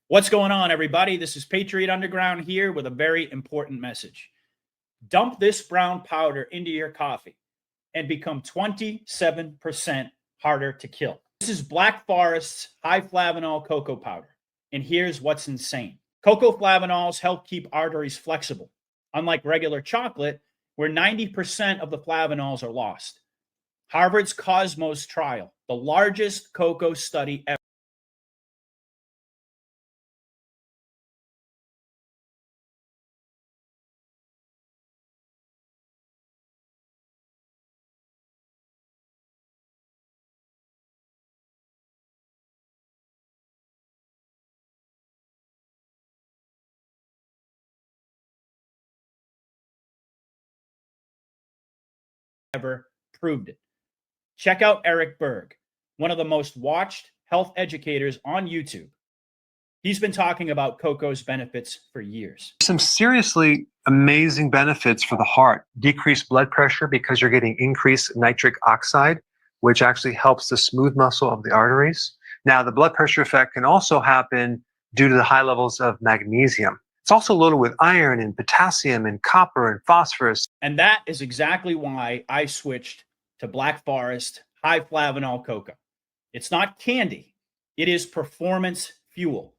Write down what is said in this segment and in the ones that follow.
What's going on, everybody? This is Patriot Underground here with a very important message. Dump this brown powder into your coffee and become 27% harder to kill. This is Black Forest's high flavanol cocoa powder. And here's what's insane. Cocoa flavanols help keep arteries flexible, unlike regular chocolate, where 90% of the flavanols are lost. Harvard's Cosmos trial, the largest cocoa study ever, proved it. Check out Eric Berg, one of the most watched health educators on YouTube. He's been talking about cocoa's benefits for years. Some seriously amazing benefits for the heart. Decreased blood pressure because you're getting increased nitric oxide, which actually helps the smooth muscle of the arteries. Now, the blood pressure effect can also happen due to the high levels of magnesium. It's also loaded with iron and potassium and copper and phosphorus. And that is exactly why I switched to Black Forest high flavanol cocoa. It's not candy. It is performance fuel.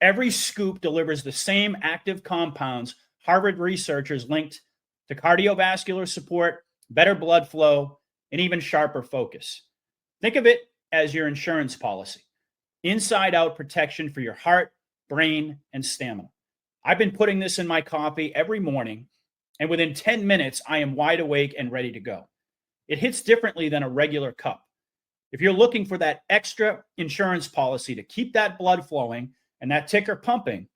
Every scoop delivers the same active compounds Harvard researchers linked to cardiovascular support, better blood flow, and even sharper focus. Think of it as your insurance policy. Inside-out protection for your heart, brain, and stamina. I've been putting this in my coffee every morning, and within 10 minutes, I am wide awake and ready to go. It hits differently than a regular cup. If you're looking for that extra insurance policy to keep that blood flowing and that ticker pumping,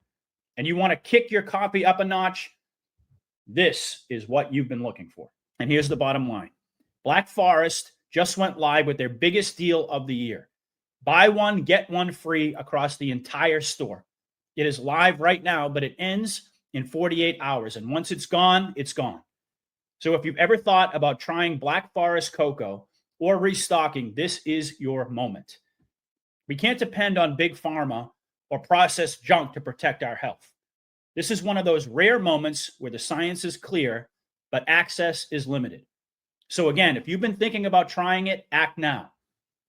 and you want to kick your coffee up a notch, this is what you've been looking for. And here's the bottom line. Black Forest just went live with their biggest deal of the year. Buy one, get one free across the entire store. It is live right now, but it ends in 48 hours. And once it's gone, it's gone. So if you've ever thought about trying Black Forest cocoa or restocking, this is your moment. We can't depend on big pharma or processed junk to protect our health. This is one of those rare moments where the science is clear, but access is limited. So again, if you've been thinking about trying it, act now.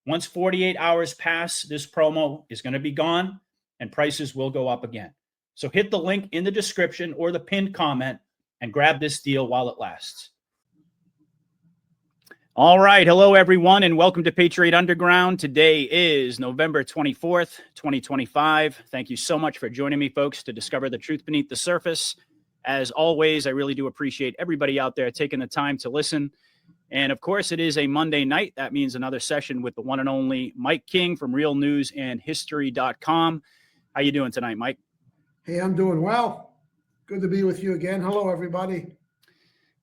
Once 48 hours pass, this promo is going to be gone and prices will go up again. So hit the link in the description or the pinned comment and grab this deal while it lasts. All right. Hello, everyone, and welcome to Patriot Underground. Today is November 24th, 2025. Thank you so much for joining me, folks, to discover the truth beneath the surface. As always, I really do appreciate everybody out there taking the time to listen. And of course, it is a Monday night. That means another session with the one and only Mike King from realnewsandhistory.com. How you doing tonight, Mike? Hey, I'm doing well. Good to be with you again. Hello, everybody.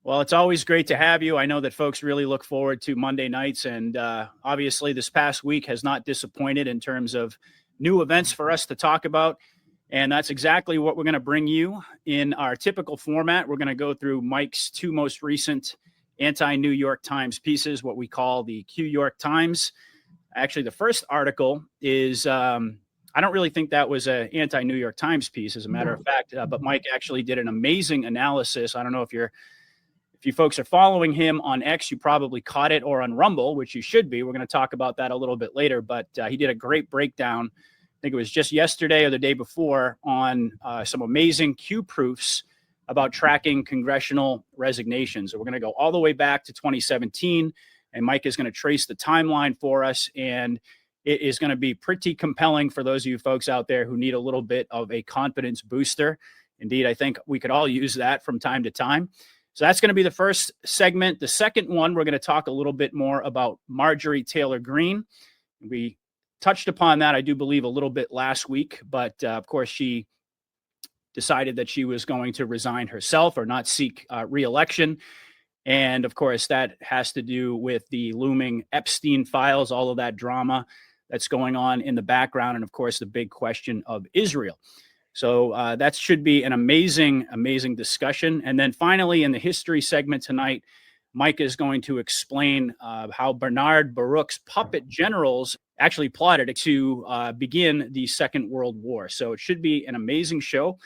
Well, it's always great to have you. I know that folks really look forward to Monday nights, and obviously this past week has not disappointed in terms of new events for us to talk about, and that's exactly what we're going to bring you in our typical format. We're going to go through Mike's two most recent anti-New York Times pieces, what we call the Q York Times. Actually, the first article is, I don't really think that was an anti-New York Times piece, as a matter of fact, but Mike actually did an amazing analysis. I don't know if you folks are following him on X, you probably caught it, or on Rumble, which you should be. We're going to talk about that a little bit later, but he did a great breakdown. I think it was just yesterday or the day before on some amazing Q proofs about tracking congressional resignations. So we're going to go all the way back to 2017, and Mike is going to trace the timeline for us, and it is going to be pretty compelling for those of you folks out there who need a little bit of a confidence booster. Indeed, I think we could all use that from time to time. So that's going to be the first segment. The second one, we're going to talk a little bit more about Marjorie Taylor Greene. We touched upon that, I do believe, a little bit last week, but of course, she decided that she was going to resign herself or not seek re-election. And of course, that has to do with the looming Epstein files, all of that drama that's going on in the background, and of course, the big question of Israel. So that should be an amazing, amazing discussion. And then finally, in the history segment tonight, Mike is going to explain how Bernard Baruch's puppet generals actually plotted to begin the Second World War. So it should be an amazing show.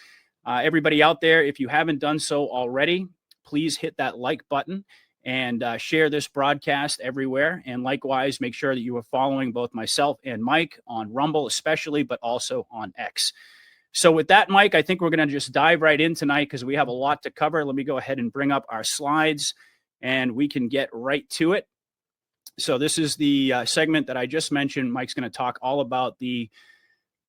Everybody out there, if you haven't done so already, please hit that like button and share this broadcast everywhere. And likewise, make sure that you are following both myself and Mike on Rumble, especially, but also on X. So with that, Mike, I think we're going to just dive right in tonight because we have a lot to cover. Let me go ahead and bring up our slides and we can get right to it. So this is the segment that I just mentioned. Mike's going to talk all about the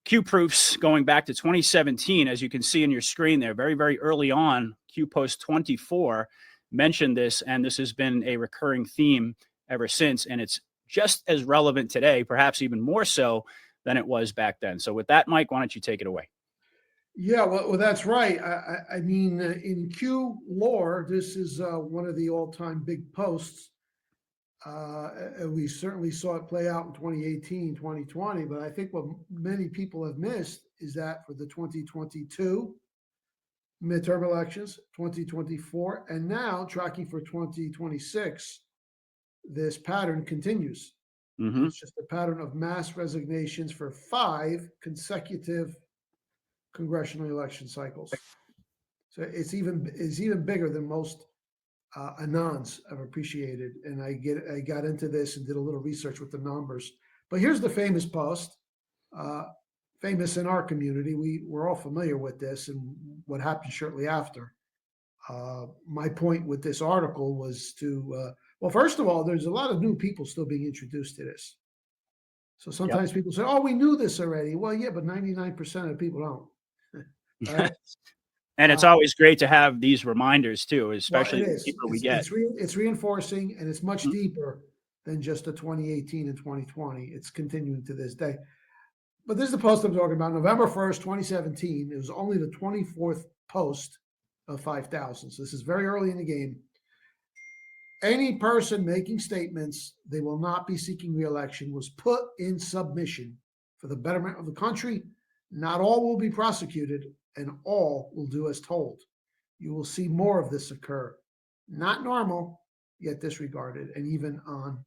Q proofs going back to 2017. As you can see in your screen there, very, very early on, Q Post 24 mentioned this, and this has been a recurring theme ever since. And it's just as relevant today, perhaps even more so than it was back then. So with that, Mike, why don't you take it away? Yeah, well, that's right. I mean, in Q lore, this is one of the all-time big posts. And we certainly saw it play out in 2018, 2020. But I think what many people have missed is that for the 2022 midterm elections, 2024, and now tracking for 2026, this pattern continues. Mm-hmm. It's just a pattern of mass resignations for 5 consecutive congressional election cycles. So it's even bigger than most anons have appreciated. And I got into this and did a little research with the numbers. But here's the famous post, famous in our community. We're all familiar with this and what happened shortly after. My point with this article was to, well, first of all, there's a lot of new people still being introduced to this. So sometimes people say, oh, we knew this already. Well, yeah, but 99% of people don't. Right? And it's always great to have these reminders too, especially well, the deeper we get. It's reinforcing, and it's much deeper than just the 2018 and 2020. It's continuing to this day. But this is the post I'm talking about. November 1st, 2017. It was only the 24th post of 5,000. So this is very early in the game. Any person making statements they will not be seeking re-election was put in submission for the betterment of the country. Not all will be prosecuted, and all will do as told. You will see more of this occur. Not normal, yet disregarded, and even on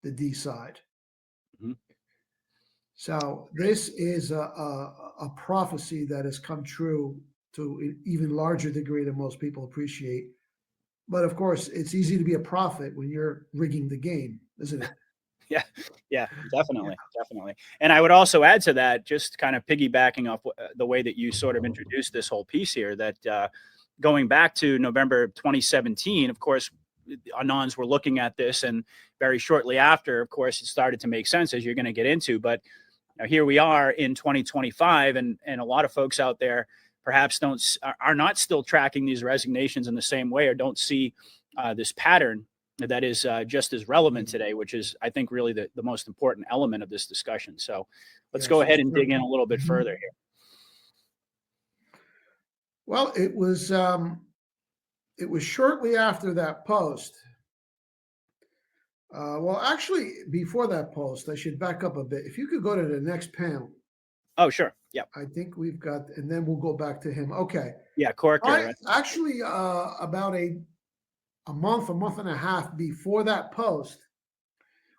the D side. Mm-hmm. So this is a prophecy that has come true to an even larger degree than most people appreciate. But of course, it's easy to be a prophet when you're rigging the game, isn't it? Yeah, definitely. And I would also add to that, just kind of piggybacking off the way that you sort of introduced this whole piece here, that going back to November 2017, of course, Anons were looking at this, and very shortly after, of course, it started to make sense, as you're going to get into. But here we are in 2025, and a lot of folks out there perhaps are not still tracking these resignations in the same way, or don't see this pattern that is just as relevant today, which is, I think, really the most important element of this discussion. So let's go ahead and dig in a little bit further here. Well, it was shortly after that post. Well, actually, before that post, I should back up a bit. If you could go to the next panel. Oh, sure. Yeah. I think we've got, and then we'll go back to him. Okay. Yeah, Corker. Right. Actually, about a month and a half before that post,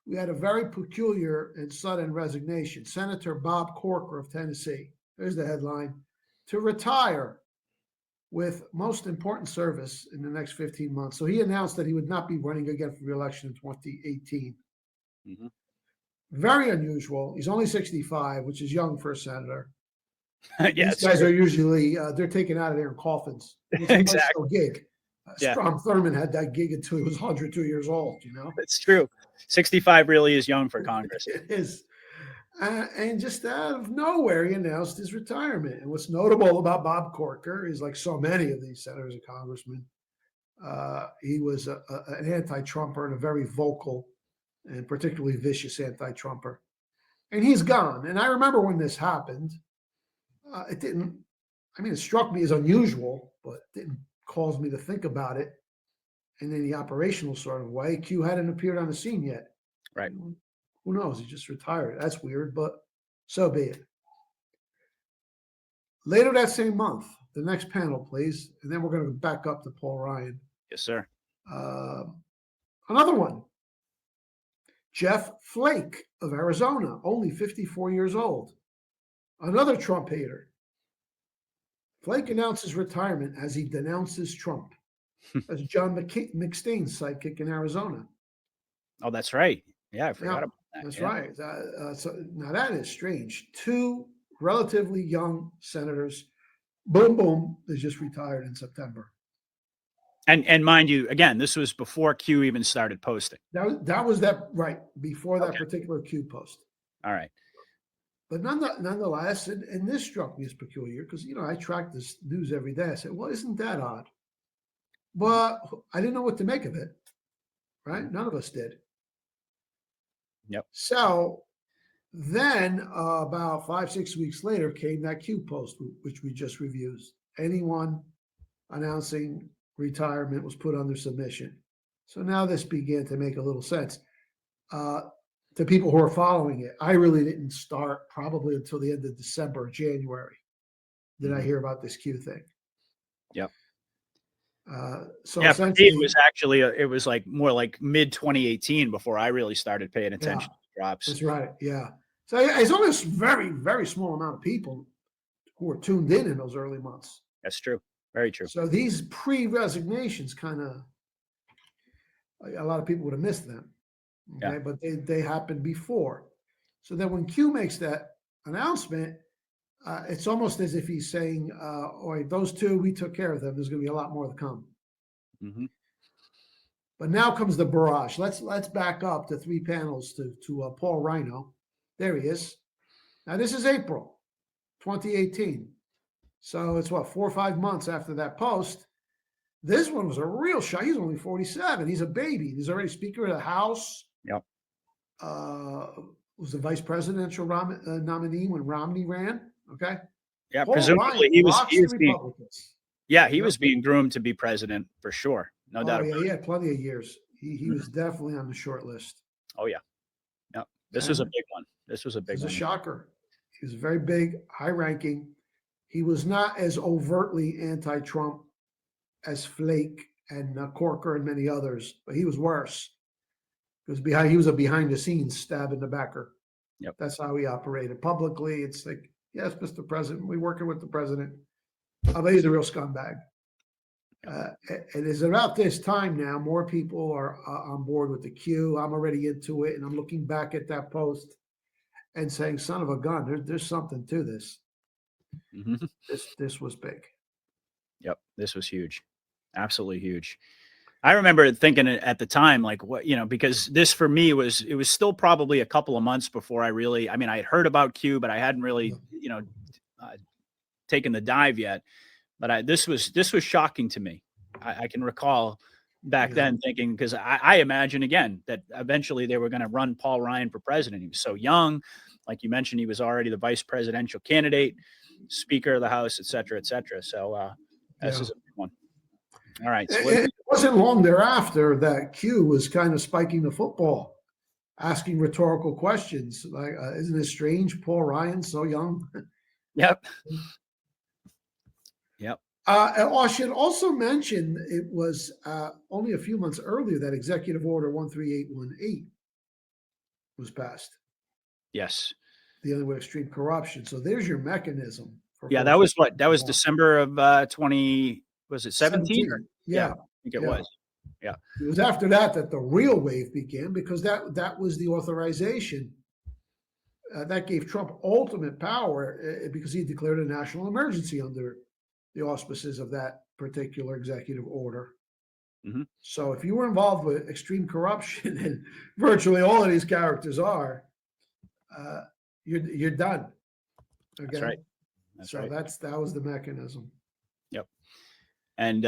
we had a very peculiar and sudden resignation. Senator Bob Corker of Tennessee, there's the headline, to retire with most important service in the next 15 months. So he announced that he would not be running again for re-election in 2018. Mm-hmm. Very unusual. He's only 65, which is young for a senator. Yeah, these guys are usually, they're taken out of there in coffins. It's a exactly. nice gig. Strom Thurmond had that gig until he was 102 years old, you know? It's true. 65 really is young for Congress. It is. And just out of nowhere, he announced his retirement. And what's notable about Bob Corker is, like so many of these senators and congressmen, he was an anti-Trumper and a very vocal and particularly vicious anti-Trumper. And he's gone. And I remember when this happened, it struck me as unusual, but it didn't cause me to think about it in any operational sort of way. Q hadn't appeared on the scene yet. Right. Who knows? He just retired. That's weird, but so be it. Later that same month, the next panel, please. And then we're going to back up to Paul Ryan. Yes, sir. Another one. Jeff Flake of Arizona, only 54 years old, another Trump hater. Flake announces retirement as he denounces Trump. That's John McStain's sidekick in Arizona. Oh, that's right. Yeah, I forgot Yeah, about that. that's Yeah. right. So now that is strange. Two relatively young senators, boom, boom, they just retired in September. And mind you, again, this was before Q even started posting. That was right before that Okay. particular Q post. All right. But nonetheless, and this struck me as peculiar because I track this news every day. I said, "Well, isn't that odd?" But I didn't know what to make of it. Right? None of us did. Yep. So then, about 5-6 weeks later, came that Q post, which we just reviewed. Anyone announcing retirement was put under submission. So now this began to make a little sense to people who are following it. I really didn't start probably until the end of December, January. Did I hear about this Q thing? Yep. So yeah, essentially, for me, it was actually it was like more like mid 2018 before I really started paying attention to drops. That's right. Yeah. So it's only a very, very small amount of people who were tuned in those early months. That's true. Very true. So these pre-resignations kind of, a lot of people would have missed them. Okay. Yeah. But they happened before. So then when Q makes that announcement, it's almost as if he's saying, all right, those two, we took care of them. There's going to be a lot more to come. Mm-hmm. But now comes the barrage. Let's back up to 3 panels to Paul Rhino. There he is. Now this is April 2018. So it's 4 or 5 months after that post. This one was a real shock. He's only 47. He's a baby. He's already Speaker of the House. Yep. Was the vice presidential nominee when Romney ran. Okay. Yeah, Paul presumably Ryan he was Republicans. he was being groomed to be president for sure. No doubt. Yeah, he had plenty of years. He was definitely on the short list. Oh yeah. Yeah. This was a big one. This was a big one. It was a shocker. He was very big, high ranking. He was not as overtly anti-Trump as Flake and Corker and many others, but he was worse. He was a behind the scenes stab in the backer. Yep. That's how he operated publicly. It's like, yes, Mr. President, we're working with the president. But he's a real scumbag. It is about this time now. More people are on board with the Q. I'm already into it, and I'm looking back at that post and saying, "Son of a gun, there's something to this." Mm-hmm. This was big. Yep, this was huge, absolutely huge. I remember thinking at the time, like, what, because this for me it was still probably a couple of months before I had heard about Q, but I hadn't really, taken the dive yet. But this was shocking to me. I can recall back then thinking, because I imagine again that eventually they were going to run Paul Ryan for president. He was so young, like you mentioned, he was already the vice presidential candidate, Speaker of the House, et cetera, et cetera. So this is a big one. All right. So it wasn't long thereafter that Q was kind of spiking the football, asking rhetorical questions like, "Isn't it strange, Paul Ryan, so young?" Yep. Yep. I should also mention it was only a few months earlier that Executive Order 13818 was passed. Yes. Dealing with extreme corruption. So there's your mechanism. Yeah, that was December of 20. Was it 17? Yeah, I think it was. Yeah. It was after that the real wave began, because that was the authorization that gave Trump ultimate power because he declared a national emergency under the auspices of that particular executive order. Mm-hmm. So if you were involved with extreme corruption, and virtually all of these characters are, you're done. Okay? That's right. That's right. That was the mechanism. Yep. And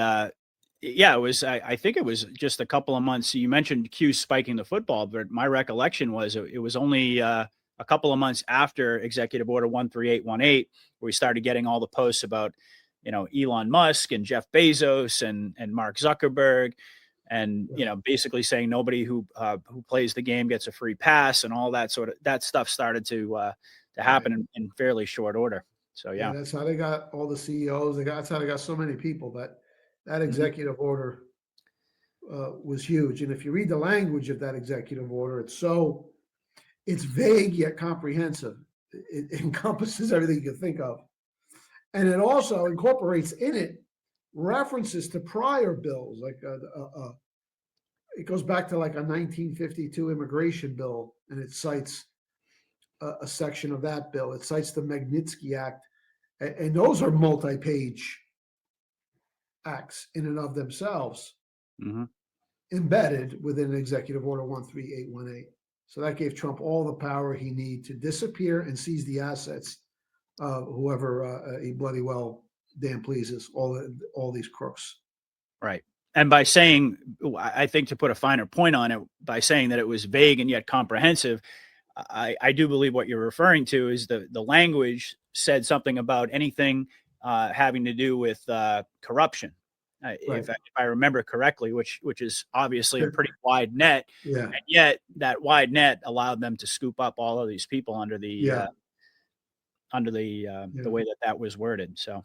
it was. I think it was just a couple of months. You mentioned Q spiking the football, but my recollection was it was only a couple of months after Executive Order 13818 where we started getting all the posts about, Elon Musk and Jeff Bezos and Mark Zuckerberg, and basically saying nobody who plays the game gets a free pass, and all that that stuff started to happen in fairly short order. So yeah, that's how they got all the CEOs. That's how they got so many people. That executive order was huge. And if you read the language of that executive order, it's vague yet comprehensive. It encompasses everything you can think of. And it also incorporates in it references to prior bills, like it goes back to like a 1952 immigration bill, and it cites a section of that bill. It cites the Magnitsky Act, and those are multi-page acts in and of themselves, embedded within Executive Order 13818. So that gave Trump all the power he needed to disappear and seize the assets of whoever he bloody well damn pleases, all these crooks. Right. And by saying, I think to put a finer point on it, by saying that it was vague and yet comprehensive, I do believe what you're referring to is the language said something about anything having to do with corruption. Right. If I remember correctly, which is obviously a pretty wide net, and yet that wide net allowed them to scoop up all of these people under the way that was worded. So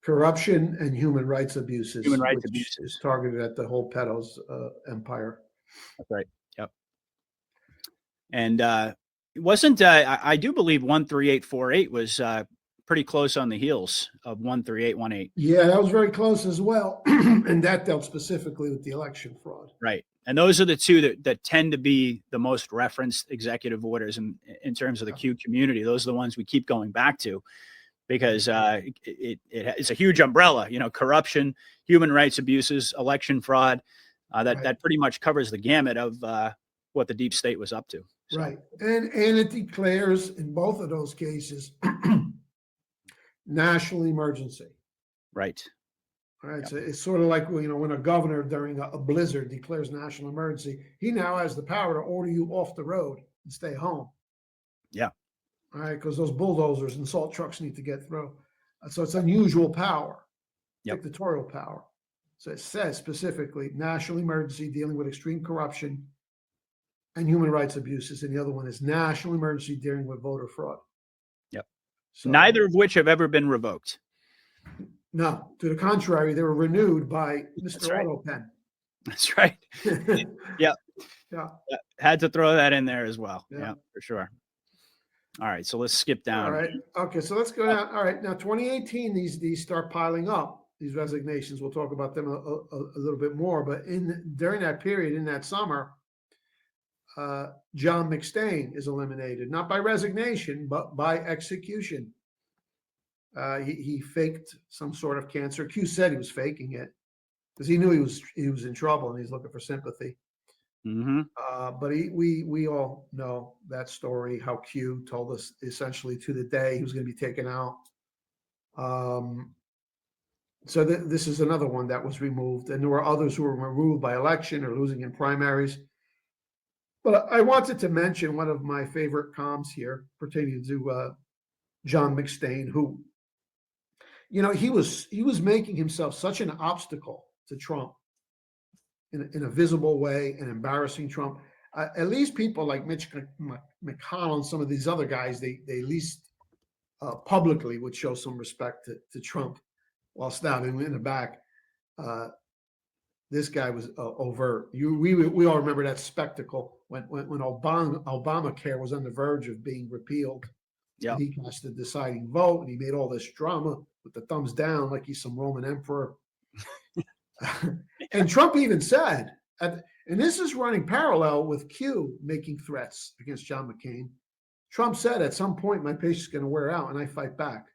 corruption and human rights abuses. Human rights abuses is targeted at the whole pedos empire. That's right. Yep. And it wasn't. I do believe 13848 was pretty close on the heels of 13818. Yeah, that was very close as well. And that dealt specifically with the election fraud. Right. And those are the two that tend to be the most referenced executive orders in terms of the Q community. Those are the ones we keep going back to because it's a huge umbrella, corruption, human rights abuses, election fraud. That pretty much covers the gamut of what the deep state was up to. So. Right. And it declares in both of those cases national emergency. Right. All right. Yep. So it's sort of like, when a governor during a blizzard declares national emergency, he now has the power to order you off the road and stay home. Yeah. All right. Because those bulldozers and salt trucks need to get through. So it's unusual power, dictatorial power. So it says specifically national emergency dealing with extreme corruption and human rights abuses. And the other one is national emergency dealing with voter fraud. Yep. So, neither of which have ever been revoked. No, to the contrary, they were renewed by Mr. Right. Autopen. That's right. Yeah. Had to throw that in there as well. Yeah, for sure. All right, so let's skip down. All right. Okay, so let's go down. All right, now 2018, these start piling up. These resignations. We'll talk about them a little bit more. But during that period, in that summer, John McStain is eliminated, not by resignation, but by execution. He faked some sort of cancer. Q said he was faking it because he knew he was in trouble and he's looking for sympathy. But we all know that story, how Q told us essentially to the day he was going to be taken out. So this is another one that was removed, and there were others who were removed by election or losing in primaries. But I wanted to mention one of my favorite comms here pertaining to John McStain, who, he was making himself such an obstacle to Trump in a visible way and embarrassing Trump. At least people like Mitch McConnell and some of these other guys, they at least publicly would show some respect to Trump while stabbing him in the back. This guy was overt. We all remember that spectacle when Obamacare was on the verge of being repealed. Yeah, he cast the deciding vote, and he made all this drama with the thumbs down, like he's some Roman emperor. And Trump even said, and this is running parallel with Q making threats against John McCain. Trump said, at some point, my patience is going to wear out, and I fight back.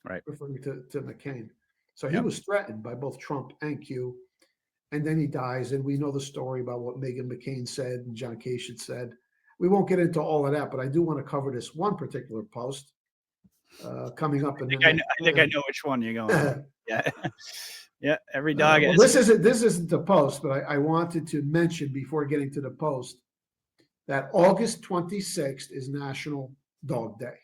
Right, referring to McCain. So he was threatened by both Trump and Q. And then he dies, and we know the story about what Meghan McCain said and John Kasich said. We won't get into all of that, but I do want to cover this one particular post coming up. I think I know which one you're going. Yeah, yeah. Every dog. Well, this isn't the post, but I wanted to mention before getting to the post that August 26th is National Dog Day.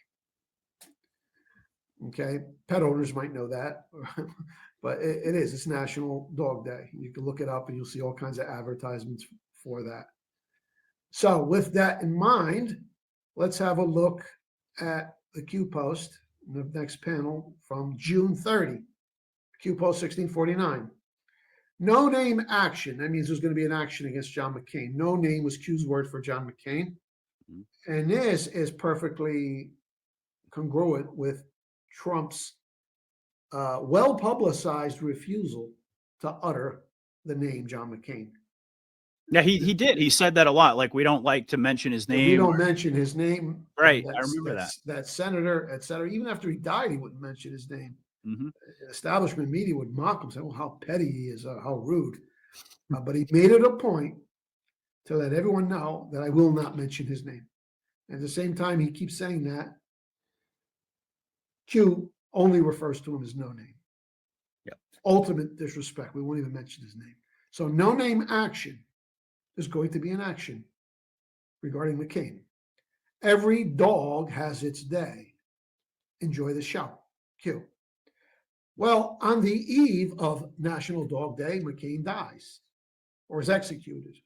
Okay, pet owners might know that. But it is. It's National Dog Day. You can look it up and you'll see all kinds of advertisements for that. So with that in mind, let's have a look at the Q post, the next panel from June 30, Q post 1649. No name action. That means there's going to be an action against John McCain. No name was Q's word for John McCain. And this is perfectly congruent with Trump's well-publicized refusal to utter the name John McCain. Yeah, he did. He said that a lot. Like, we don't like to mention his name. We don't mention his name. Right. I remember that. That senator, et cetera. Even after he died, he wouldn't mention his name. Mm-hmm. Establishment media would mock him, say, "Oh, how petty he is, how rude." But he made it a point to let everyone know that I will not mention his name. At the same time, he keeps saying that Q only refers to him as no name. Yep. Ultimate disrespect. We won't even mention his name. So no name action is going to be an action regarding McCain. Every dog has its day. Enjoy the show. Q. Well, on the eve of National Dog Day, McCain dies or is executed,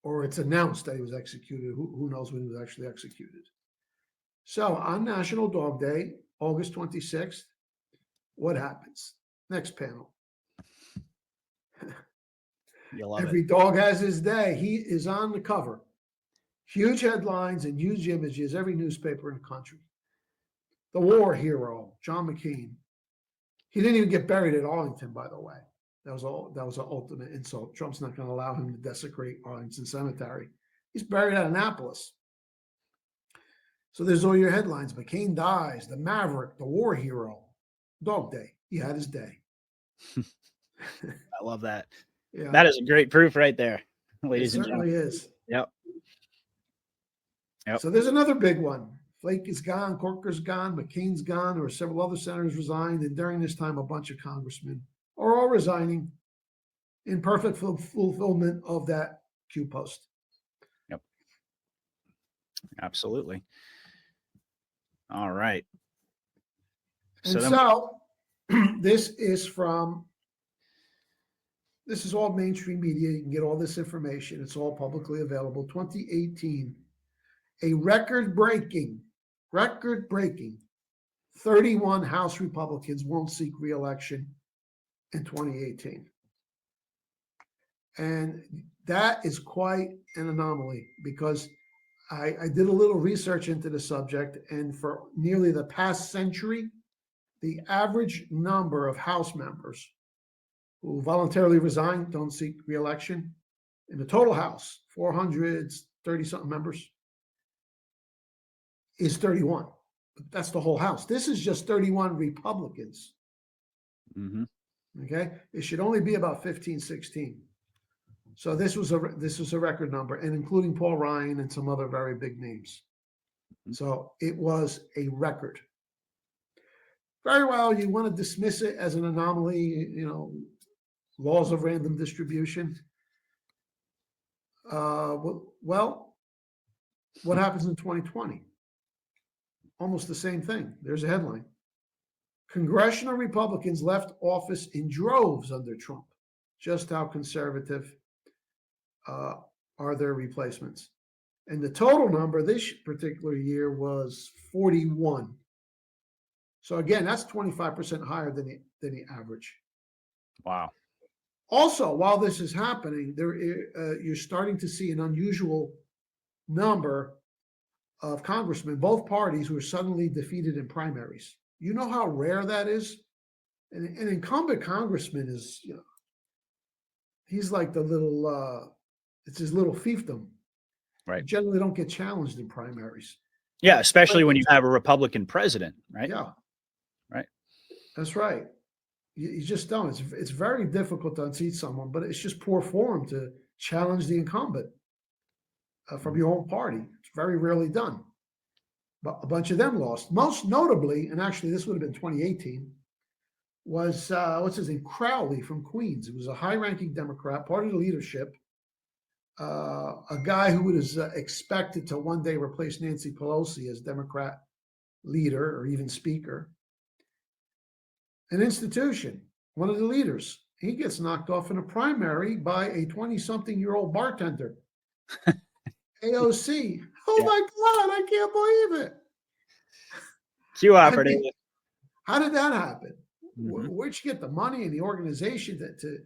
or it's announced that he was executed. Who knows when he was actually executed? So on National Dog Day, August 26th, what happens? Next panel. Every dog has his day. He is on the cover. Huge headlines and huge images, every newspaper in the country. The war hero, John McCain. He didn't even get buried at Arlington, by the way. That was an ultimate insult. Trump's not going to allow him to desecrate Arlington Cemetery. He's buried at Annapolis. So there's all your headlines. McCain dies, the maverick, the war hero. Dog Day. He had his day. I love that. Yeah. That is a great proof right there, ladies and gentlemen. It certainly is. Yep. So there's another big one. Flake is gone, Corker's gone, McCain's gone, or several other senators resigned. And during this time, a bunch of congressmen are all resigning in perfect fulfillment of that Q post. Yep. Absolutely. All right. So this is all mainstream media. You can get all this information. It's all publicly available. 2018, a record-breaking 31 House Republicans won't seek re-election in 2018. And that is quite an anomaly because I did a little research into the subject, and for nearly the past century, the average number of House members who voluntarily resign, don't seek re-election, in the total House, 430-something members, is 31. That's the whole House. This is just 31 Republicans. Mm-hmm. Okay? It should only be about 15, 16. So this was a record number, and including Paul Ryan and some other very big names. So it was a record. Very well, you want to dismiss it as an anomaly, laws of random distribution. Well, what happens in 2020? Almost the same thing. There's a headline. Congressional Republicans left office in droves under Trump. Just how conservative are their replacements? And the total number this particular year was 41. So again, that's 25% higher than the average. Wow. Also, while this is happening, you're starting to see an unusual number of congressmen, both parties, who are suddenly defeated in primaries. You know how rare that is? An incumbent congressman is, he's like the little, it's his little fiefdom. Right. You generally don't get challenged in primaries. Yeah, especially when you have a Republican president, right? Yeah. Right. That's right. You just don't. It's very difficult to unseat someone, but it's just poor form to challenge the incumbent from your own party. It's very rarely done. But a bunch of them lost. Most notably, and actually this would have been 2018, was what's his name? Crowley from Queens. He was a high-ranking Democrat, part of the leadership, a guy who was expected to one day replace Nancy Pelosi as Democrat leader or even speaker. An institution, one of the leaders. He gets knocked off in a primary by a 20-something-year-old bartender. AOC. Oh my God, I can't believe it. Q operative. How did that happen? Mm-hmm. Where'd you get the money and the organization to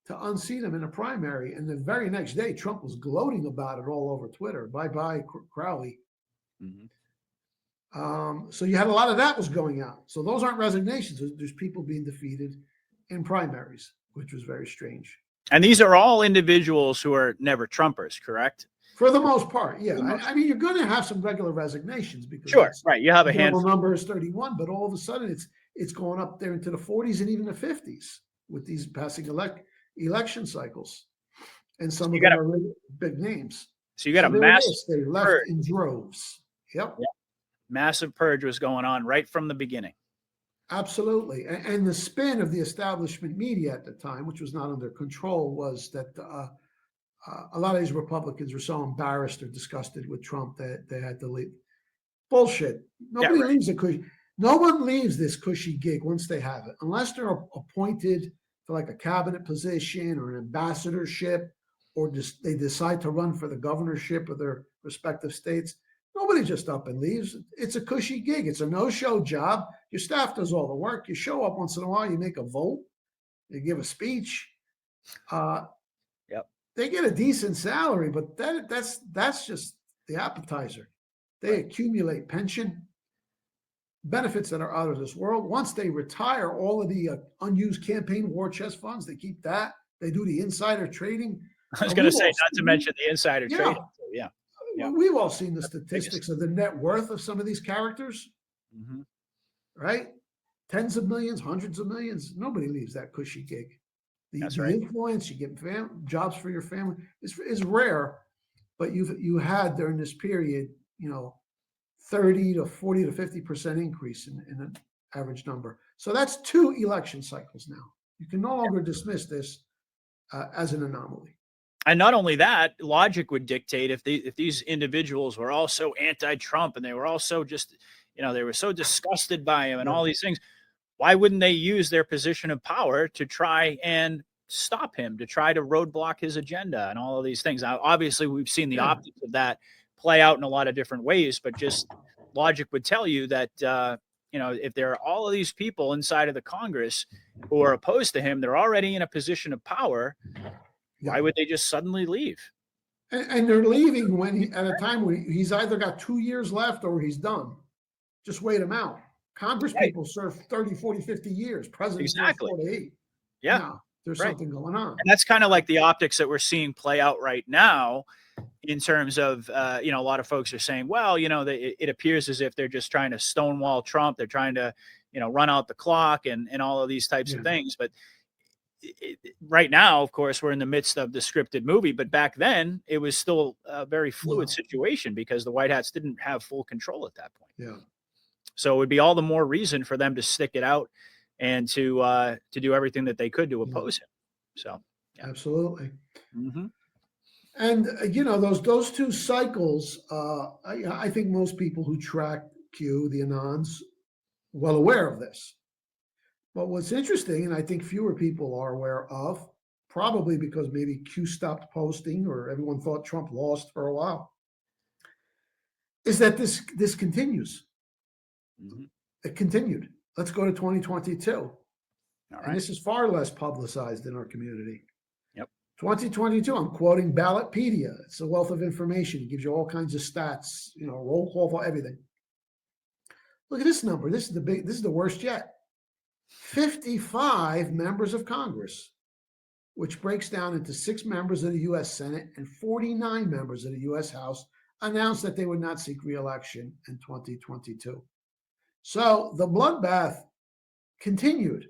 to unseat him in a primary. And the very next day, Trump was gloating about it all over Twitter. Bye-bye, Crowley. So you had a lot of that was going on. So those aren't resignations. There's people being defeated in primaries, which was very strange. And these are all individuals who are never Trumpers, correct? For the most part, yeah. I mean, you're going to have some regular resignations because Sure, right. You have a handful. The number is 31, but all of a sudden it's going up there into the 40s and even the 50s with these passing election cycles, and some of them are really big names. So you got a massive they left purge. in droves. Yep. Massive purge was going on right from the beginning. Absolutely. And the spin of the establishment media at the time, which was not under control, was that a lot of these Republicans were so embarrassed or disgusted with Trump that they had to leave. Bullshit. Nobody leaves a cushy. No one leaves this cushy gig once they have it, unless they're appointed for like a cabinet position or an ambassadorship, or just they decide to run for the governorship of their respective states. Nobody just up and leaves. It's a cushy gig. It's a no-show job. Your staff does all the work. You show up once in a while. You make a vote. You give a speech. They get a decent salary, but that's just the appetizer. They accumulate pension benefits that are out of this world. Once they retire all of the unused campaign war chest funds, they keep that. They do the insider trading. I was going to say, not to mention the insider trading. So, yeah. We've all seen the statistics of the net worth of some of these characters, right? Tens of millions, hundreds of millions. Nobody leaves that cushy gig. The influence, you get jobs for your family is rare, but you had during this period, 30 to 40 to 50% increase in an average number. So that's 2 election cycles now. You can no longer dismiss this as an anomaly. And not only that, logic would dictate if these individuals were all so anti-Trump and they were all so just, they were so disgusted by him and all these things, why wouldn't they use their position of power to try and stop him, to try to roadblock his agenda and all of these things? Now, obviously, we've seen the optics of that play out in a lot of different ways, but just logic would tell you that, if there are all of these people inside of the Congress who are opposed to him, they're already in a position of power. Why would they just suddenly leave? And they're leaving at a time when he's either got 2 years left or he's done. Just wait him out. Congress people serve 30, 40, 50 years. Presidents 4 to 8. Yeah. No, there's something going on. And that's kind of like the optics that we're seeing play out right now in terms of, a lot of folks are saying, well, it appears as if they're just trying to stonewall Trump. They're trying to, run out the clock and all of these types of things. But right now, of course, we're in the midst of the scripted movie. But back then, it was still a very fluid situation because the White Hats didn't have full control at that point. Yeah. So it would be all the more reason for them to stick it out and to do everything that they could to oppose him. So, absolutely. And those 2 cycles, I think most people who track Q, the Anons, well aware of this. But what's interesting, and I think fewer people are aware of, probably because maybe Q stopped posting or everyone thought Trump lost for a while, is that this continues. It continued. Let's go to 2022. All right. And this is far less publicized in our community. 2022, I'm quoting Ballotpedia. It's a wealth of information. It gives you all kinds of stats, roll call for everything. Look at this number. This is the worst yet. 55 members of Congress, which breaks down into 6 members of the U.S. Senate and 49 members of the U.S. House, announced that they would not seek re-election in 2022. So the bloodbath continued.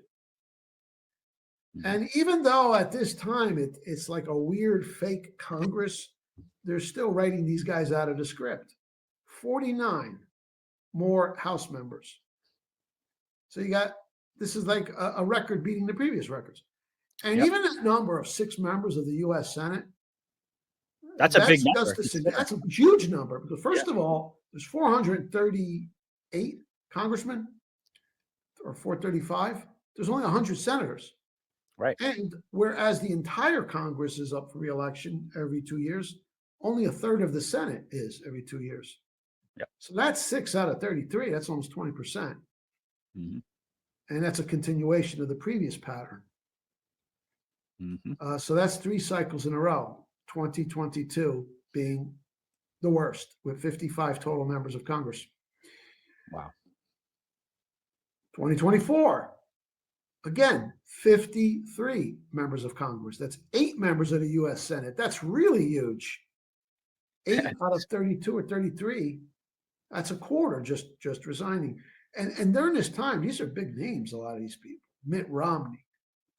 And even though at this time it's like a weird fake Congress, they're still writing these guys out of the script. 49 more House members. So this is like a record beating the previous records. And even that number of 6 members of the U.S. Senate, that's a big number. That's a huge number because first of all, there's 438 congressmen or 435. There's only 100 senators. Right. And whereas the entire Congress is up for re-election every 2 years, only a third of the Senate is every 2 years. So that's 6 out of 33. That's almost 20%. And that's a continuation of the previous pattern. Mhm. So that's 3 cycles in a row, 2022 being the worst with 55 total members of Congress. Wow. 2024, again, 53 members of Congress. That's 8 members of the U.S. Senate. That's really huge. 8 out of 32 or 33. That's a quarter just resigning. And during this time, these are big names, a lot of these people. Mitt Romney,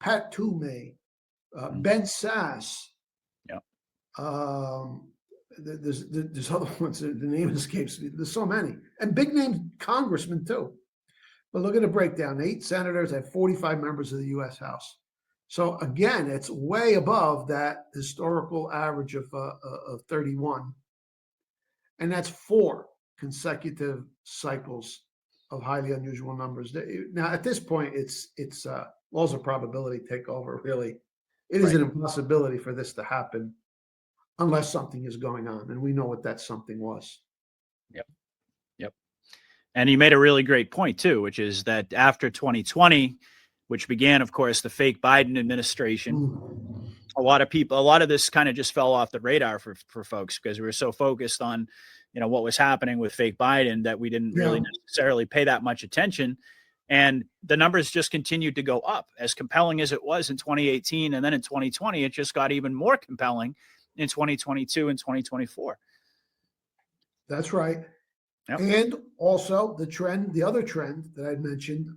Pat Toomey, Ben Sass. Yeah. There's other ones, the name escapes me. There's so many. And big name congressmen too. But look at the breakdown. 8 senators and 45 members of the U.S. House. So again, it's way above that historical average of 31. And that's 4 consecutive cycles of highly unusual numbers. Now, at this point, it's laws of probability take over, really. It is an impossibility for this to happen unless something is going on. And we know what that something was. Yep. Yep. And he made a really great point, too, which is that after 2020, which began, of course, the fake Biden administration, a lot of this kind of just fell off the radar for folks because we were so focused on, what was happening with fake Biden that we didn't really necessarily pay that much attention. And the numbers just continued to go up. As compelling as it was in 2018 and then in 2020, it just got even more compelling in 2022 and 2024. That's right. Yep. And also the other trend that I mentioned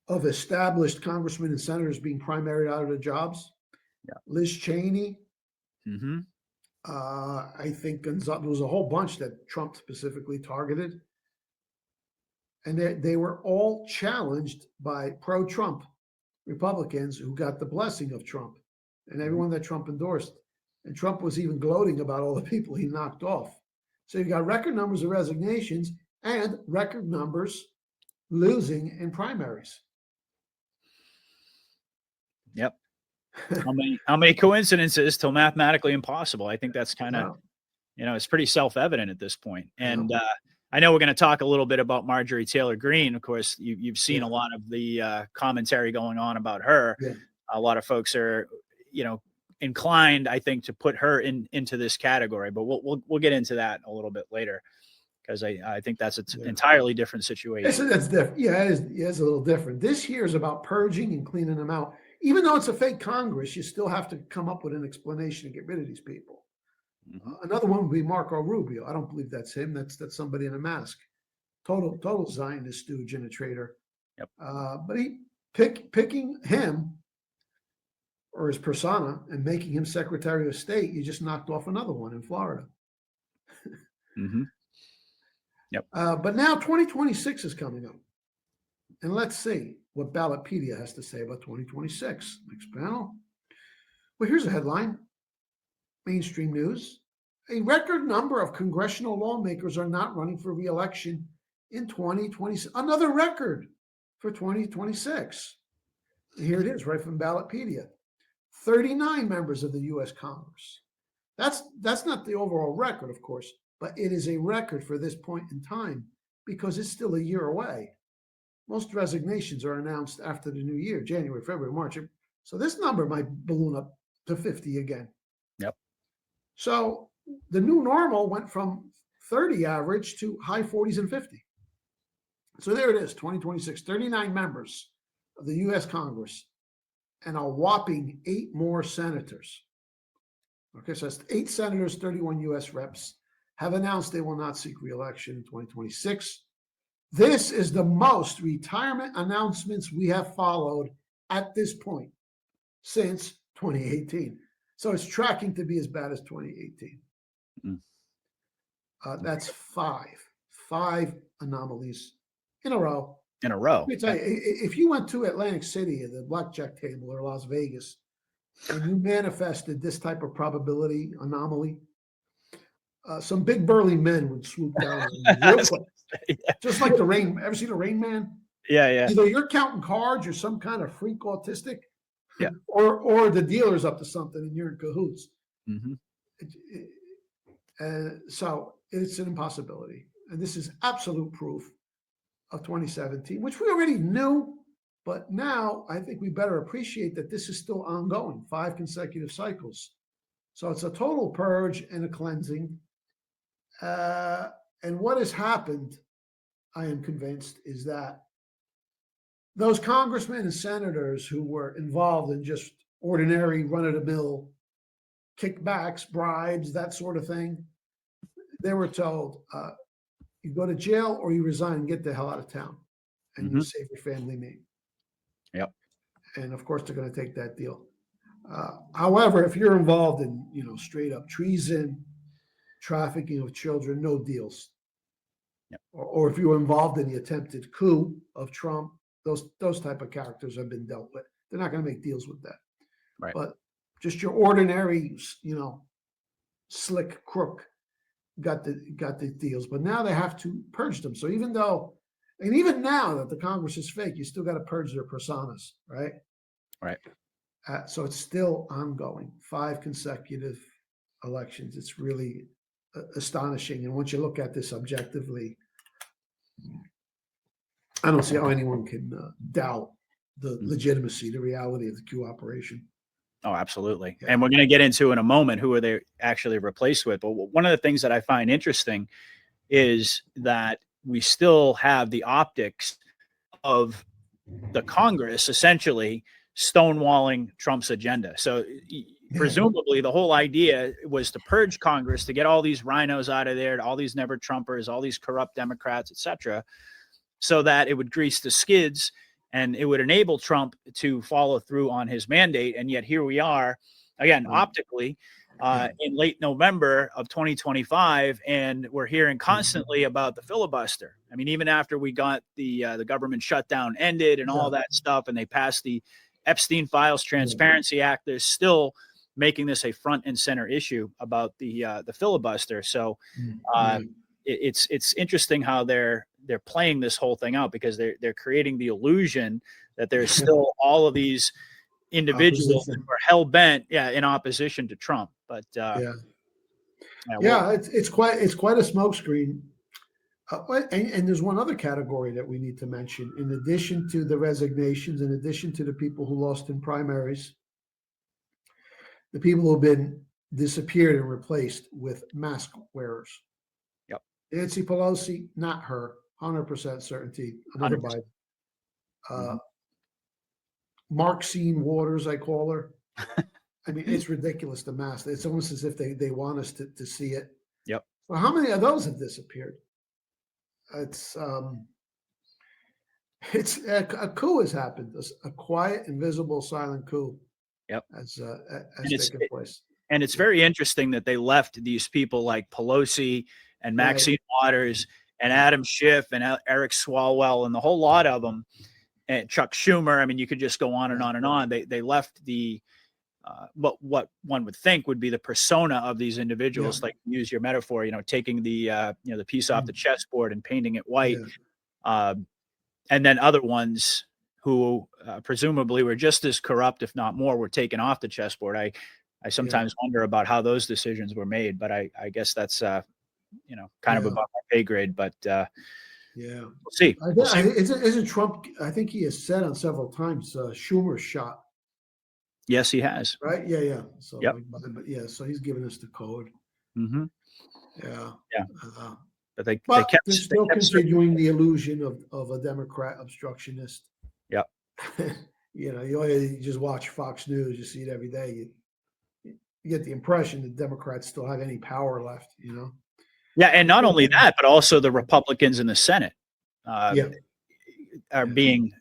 of established congressmen and senators being primaried out of their jobs. Yeah. Liz Cheney. Mm-hmm. I think there was a whole bunch that Trump specifically targeted. And they were all challenged by pro-Trump Republicans who got the blessing of Trump and everyone that Trump endorsed. And Trump was even gloating about all the people he knocked off. So you got record numbers of resignations and record numbers losing in primaries. Yep. How many coincidences till mathematically impossible? I think that's kind of, it's pretty self-evident at this point. And I know we're going to talk a little bit about Marjorie Taylor Greene. Of course, you've seen a lot of the commentary going on about her. Yeah. A lot of folks are, inclined, I think, to put her into this category. But we'll get into that a little bit later because I think that's an entirely different situation. That's different. Yeah, it is a little different. This year is about purging and cleaning them out. Even though it's a fake Congress, you still have to come up with an explanation to get rid of these people. Mm-hmm. Another one would be Marco Rubio. I don't believe that's him. That's somebody in a mask. Total Zionist stooge and a traitor. Yep. But picking him or his persona and making him Secretary of State, you just knocked off another one in Florida. Mm-hmm. Yep. But now 2026 is coming up. And let's see what Ballotpedia has to say about 2026. Next panel. Well, here's a headline. Mainstream news. A record number of congressional lawmakers are not running for re-election in 2026. Another record for 2026. And here it is, right from Ballotpedia. 39 members of the U.S. Congress. That's not the overall record, of course, but it is a record for this point in time because it's still a year away. Most resignations are announced after the new year, January, February, March. So this number might balloon up to 50 again. Yep. So the new normal went from 30 average to high 40s and 50. So there it is, 2026, 39 members of the U.S. Congress and a whopping 8 more senators. Okay, so that's 8 senators, 31 U.S. reps have announced they will not seek re-election in 2026. This is the most retirement announcements we have followed at this point since 2018. So it's tracking to be as bad as 2018. That's 5 anomalies in a row. In a row. Let me tell you, if you went to Atlantic City at the blackjack table or Las Vegas and you manifested this type of probability anomaly, some big burly men would swoop down real quick. Just like the Rain. Ever seen the Rain Man? Yeah. Either you're counting cards or some kind of freak autistic, yeah, or the dealer's up to something and you're in cahoots. Mm-hmm. So it's an impossibility. And this is absolute proof of 2017, which we already knew, But now I think we better appreciate that this is still ongoing, 5 consecutive cycles. So it's a total purge and a cleansing. And what has happened, I am convinced, is that those congressmen and senators who were involved in just ordinary run-of-the-mill kickbacks, bribes, that sort of thing, they were told, you go to jail or you resign and get the hell out of town, and you save your family name. Yep. And of course, they're going to take that deal. However, if you're involved in, straight up treason, trafficking of children, no deals. Yep. Or if you were involved in the attempted coup of Trump, those type of characters have been dealt with. They're not going to make deals with that. Right. But just your ordinary, slick crook got the deals. But now they have to purge them. So even now that the Congress is fake, you still got to purge their personas, right? Right. So it's still ongoing. 5 consecutive elections. It's really astonishing. And once you look at this objectively, I don't see how anyone can doubt the legitimacy, the reality of the coup operation. Oh, absolutely. Yeah. And we're going to get into in a moment who are they actually replaced with. But one of the things that I find interesting is that we still have the optics of the Congress essentially stonewalling Trump's agenda. So presumably the whole idea was to purge Congress, to get all these rhinos out of there, all these never Trumpers, all these corrupt Democrats, etc., so that it would grease the skids and it would enable Trump to follow through on his mandate. And yet here we are again, optically, in late November of 2025, and we're hearing constantly about the filibuster. I mean, even after we got the government shutdown ended and all that stuff, and they passed the Epstein Files Transparency Act, they're still making this a front and center issue about the filibuster. So it's interesting how they're playing this whole thing out, because they're creating the illusion that there's still all of these individuals that were hell bent in opposition to Trump. But it's quite a smokescreen. And there's one other category that we need to mention, in addition to the resignations, in addition to the people who lost in primaries, the people who have been disappeared and replaced with mask wearers. Yep. Nancy Pelosi, not her, 100% certainty, another 100%. Biden. Marxine Waters, I call her. I mean, it's ridiculous, the mask. It's almost as if they want us to see it. Yep. Well, how many of those have disappeared? It's a coup has happened. A quiet, invisible, silent coup. Yep. Has taken place. And it's very interesting that they left these people like Pelosi and Maxine Waters and Adam Schiff and Eric Swalwell and the whole lot of them, and Chuck Schumer. I mean, you could just go on and on and on. They left the what one would think would be the persona of these individuals, like, use your metaphor, taking the the piece off the chessboard and painting it white, and then other ones who presumably were just as corrupt, if not more, were taken off the chessboard. I sometimes wonder about how those decisions were made, but I guess that's kind of above my pay grade. But we'll see. Isn't Trump? I think he has said on several times, Schumer's shot. Yes, he has. Right? Yeah. So, yep. So he's giving us the code. Mm-hmm. Yeah. But they're still continuing the illusion of a Democrat obstructionist. Yep. You just watch Fox News, you see it every day. You get the impression that Democrats still have any power left, Yeah, and not only that, but also the Republicans in the Senate are being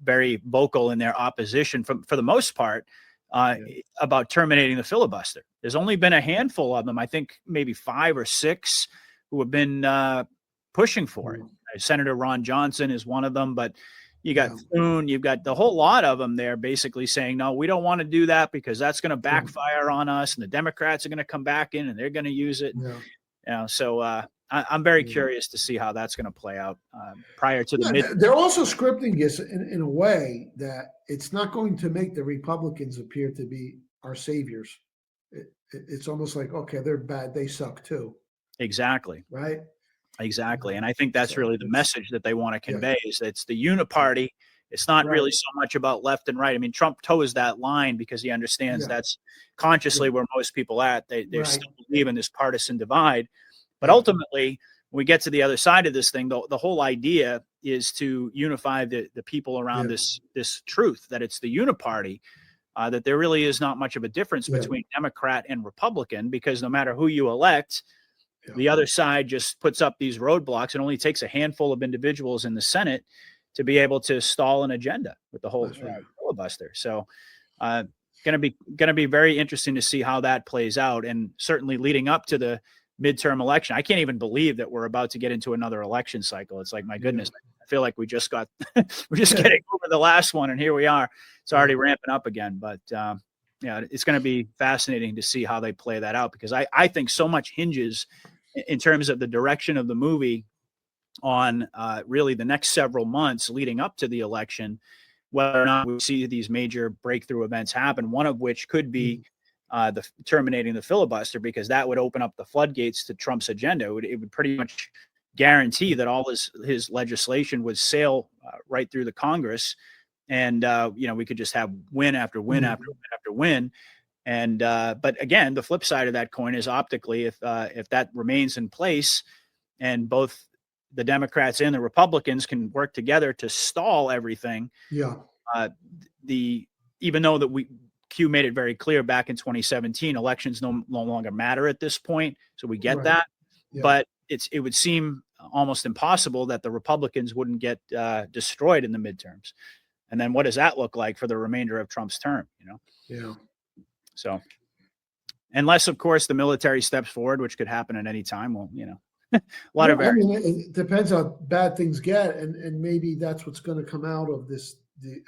very vocal in their opposition, for the most part, about terminating the filibuster. There's only been a handful of them, I think maybe 5 or 6, who have been pushing for it. Senator Ron Johnson is one of them, but you got Thune, you've got the whole lot of them there basically saying, no, we don't want to do that because that's going to backfire on us, and the Democrats are going to come back in and they're going to use it. So I'm very curious to see how that's going to play out prior to the mid. They're also scripting this in a way that it's not going to make the Republicans appear to be our saviors. It's almost like, okay, they're bad, they suck too. Exactly. Right. Exactly. And I think that's really the message that they want to convey, is it's the uniparty It's not really Right. so much about left and right. I mean, Trump toes that line because he understands Yeah. that's consciously where most people at. They Right. still believe in this partisan divide. But Yeah. ultimately, when we get to the other side of this thing, the whole idea is to unify the people around Yeah. this truth that it's the uniparty, that there really is not much of a difference Yeah. between Democrat and Republican, because no matter who you elect, Yeah. the other side just puts up these roadblocks. It only takes a handful of individuals in the Senate to be able to stall an agenda with the whole That's right. filibuster. So, going to be very interesting to see how that plays out, and certainly leading up to the midterm election. I can't even believe that we're about to get into another election cycle. It's like, my Yeah. goodness, I feel like we just got we're just getting over the last one, and here we are. It's already ramping up again. But yeah, it's going to be fascinating to see how they play that out, because I think so much hinges in terms of the direction of the movie on really the next several months leading up to the election, whether or not we see these major breakthrough events happen, one of which could be the terminating the filibuster, because that would open up the floodgates to Trump's agenda. It would pretty much guarantee that all his legislation would sail right through the Congress. And, we could just have win after win after win after win. And but again, the flip side of that coin is, optically, if that remains in place and both the Democrats and the Republicans can work together to stall everything, Yeah. even though that Q made it very clear back in 2017, elections no longer matter at this point. So we get Right. that, Yeah. but it would seem almost impossible that the Republicans wouldn't get destroyed in the midterms. And then what does that look like for the remainder of Trump's term? Yeah. So, unless, of course, the military steps forward, which could happen at any time. Well, a lot of I mean, it depends how bad things get, and maybe that's what's going to come out of the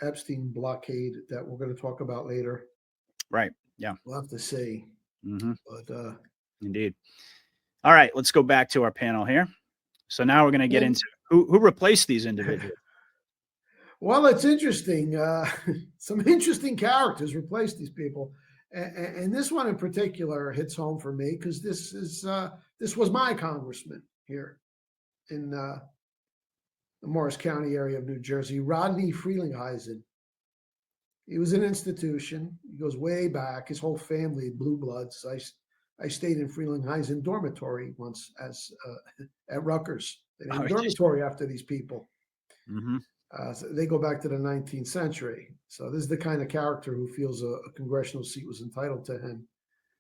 Epstein blockade that we're going to talk about later. Right. Yeah. We'll have to see. Mm-hmm. But Indeed. All right, let's go back to our panel here. So now we're going to get into who replaced these individuals. Well, it's interesting. Some interesting characters replaced these people, and this one in particular hits home for me because this was my congressman here in the Morris County area of New Jersey, Rodney Frelinghuysen. He was an institution. He goes way back. His whole family, blue bloods. I stayed in Frelinghuysen dormitory once at Rutgers. They named dormitory after these people. Mm-hmm. So they go back to the 19th century. So this is the kind of character who feels a congressional seat was entitled to him.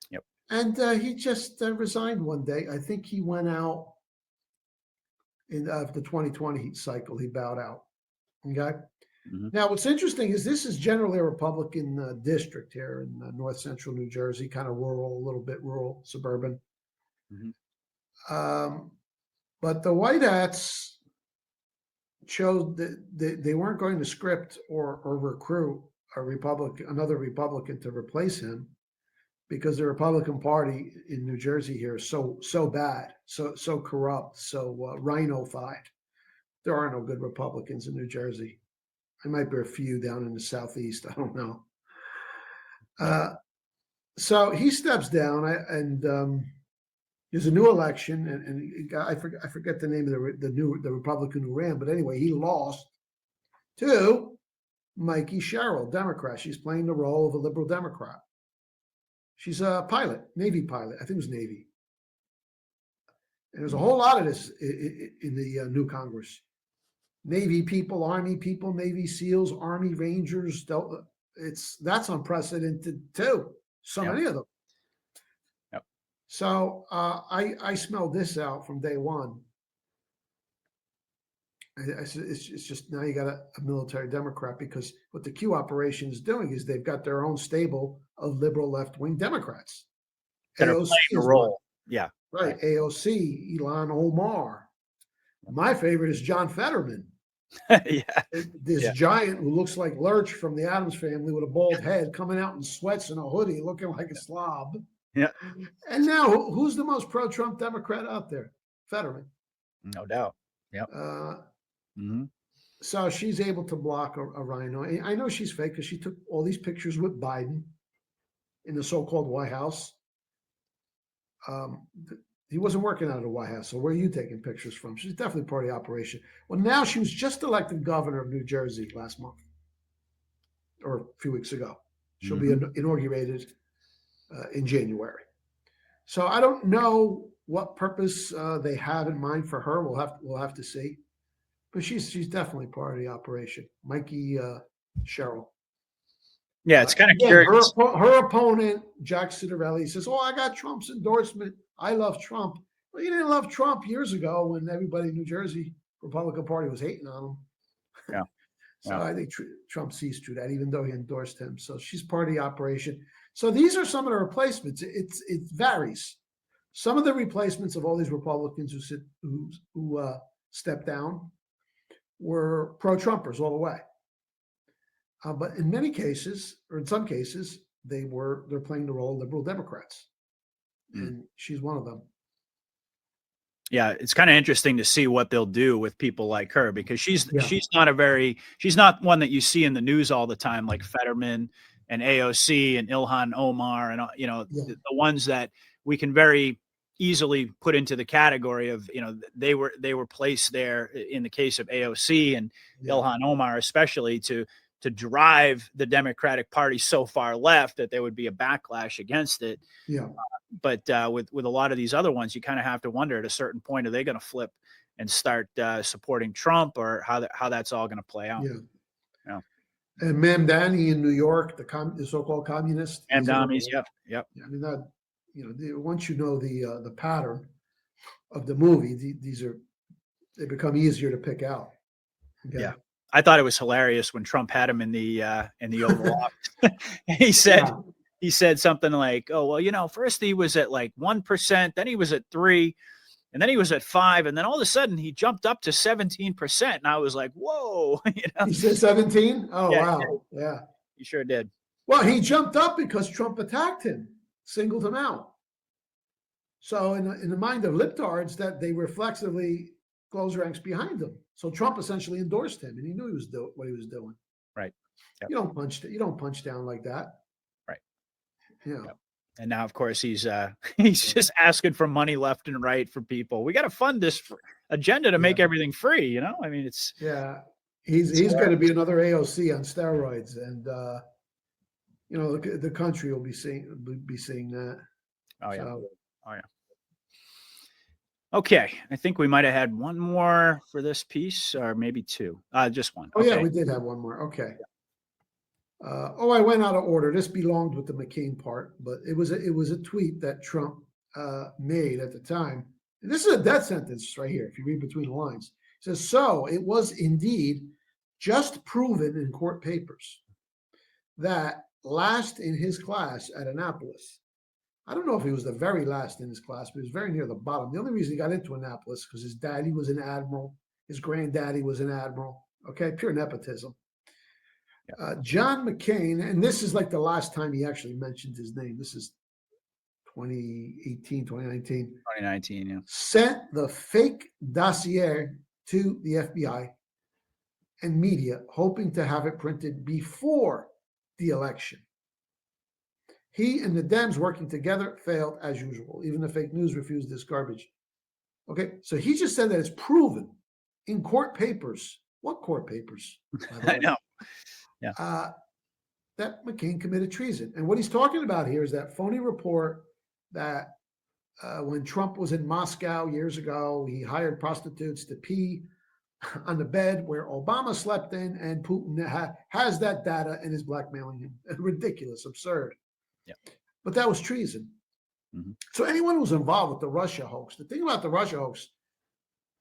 Yep. And he just resigned one day. I think he went out in the 2020 cycle. He bowed out. Okay. Mm-hmm. Now, what's interesting is this is generally a Republican district here in north central New Jersey, kind of rural, a little bit rural, suburban. Mm-hmm. But the White Hats chose that they weren't going to script or recruit another Republican to replace him, because the Republican Party in New Jersey here is so bad, so corrupt, so rhino-fied. There are no good Republicans in New Jersey. There might be a few down in the southeast. I don't know. So he steps down, and there's a new election, and I forget the name of the Republican who ran, but anyway, he lost to Mikey Sherrill, Democrat. She's playing the role of a liberal Democrat. She's a pilot, Navy pilot. I think it was Navy. And there's a whole lot of this in the new Congress. Navy people, Army people, Navy SEALs, Army Rangers. That's unprecedented too. So many of them. Yep. So I smelled this out from day one. It's just now you got a military Democrat, because what the Q operation is doing is they've got their own stable of liberal left-wing Democrats. That are playing a role. One. Yeah. Right. AOC, Ilhan Omar. My favorite is John Fetterman. Yeah. This giant who looks like Lurch from the Addams Family with a bald head, coming out in sweats and a hoodie, looking like a slob. Yeah. And now, who's the most pro-Trump Democrat out there? Fetterman. No doubt. Yep. So she's able to block a rhino. I know she's fake because she took all these pictures with Biden in the so-called White House. he wasn't working out of the White House. So where are you taking pictures from? She's definitely part of the operation. Well, now she was just elected governor of New Jersey last month or a few weeks ago. She'll be inaugurated in January. So I don't know what purpose they have in mind for her. We'll have to see. But she's definitely part of the operation. Mikey Sherrill. Yeah, it's kind of Again, curious. her opponent, Jack Citarelli, says, "Oh, I got Trump's endorsement. I love Trump." Well, you didn't love Trump years ago when everybody in New Jersey Republican Party was hating on him. Yeah. So Yeah. I think Trump sees through that, even though he endorsed him. So she's part of the operation. So these are some of the replacements. It varies. Some of the replacements of all these Republicans who stepped down were pro-Trumpers all the way. But in many cases, or in some cases, they're playing the role of liberal Democrats, and she's one of them. Yeah, it's kind of interesting to see what they'll do with people like her, because she's not one that you see in the news all the time, like Fetterman and AOC and Ilhan Omar and the ones that we can very easily put into the category of, they were placed there in the case of AOC and Ilhan Omar, especially to drive the Democratic Party so far left that there would be a backlash against it. Yeah. But with a lot of these other ones, you kind of have to wonder at a certain point, are they going to flip and start supporting Trump, or how that's all going to play out? Yeah. And Mamdani in New York, the so-called communist. Mamdani's, yep. I mean, that, once you know the pattern of the movie, they become easier to pick out. Okay? Yeah. I thought it was hilarious when Trump had him in the Oval Office. He said something like, "Oh, well, first he was at like 1%, then he was at 3%, and then he was at 5%, and then all of a sudden he jumped up to 17%." And I was like, "Whoa!" He said 17. Oh, yeah, wow, yeah, he sure did. Well, he jumped up because Trump attacked him, singled him out. So in the mind of libtards, that they reflexively close ranks behind him. So Trump essentially endorsed him, and he knew he was what he was doing. Right. Yep. You don't punch down like that. Right. Yeah. Yep. And now, of course, he's just asking for money left and right for people. We got to fund this agenda to make everything free. I mean, it's he's going to be another AOC on steroids, and the country will be seeing that. Oh yeah. Oh yeah. Okay, I think we might have had one more for this piece, or maybe two. Just one. Oh, yeah, we did have one more. Okay. I went out of order. This belonged with the McCain part, but it was a tweet that Trump made at the time. And this is a death sentence right here, if you read between the lines. It says, "So it was indeed just proven in court papers that last in his class at Annapolis." I don't know if he was the very last in his class, but he was very near the bottom. The only reason he got into Annapolis because his daddy was an admiral, his granddaddy was an admiral. Okay, pure nepotism. John McCain, and this is like the last time he actually mentioned his name. This is 2018, 2019. 2019, yeah. Sent the fake dossier to the FBI and media, hoping to have it printed before the election. He and the Dems working together failed as usual. Even the fake news refused this garbage. Okay, so he just said that it's proven in court papers. What court papers? I know. Yeah. That McCain committed treason. And what he's talking about here is that phony report that when Trump was in Moscow years ago, he hired prostitutes to pee on the bed where Obama slept in, and Putin has that data and is blackmailing him. Ridiculous, absurd. Yeah. But that was treason. Mm-hmm. So anyone who was involved with the Russia hoax, the thing about the Russia hoax,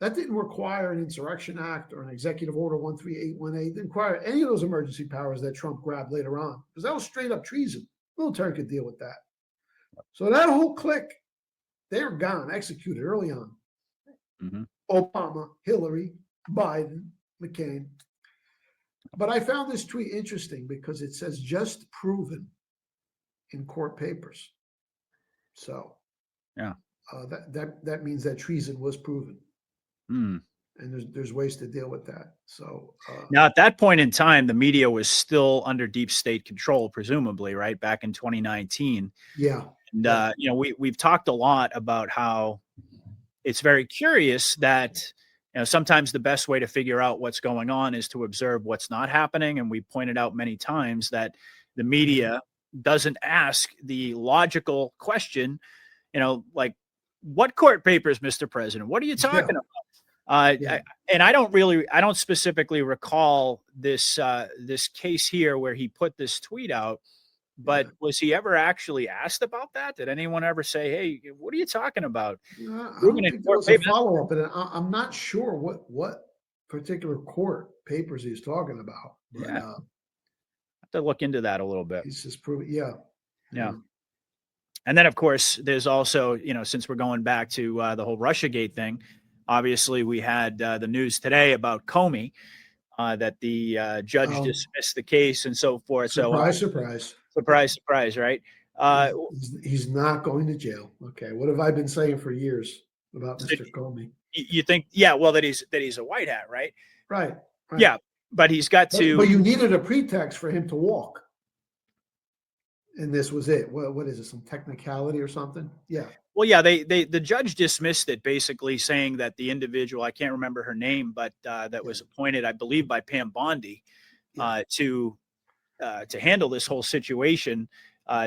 that didn't require an Insurrection Act or an Executive Order 13818. It didn't require any of those emergency powers that Trump grabbed later on, because that was straight up treason. The military could deal with that. So that whole clique, they were gone, executed early on. Mm-hmm. Obama, Hillary, Biden, McCain. But I found this tweet interesting because it says just proven in court papers. So that means that treason was proven. And there's ways to deal with that. So now at that point in time, the media was still under deep state control, presumably, right? Back in 2019. Yeah. And we've talked a lot about how it's very curious that sometimes the best way to figure out what's going on is to observe what's not happening. And we pointed out many times that the media doesn't ask the logical question, like, what court papers, Mr. President? What are you talking about? And I don't specifically recall this this case here where he put this tweet out, but was he ever actually asked about that? Did anyone ever say, "Hey, what are you talking about?" I don't think there was a follow up, and I'm not sure what particular court papers he's talking about. But, yeah, have to look into that a little bit. He's just proving, yeah. And then, of course, there's also, since we're going back to the whole Russiagate thing, obviously we had the news today about Comey, that the judge dismissed the case and so forth. Surprise, right? He's not going to jail. Okay, what have I been saying for years about Mr. Comey? You think, well, that he's a white hat, right? Right. Yeah, but he's got to. But you needed a pretext for him to walk. And this was it. What is it? Some technicality or something? Yeah. Well, yeah, the judge dismissed it, basically saying that the individual, I can't remember her name, but that was appointed, I believe, by Pam Bondi to handle this whole situation,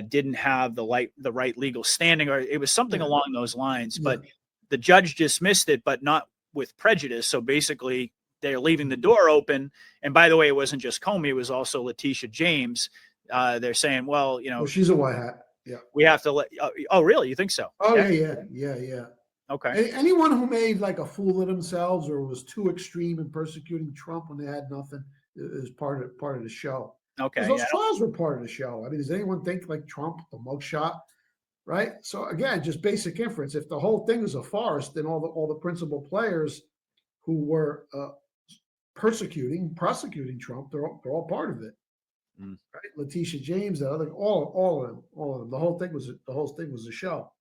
didn't have the right legal standing, or it was something along those lines. But the judge dismissed it, but not with prejudice. So basically, they're leaving the door open. And by the way, it wasn't just Comey; it was also Letitia James. They're saying, well, she's a white hat. Yeah, we have to let. Oh, really? You think so? Oh, yeah. Okay. Anyone who made like a fool of themselves or was too extreme in persecuting Trump when they had nothing is part of the show. Okay. Those trials were part of the show. I mean, does anyone think like Trump, the mugshot, right? So again, just basic inference. If the whole thing is a farce, then all the principal players who were prosecuting Trump, they're all part of it. Right? Letitia James, the other, all of them. The whole thing was a show.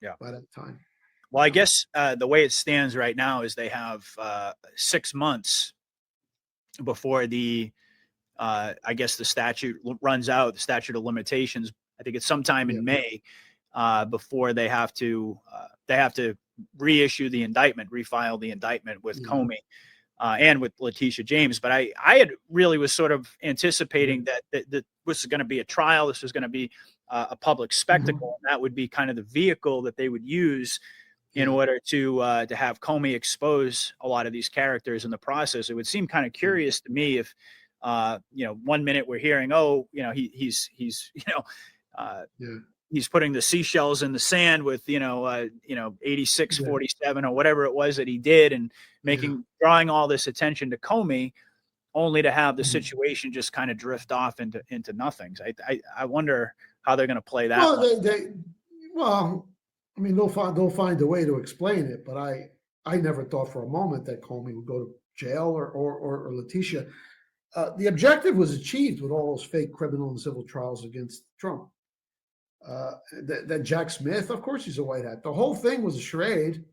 Yeah. By that time. Well, I guess the way it stands right now is they have 6 months before the I guess the statute runs out, the statute of limitations. I think it's sometime in May before they have to reissue the indictment, refile the indictment with Comey and with Letitia James. But I had really was sort of anticipating that this was going to be a trial. This was going to be a public spectacle. And that would be kind of the vehicle that they would use in order to have Comey expose a lot of these characters in the process. It would seem kind of curious to me if, 1 minute we're hearing, he's putting the seashells in the sand with, 86-47 or whatever it was that he did, and drawing all this attention to Comey, only to have the situation just kind of drift off into nothing. I wonder how they're going to play that. Well, I mean, they'll find a way to explain it, but I never thought for a moment that Comey would go to jail or Letitia. The objective was achieved with all those fake criminal and civil trials against Trump. That Jack Smith, of course, he's a white hat. The whole thing was a charade,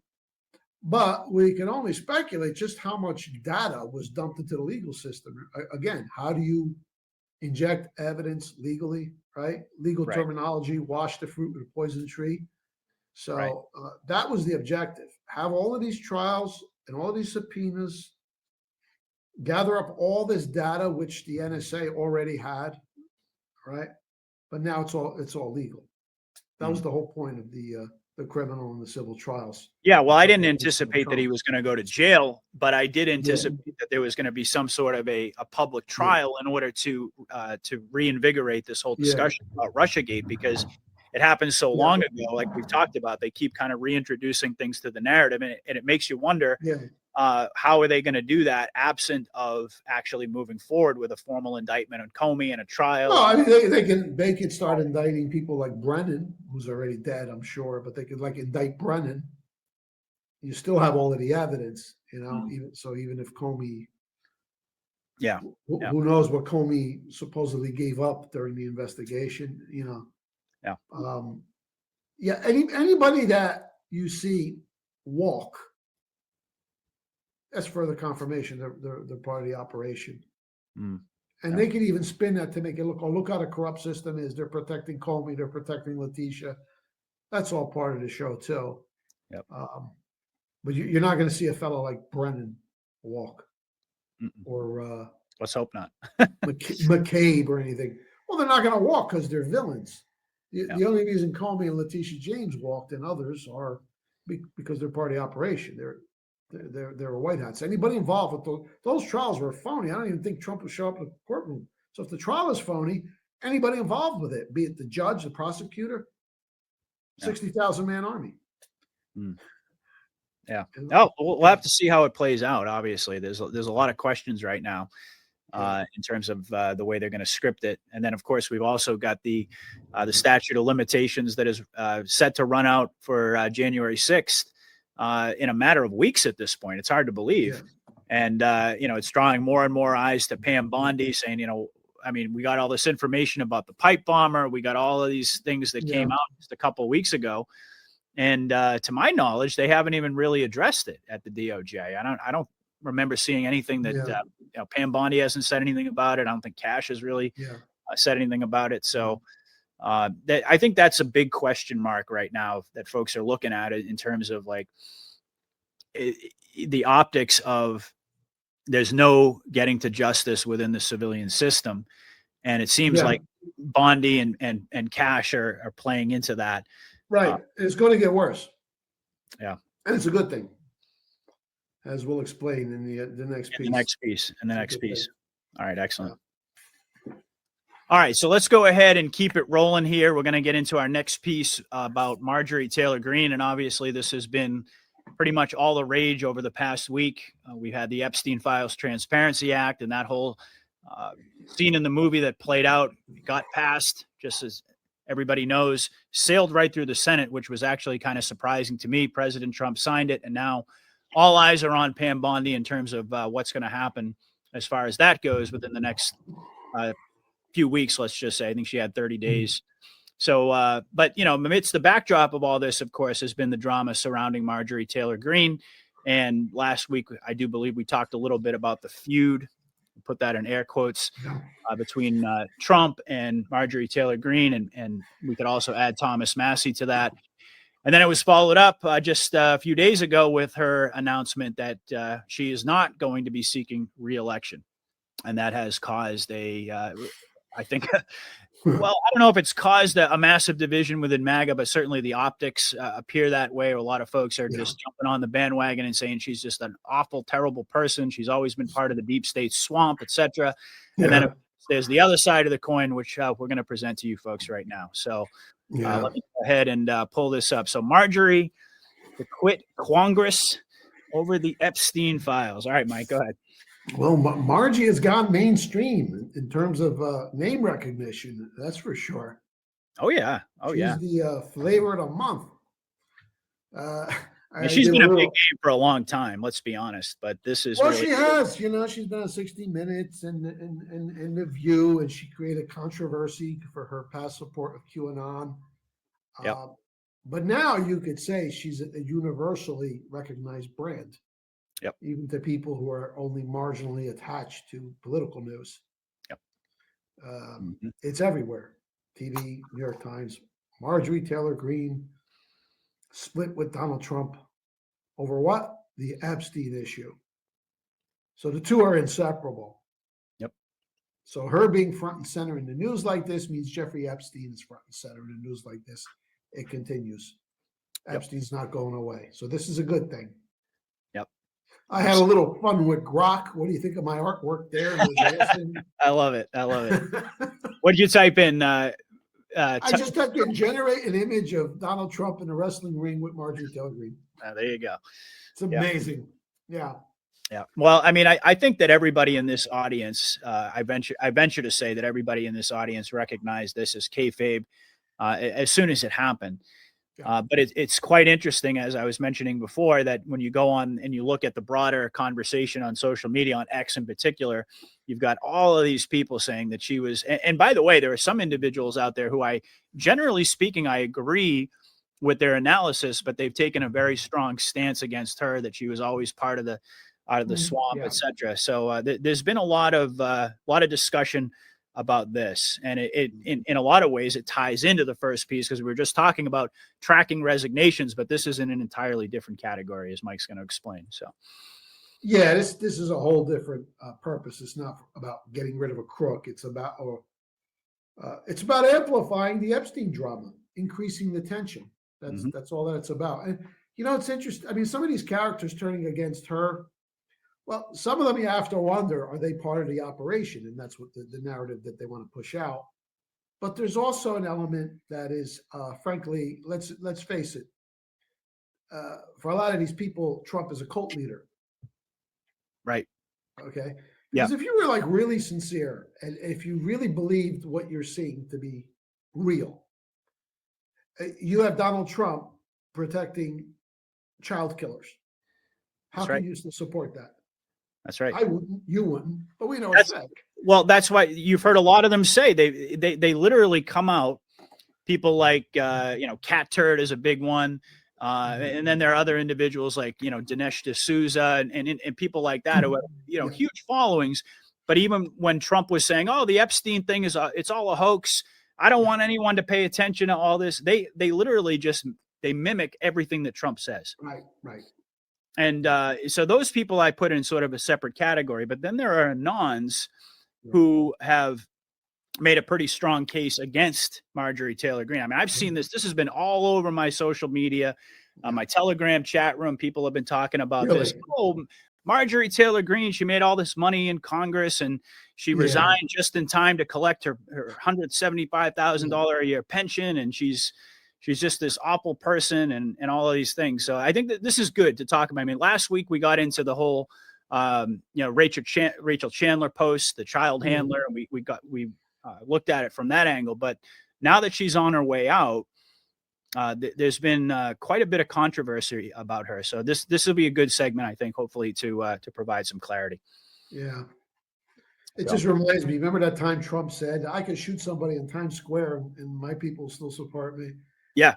but we can only speculate just how much data was dumped into the legal system. Again, how do you inject evidence legally, right? Legal terminology, wash the fruit with a poison tree. So that was the objective. Have all of these trials and all of these subpoenas, gather up all this data, which the NSA already had, right? But now it's all legal. That was the whole point of the criminal and the civil trials. Yeah, well, I didn't anticipate that he was going to go to jail, but I did anticipate that there was going to be some sort of a public trial in order to reinvigorate this whole discussion about Russiagate, because it happened so long ago. Like we've talked about, they keep kind of reintroducing things to the narrative, and it makes you wonder. How are they going to do that absent of actually moving forward with a formal indictment on Comey and a trial? No, I mean they can start indicting people like Brennan, who's already dead, I'm sure, but they could like indict Brennan. You still have all of the evidence, even if Comey, who knows what Comey supposedly gave up during the investigation, anybody that you see walk, that's further confirmation they're part of the operation. And they could even spin that to make it look how the corrupt system is. They're protecting Comey, they're protecting Letitia. That's all part of the show too. But you're not going to see a fellow like Brennan walk Mm-mm. or Let's hope not. McCabe or anything. Well, they're not going to walk because they're villains. Yeah. The only reason Comey and Letitia James walked and others are because they're part of the operation. They're white hats. Anybody involved with those trials were phony. I don't even think Trump would show up in the courtroom. So if the trial is phony, anybody involved with it, be it the judge, the prosecutor, 60,000 man army. Mm. Yeah. Oh, we'll have to see how it plays out. Obviously, there's a lot of questions right now in terms of the way they're going to script it, and then of course we've also got the statute of limitations that is set to run out for January 6th in a matter of weeks at this point. It's hard to believe, and it's drawing more and more eyes to Pam Bondi saying, I mean, we got all this information about the pipe bomber, we got all of these things that came out just a couple of weeks ago. And to my knowledge, they haven't even really addressed it at the DOJ. I don't remember seeing anything that Pam Bondi hasn't said anything about it. I don't think Cash has really said anything about it. So I think that's a big question mark right now that folks are looking at it in terms of like the optics of there's no getting to justice within the civilian system. And it seems like Bondi and Cash are playing into that. Right. It's going to get worse. Yeah. And it's a good thing, as we'll explain in the next piece. In the next piece. All right. Excellent. Yeah. All right. So let's go ahead and keep it rolling here. We're going to get into our next piece about Marjorie Taylor Greene. And obviously this has been pretty much all the rage over the past week. We've had the Epstein Files Transparency Act, and that whole scene in the movie that played out got passed, just as everybody knows, sailed right through the Senate, which was actually kind of surprising to me. President Trump signed it, and now all eyes are on Pam Bondi in terms of what's going to happen as far as that goes within the next few weeks, let's just say. I think she had 30 days. So, but, amidst the backdrop of all this, of course, has been the drama surrounding Marjorie Taylor Greene. And last week, I do believe we talked a little bit about the feud, put that in air quotes, between Trump and Marjorie Taylor Greene. And we could also add Thomas Massie to that. And then it was followed up just a few days ago with her announcement that she is not going to be seeking re-election. And that has caused I think, well, I don't know if it's caused a massive division within MAGA, but certainly the optics appear that way. A lot of folks are just jumping on the bandwagon and saying she's just an awful, terrible person. She's always been part of the deep state swamp, etc. And then there's the other side of the coin, which we're going to present to you folks right now. So let me go ahead and pull this up. So Marjorie to quit Congress over the Epstein files. All right, Mike, go ahead. Well, Margie has gone mainstream in terms of name recognition. That's for sure. Oh, yeah. She's the flavor of the month. She's been a big name for a long time, let's be honest. But this is she has. She's been on 60 Minutes and The View, and she created controversy for her past support of QAnon. But now you could say she's a universally recognized brand. Even to people who are only marginally attached to political news. It's everywhere. TV, New York Times. Marjorie Taylor Greene split with Donald Trump over what? The Epstein issue. So the two are inseparable. So her being front and center in the news like this means Jeffrey Epstein is front and center in the news like this. It continues. Epstein's not going away. So this is a good thing. I had a little fun with Grok. What do you think of my artwork there? I love it. What did you type in? I just typed in generate an image of Donald Trump in a wrestling ring with Marjorie Taylor Greene. There you go. It's amazing. Yeah. Well, I mean, I think that everybody in this audience, I venture to say that everybody in this audience recognized this as kayfabe as soon as it happened. But it's quite interesting, as I was mentioning before, that when you go on and you look at the broader conversation on social media, on X in particular, you've got all of these people saying that she was. And by the way, there are some individuals out there who generally speaking, I agree with their analysis, but they've taken a very strong stance against her, that she was always part of the swamp, etc. So there's been a lot of discussion about this. And in a lot of ways, it ties into the first piece because we were just talking about tracking resignations, but this is in an entirely different category, as Mike's going to explain. So, yeah, this is a whole different purpose. It's not about getting rid of a crook. It's about amplifying the Epstein drama, increasing the tension. That's all that it's about. And it's interesting. I mean, some of these characters turning against her. Well, some of them you have to wonder, are they part of the operation? And that's what the narrative that they want to push out. But there's also an element that is, frankly, let's face it. For a lot of these people, Trump is a cult leader. right. Okay. Yeah. Because if you were like really sincere and if you really believed what you're seeing to be real, you have Donald Trump protecting child killers. How That's can right. you still support that? That's right. I wouldn't, you wouldn't, but we know it's fake. Well, that's why you've heard a lot of them say they literally come out. People like Cat Turd is a big one. And then there are other individuals like, Dinesh D'Souza and people like that who have, huge followings. But even when Trump was saying, oh, the Epstein thing it's all a hoax. I don't want anyone to pay attention to all this. They literally they mimic everything that Trump says. Right. And so those people I put in sort of a separate category. But then there are anons who have made a pretty strong case against Marjorie Taylor Greene. I mean, I've seen this. This has been all over my social media, my Telegram chat room. People have been talking about this. Oh, Marjorie Taylor Greene, she made all this money in Congress and she resigned just in time to collect her $175,000 a year pension. And she's just this awful person and all of these things. So I think that this is good to talk about. I mean, last week we got into the whole, Rachel Chandler post, the child handler, and we looked at it from that angle. But now that she's on her way out, there's been quite a bit of controversy about her. So this will be a good segment, I think, hopefully to provide some clarity. Yeah. It just reminds me, remember that time Trump said, I could shoot somebody in Times Square and my people still support me? Yeah.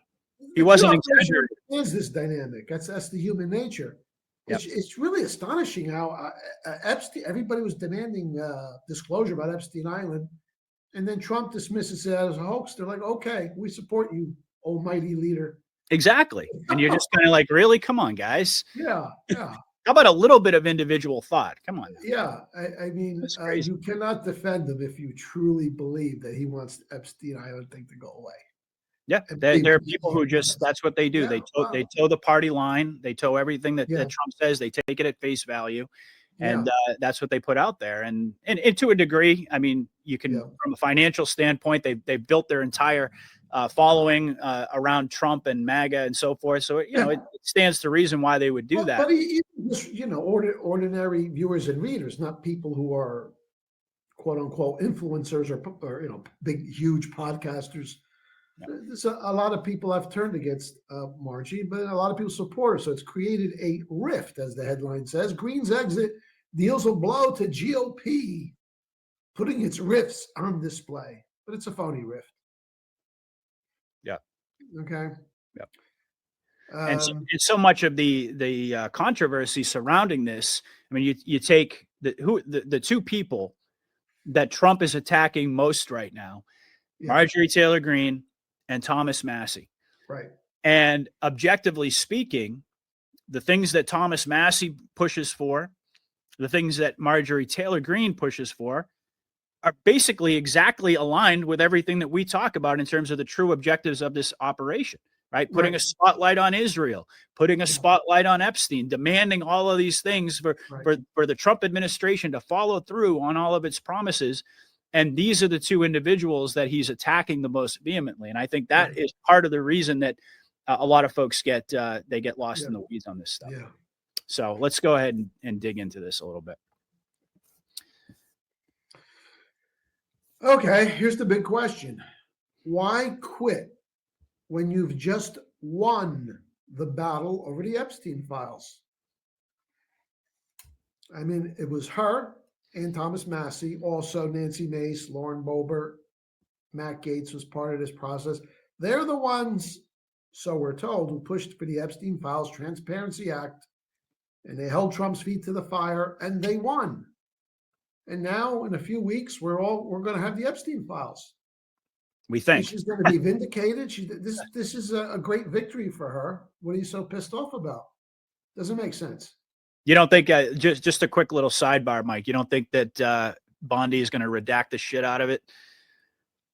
He wasn't exaggerating. Is this dynamic? That's the human nature. Yep. It's really astonishing how Epstein, everybody was demanding disclosure about Epstein Island. And then Trump dismisses it as a hoax. They're like, okay, we support you, almighty leader. Exactly. And you're just kind of like, really? Come on, guys. Yeah. How about a little bit of individual thought? Come on. Yeah. I mean, you cannot defend him if you truly believe that he wants the Epstein Island thing to go away. Yeah. There are people who just, that's what they do. Yeah, they toe the party line. They toe everything that Trump says. They take it at face value. And that's what they put out there. And to a degree, I mean, you can, from a financial standpoint, they built their entire following around Trump and MAGA and so forth. So, it stands to reason why they would do that. But even just, ordinary viewers and readers, not people who are quote unquote influencers or big, huge podcasters. There's a lot of people have turned against Margie, but a lot of people support her. So it's created a rift, as the headline says. Greene's exit deals a blow to GOP, putting its rifts on display. But it's a phony rift. Yeah. Okay. Yeah. And so much of the controversy surrounding this. I mean, you take the two people that Trump is attacking most right now, Marjorie Taylor Greene and Thomas Massie. Right. And objectively speaking, the things that Thomas Massie pushes for, the things that Marjorie Taylor Greene pushes for, are basically exactly aligned with everything that we talk about in terms of the true objectives of this operation, right? Putting a spotlight on Israel, putting a spotlight on Epstein, demanding all of these things for the Trump administration to follow through on all of its promises. And these are the two individuals that he's attacking the most vehemently. And I think that is part of the reason that a lot of folks get lost in the weeds on this stuff. Yeah. So let's go ahead and dig into this a little bit. Okay, here's the big question. Why quit when you've just won the battle over the Epstein files? I mean, it was her and Thomas Massie, also Nancy Mace, Lauren Boebert, Matt Gaetz was part of this process. They're the ones, so we're told, who pushed for the Epstein Files Transparency Act, and they held Trump's feet to the fire, and they won. And now in a few weeks, we're going to have the Epstein files. We And think. she's going to be vindicated. This is a great victory for her. What are you so pissed off about? Doesn't make sense. You don't think just a quick little sidebar, Mike? You don't think that Bondi is going to redact the shit out of it?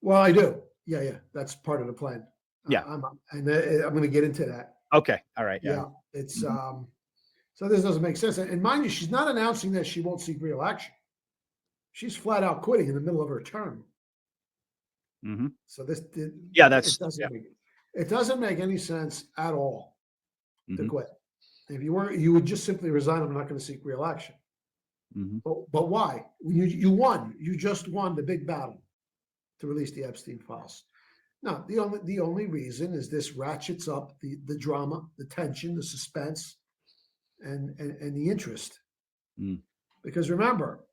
Well, I do. Yeah. That's part of the plan. Yeah. I'm going to get into that. Okay. All right. Yeah. It's so this doesn't make sense. And mind you, she's not announcing that she won't seek re-election. She's flat out quitting in the middle of her term. Mm-hmm. So it doesn't make any sense at all to quit. If you would just simply resign. I'm not going to seek re-election. Mm-hmm. But why? You won. You just won the big battle to release the Epstein files. No, the only reason is this ratchets up the drama, the tension, the suspense, and the interest. Because remember,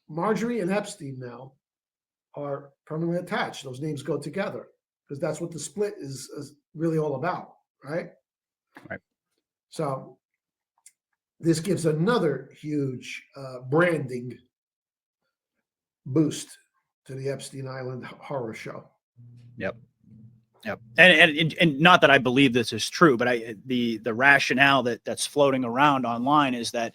Marjorie and Epstein now are permanently attached. Those names go together because that's what the split is really all about, right? Right. So this gives another huge branding boost to the Epstein Island horror show. Yep. And not that I believe this is true, but the rationale that's floating around online is that,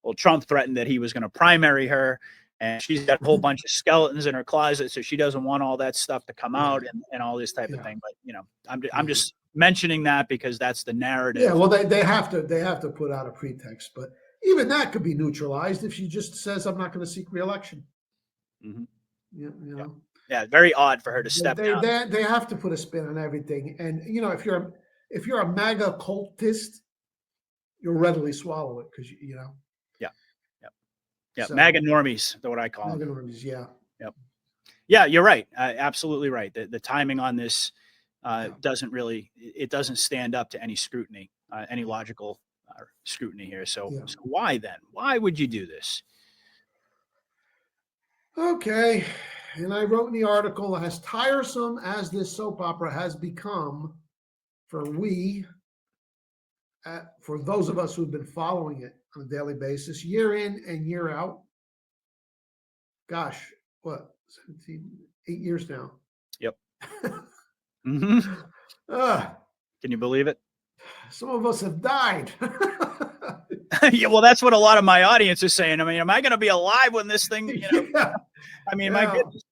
well, Trump threatened that he was going to primary her, and she's got a whole bunch of skeletons in her closet, so she doesn't want all that stuff to come out and all this type of thing. But I'm just mentioning that because that's the narrative. Yeah, well, they have to put out a pretext, but even that could be neutralized if she just says, "I'm not going to seek re-election." Mm-hmm. You know. Yeah, very odd for her to step down. They have to put a spin on everything, and if you're a MAGA cultist, you'll readily swallow it because you know. Yeah, so, MAGA normies, that's what I call MAGA them. normies, yeah. Yep. Yeah, you're right. Absolutely right. The timing on this doesn't stand up to any scrutiny, any logical scrutiny here. So why then? Why would you do this? Okay. And I wrote in the article, as tiresome as this soap opera has become for those of us who've been following it on a daily basis, year in and year out. Gosh, what, 8 years now? Yep. Mm-hmm. Can you believe it? Some of us have died. Yeah, well, that's what a lot of my audience is saying. I mean, am I going to be alive when this thing, I mean, my goodness.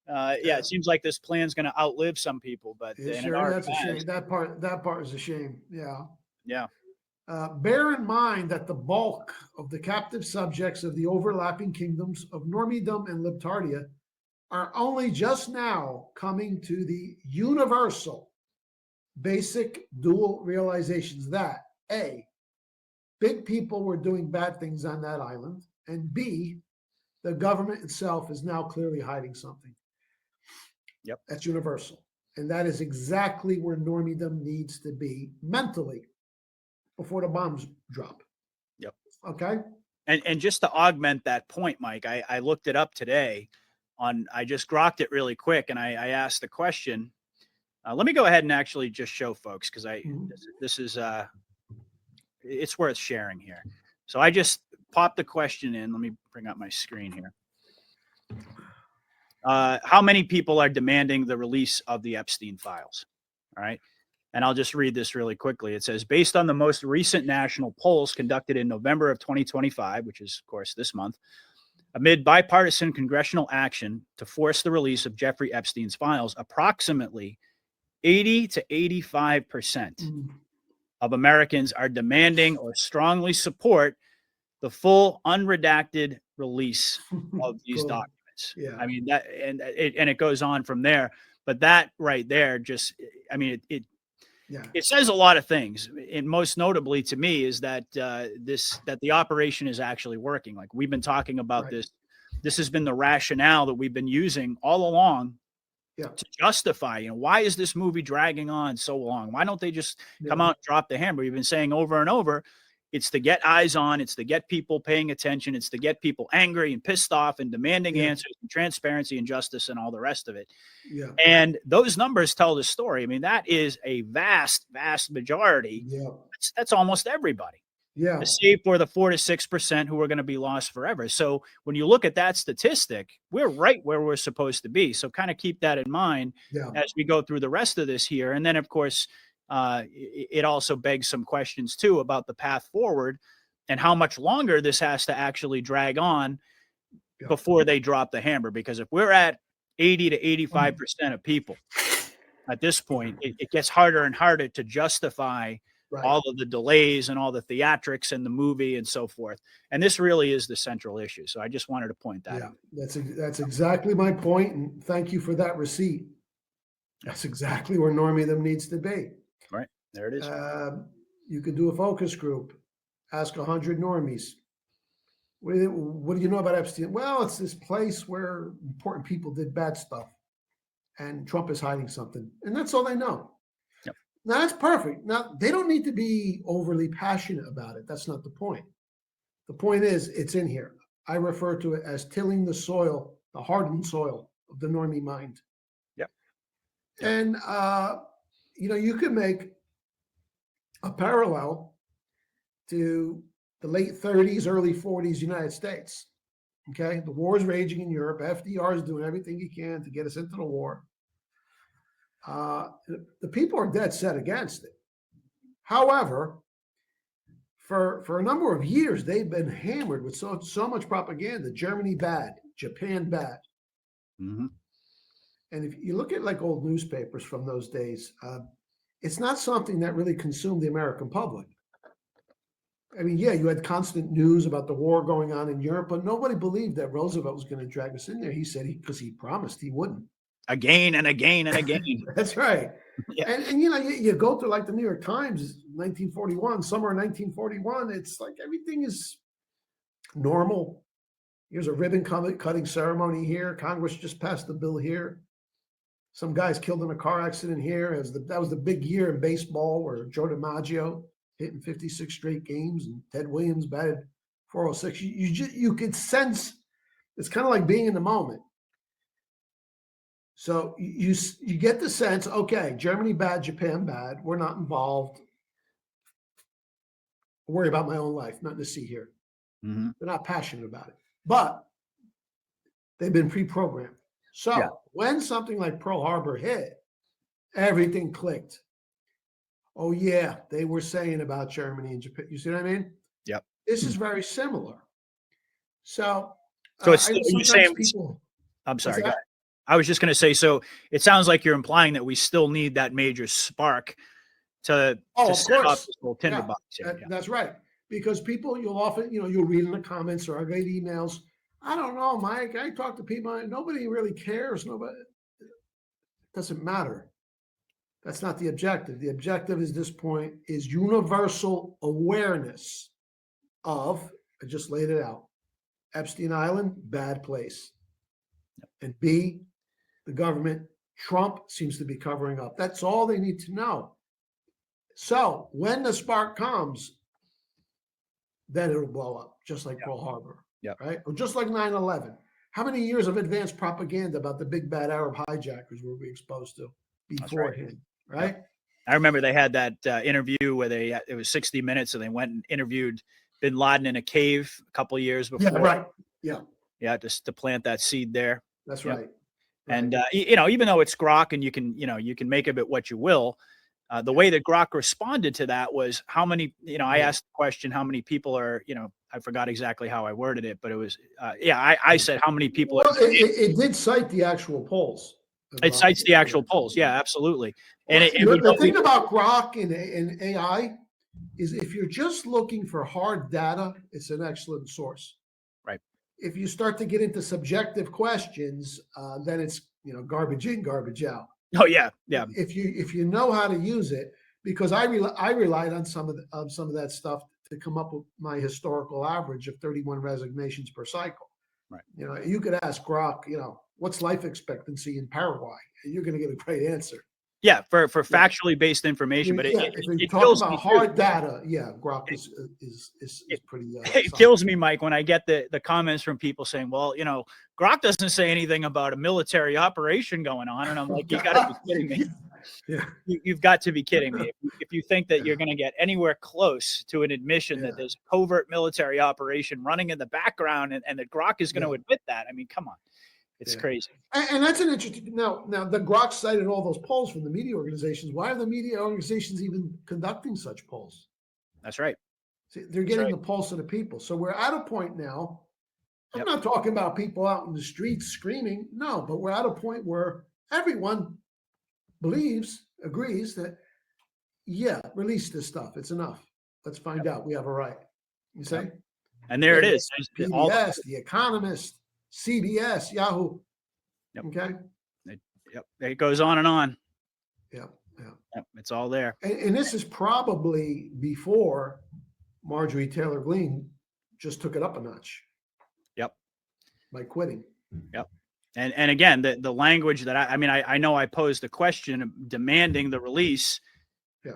It seems like this plan's going to outlive some people, but that's a shame. That part is a shame. Yeah. Bear in mind that the bulk of the captive subjects of the overlapping kingdoms of Normidom and Libtardia are only just now coming to the universal basic dual realizations that A, big people were doing bad things on that island, and B, the government itself is now clearly hiding something. Yep. That's universal. And that is exactly where Normidom needs to be mentally before the bombs drop. Yep. Okay. And just to augment that point, Mike, I looked it up today I just grokked it really quick, and I asked the question. Let me go ahead and actually just show folks, because this is it's worth sharing here. So I just popped the question in. Let me bring up my screen here. How many people are demanding the release of the Epstein files? All right. And I'll just read this really quickly. It says, based on the most recent national polls conducted in November of 2025, which is, of course, this month, amid bipartisan congressional action to force the release of Jeffrey Epstein's files, approximately 80 to 85% of Americans are demanding or strongly support the full unredacted release of these documents. Yeah. I mean, that, and it goes on from there, but that right there, just, I mean, it says a lot of things. And most notably to me is that that the operation is actually working. Like we've been talking about this. This has been the rationale that we've been using all along to justify, why is this movie dragging on so long? Why don't they just come out and drop the hammer? We've been saying over and over, it's to get eyes on, it's to get people paying attention, it's to get people angry and pissed off and demanding answers and transparency and justice and all the rest of it. Yeah. And those numbers tell the story. I mean, that is a vast, vast majority. Yeah. That's almost everybody. Yeah. save for the 4 to 6% who are going to be lost forever. So when you look at that statistic, we're right where we're supposed to be. So kind of keep that in mind Yeah. as we go through the rest of this year. And then, of course, it also begs some questions too about the path forward and how much longer this has to actually drag on Yeah. before they drop the hammer. Because if we're at 80 to 85% of people at this point, it gets harder and harder to justify Right. all of the delays and all the theatrics and the movie and so forth. And this really is the central issue. So I just wanted to point that Yeah, out. that's exactly my point, and thank you for that receipt. That's exactly where Normium needs to be. Right. There it is. You could do a focus group, ask 100 normies. What do you know about Epstein? Well, it's this place where important people did bad stuff, and Trump is hiding something, and that's all they know. Yep. Now that's perfect. Now they don't need to be overly passionate about it. That's not the point. The point is, it's in here. I refer to it as tilling the soil, the hardened soil of the normie mind. Yep. And you can make a parallel to the late 30s, early 40s United States. Okay, the war is raging in Europe. FDR is doing everything he can to get us into the war. The people are dead set against it. However, for a number of years, they've been hammered with so much propaganda. Germany bad, Japan bad. Mm-hmm. And if you look at like old newspapers from those days, it's not something that really consumed the American public. I mean, yeah, you had constant news about the war going on in Europe, but nobody believed that Roosevelt was going to drag us in there. He said because he promised he wouldn't. Again and again and again. That's right. Yeah. And you go through like the New York Times, 1941, summer of 1941. It's like everything is normal. Here's a ribbon cutting ceremony here. Congress just passed the bill here. Some guys killed in a car accident here. That was the big year in baseball where Joe DiMaggio hitting 56 straight games and Ted Williams batted 406. You could sense it's kind of like being in the moment. So you get the sense, okay, Germany bad, Japan bad. We're not involved. I worry about my own life, nothing to see here. Mm-hmm. They're not passionate about it, but they've been pre-programmed. So when something like Pearl Harbor hit, everything clicked. Oh yeah, they were saying about Germany and Japan. You see what I mean? Yep. This is very similar. So it's you're saying people. I'm sorry. Go ahead. I was just going to say. So it sounds like you're implying that we still need that major spark to set up this little tinderbox. That's right. Because people, you'll often, you'll read in the comments or I get emails. I don't know, Mike. I talk to people. Nobody really cares. Nobody. It doesn't matter. That's not the objective. The objective at this point is universal awareness of, I just laid it out, Epstein Island, bad place. And B, the government, Trump seems to be covering up. That's all they need to know. So when the spark comes, then it'll blow up, just like Pearl Harbor, right? Or just like 9/11. How many years of advanced propaganda about the big bad Arab hijackers were we exposed to beforehand, right? I remember they had that interview where it was 60 Minutes, and they went and interviewed Bin Laden in a cave a couple of years before. Yeah, right. Yeah, just to plant that seed there. That's right. And even though it's Grok, and you can make of it what you will, the way that Grok responded to that was how many. I asked the question, how many people are. I forgot exactly how I worded it, but it was I said how many people. Well, it did cite the actual polls. It cites the actual polls. Yeah, absolutely. And the thing about Grok and AI is if you're just looking for hard data, it's an excellent source. Right. If you start to get into subjective questions, then it's garbage in, garbage out. Oh yeah, yeah. If you know how to use it, because I relied on some of that stuff to come up with my historical average of 31 resignations per cycle. Right. You could ask Grok, what's life expectancy in Paraguay, and you're going to get a great answer. Yeah, for factually based information, but if you talk about hard data, Grok is pretty. It kills me, Mike, when I get the comments from people saying, "Well, Grok doesn't say anything about a military operation going on," and I'm like, "You got to be kidding me!" Yeah. You've got to be kidding me. If you think that you're going to get anywhere close to an admission that there's a covert military operation running in the background and that Grok is going to admit that, I mean, come on. It's crazy. And that's an interesting, now the Grok cited all those polls from the media organizations. Why are the media organizations even conducting such polls? That's right. See, they're getting the pulse of the people. So we're at a point now. I'm not talking about people out in the streets screaming. No, but we're at a point where everyone agrees that, release this stuff. It's enough. Let's find out. We have a right. You say? And there it is. PBS, The Economist, CBS, Yahoo. Okay. It goes on and on. Yep. It's all there. And this is probably before Marjorie Taylor Greene just took it up a notch. Yep. By quitting. Yep. And again, the language that I know I posed the question demanding the release,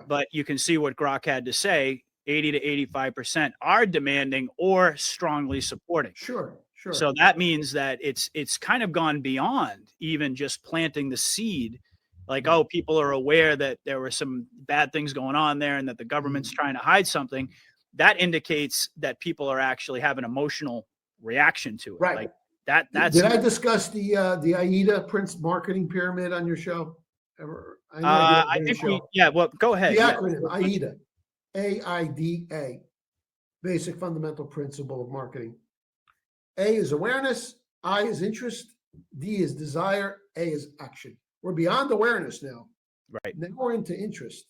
but you can see what Grok had to say. 80 to 85% are demanding or strongly supporting. Sure. So that means that it's kind of gone beyond even just planting the seed. Like, oh, people are aware that there were some bad things going on there and that the government's trying to hide something. That indicates that people are actually have an emotional reaction to it. Right. Like that's. Did I discuss the AIDA Prince marketing pyramid on your show? Ever? I think well, go ahead. The acronym AIDA, AIDA, basic fundamental principle of marketing. A is awareness, I is interest, D is desire, A is action. We're beyond awareness now. Right. Now we're into interest.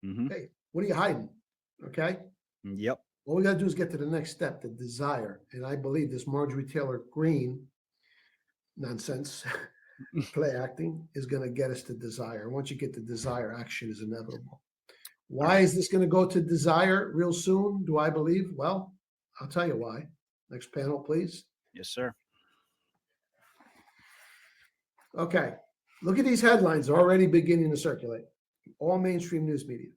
Hey, what are you hiding? Okay. Yep. All we got to do is get to the next step, the desire. And I believe this Marjorie Taylor Greene nonsense play acting is going to get us to desire. Once you get to desire, action is inevitable. Why is this going to go to desire real soon, do I believe? Well, I'll tell you why. Next panel, please. Yes, sir. Okay. Look at these headlines already beginning to circulate. All mainstream news media.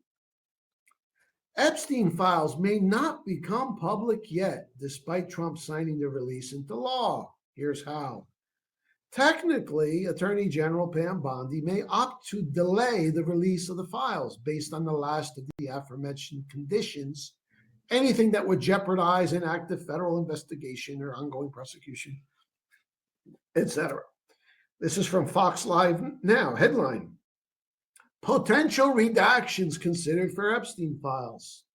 Epstein files may not become public yet, despite Trump signing the release into law. Here's how. Technically, Attorney General Pam Bondi may opt to delay the release of the files based on the last of the aforementioned conditions, anything that would jeopardize an active federal investigation or ongoing prosecution, etc. This is from Fox Live Now. Headline: Potential redactions considered for Epstein files.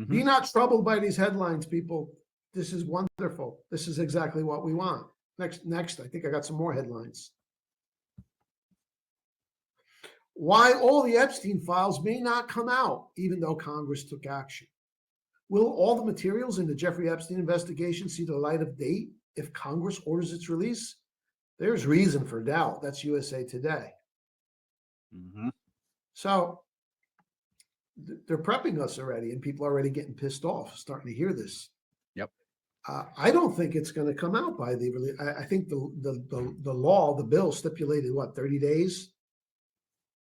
Be not troubled by these headlines, people. This is wonderful. This is exactly what we want. Next, I think I got some more headlines. Why all the Epstein files may not come out, even though Congress took action. Will all the materials in the Jeffrey Epstein investigation see the light of day if Congress orders its release? There's reason for doubt. That's USA Today. So they're prepping us already, and people are already getting pissed off, starting to hear this. Yep. I don't think it's going to come out by the release. I think the law, the bill stipulated 30 days.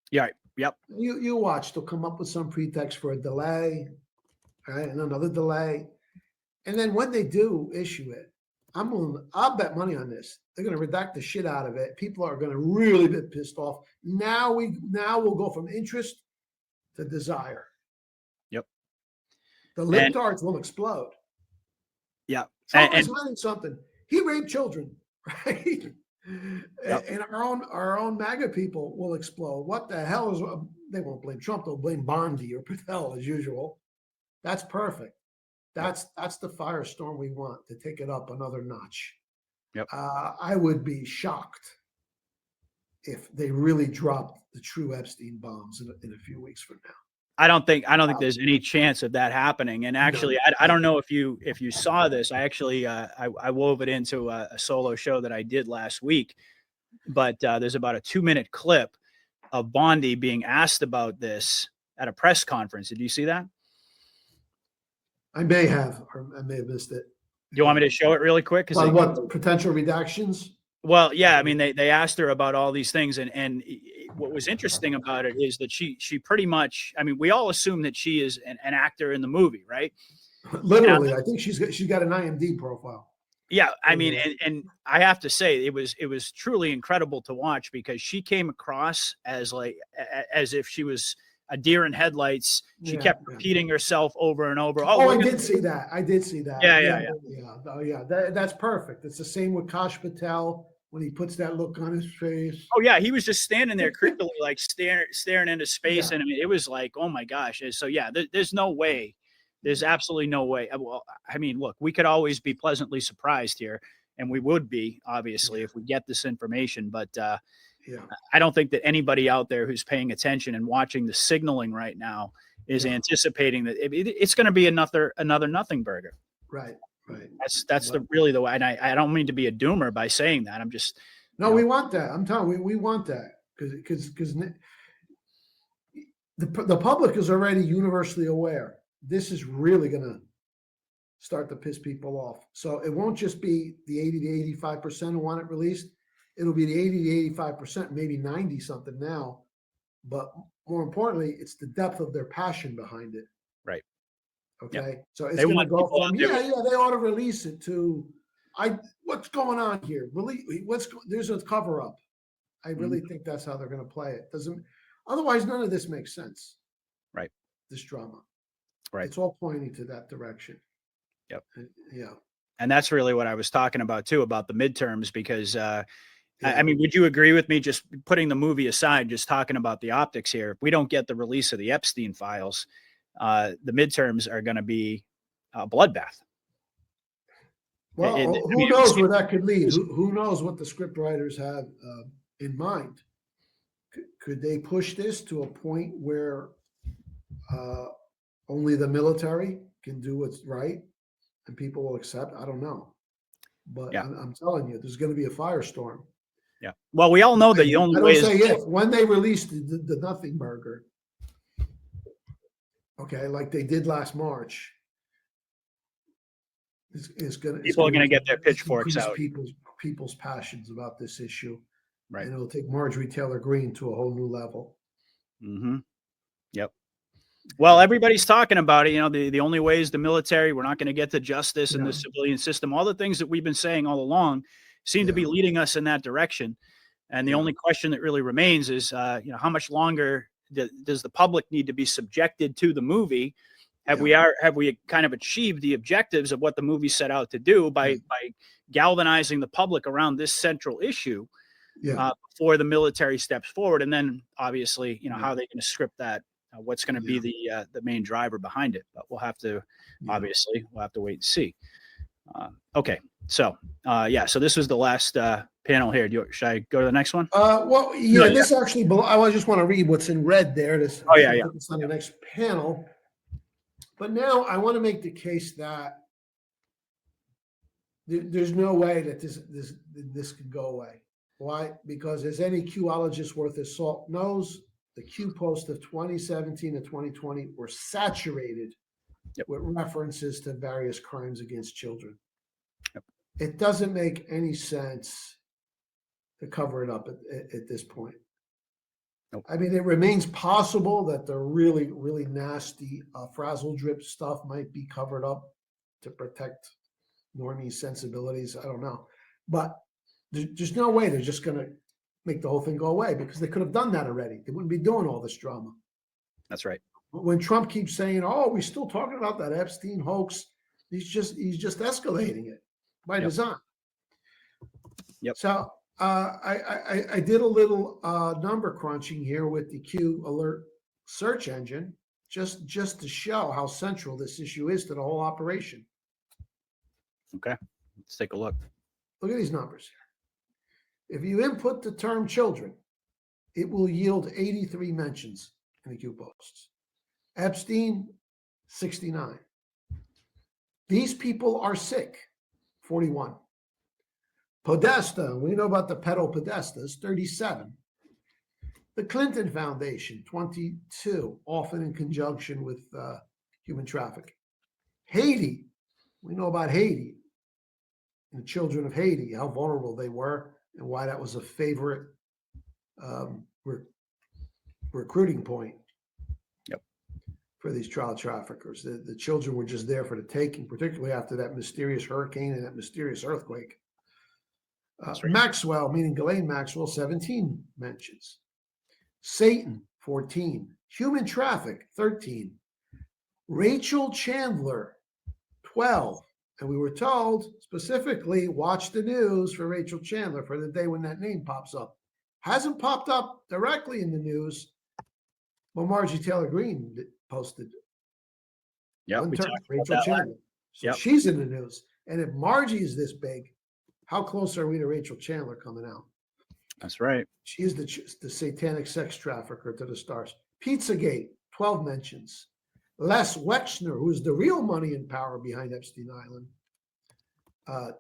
Yeah. Yep. You watch. They'll come up with some pretext for a delay, right, and another delay, and then when they do issue it, I'll bet money on this. They're going to redact the shit out of it. People are going to really be pissed off. Now we'll go from interest to desire. Yep. The libtards will explode. Yeah. Somebody's hiding something. He raped children, right? Yep. And our own MAGA people will explode. What the hell is? They won't blame Trump. They'll blame Bondi or Patel as usual. That's perfect. That's the firestorm we want to take it up another notch. Yep. I would be shocked if they really dropped the true Epstein bombs in a few weeks from now. I don't think there's any chance of that happening. And actually, I don't know if you saw this. I actually I wove it into a solo show that I did last week. But there's about a 2-minute clip of Bondi being asked about this at a press conference. Did you see that? I may have, or I may have missed it. Do you want me to show it really quick? About what, potential redactions? Well, yeah. I mean, they asked her about all these things, and what was interesting about it is that she pretty much. I mean, we all assume that she is an actor in the movie, right? Literally, I think she's got an IMDb profile. Yeah, I mean, and I have to say it was truly incredible to watch because she came across as like as if she was a deer in headlights. She kept repeating herself over and over. Oh, I did see that. I did see that. Yeah. Oh, yeah. That's perfect. It's the same with Kash Patel when he puts that look on his face. Oh yeah, he was just standing there creepily, like staring into space, and I mean, it was like, oh my gosh. And so yeah, there's no way. There's absolutely no way. Well, I mean, look, we could always be pleasantly surprised here, and we would be obviously if we get this information. But I don't think that anybody out there who's paying attention and watching the signaling right now is anticipating that it's going to be another nothing burger. Right. That's really the way. And I don't mean to be a doomer by saying that. I'm just we want that. I'm telling you, we want that because the public is already universally aware. This is really going to start to piss people off. So it won't just be the 80 to 85% who want it released. It'll be the 80 to 85%, maybe 90 something now. But more importantly, it's the depth of their passion behind it. Right. Okay. Yep. So it's going to go from, they ought to release it to, what's going on here? Really, there's a cover up. I really think that's how they're going to play it. Otherwise, none of this makes sense. Right. This drama. Right. It's all pointing to that direction. Yep. Yeah. And that's really what I was talking about too, about the midterms, because I mean, would you agree with me, just putting the movie aside, just talking about the optics here, if we don't get the release of the Epstein files, the midterms are going to be a bloodbath. Well, who knows where that could lead? Who knows what the script writers have in mind? Could they push this to a point where only the military can do what's right and people will accept? I don't know. But I'm telling you, there's going to be a firestorm. Yeah. Well, we all know that the only way is when they released the Nothing Burger, okay, like they did last March, people are going to get their pitchforks out. People's passions about this issue, right? And it'll take Marjorie Taylor Greene to a whole new level. Mm-hmm. Yep. Well, everybody's talking about it. You know, the only way is the military. We're not going to get to justice in the civilian system. All the things that we've been saying all along seem to be leading us in that direction. And the only question that really remains is, how much longer does the public need to be subjected to the movie? Have we kind of achieved the objectives of what the movie set out to do by galvanizing the public around this central issue before the military steps forward? And then obviously, how are they going to script that? What's going to be the main driver behind it? But we'll have to we'll have to wait and see. Okay. So, so this was the last panel here. Should I go to the next one? This actually, I just want to read what's in red there. This on the next panel. But now I want to make the case that there's no way that this could go away. Why? Because as any Qologist worth his salt knows, the Q posts of 2017 and 2020 were saturated with references to various crimes against children. It doesn't make any sense to cover it up at this point. I mean, it remains possible that the really, really nasty frazzle drip stuff might be covered up to protect normie sensibilities. I don't know. But there's no way they're just going to make the whole thing go away, because they could have done that already. They wouldn't be doing all this drama. That's right. When Trump keeps saying, "Oh, we're still talking about that Epstein hoax," he's just escalating it by design. Yep. So I did a little number crunching here with the Q Alert search engine, just to show how central this issue is to the whole operation. Okay, let's take a look. Look at these numbers here. If you input the term children, it will yield 83 mentions in the Q posts. Epstein, 69. These people are sick, 41. Podesta, we know about the pedo Podestas, 37. The Clinton Foundation, 22, often in conjunction with human trafficking. Haiti, we know about Haiti, and the children of Haiti, how vulnerable they were, and why that was a favorite recruiting point for these child traffickers. The children were just there for the taking, particularly after that mysterious hurricane and that mysterious earthquake. That's right. Maxwell, meaning Ghislaine Maxwell, 17 mentions. Satan, 14. Human traffic, 13. Rachel Chandler, 12. And we were told specifically, watch the news for Rachel Chandler for the day when that name pops up. Hasn't popped up directly in the news. Well, Margie Taylor Greene posted. Yeah, we talked about Rachel that Chandler. So Yep. she's in the news. And if Margie is this big, how close are we to Rachel Chandler coming out? That's right. She is the satanic sex trafficker to the stars. Pizzagate, 12 mentions. Les Wexner, who is the real money and power behind Epstein Island,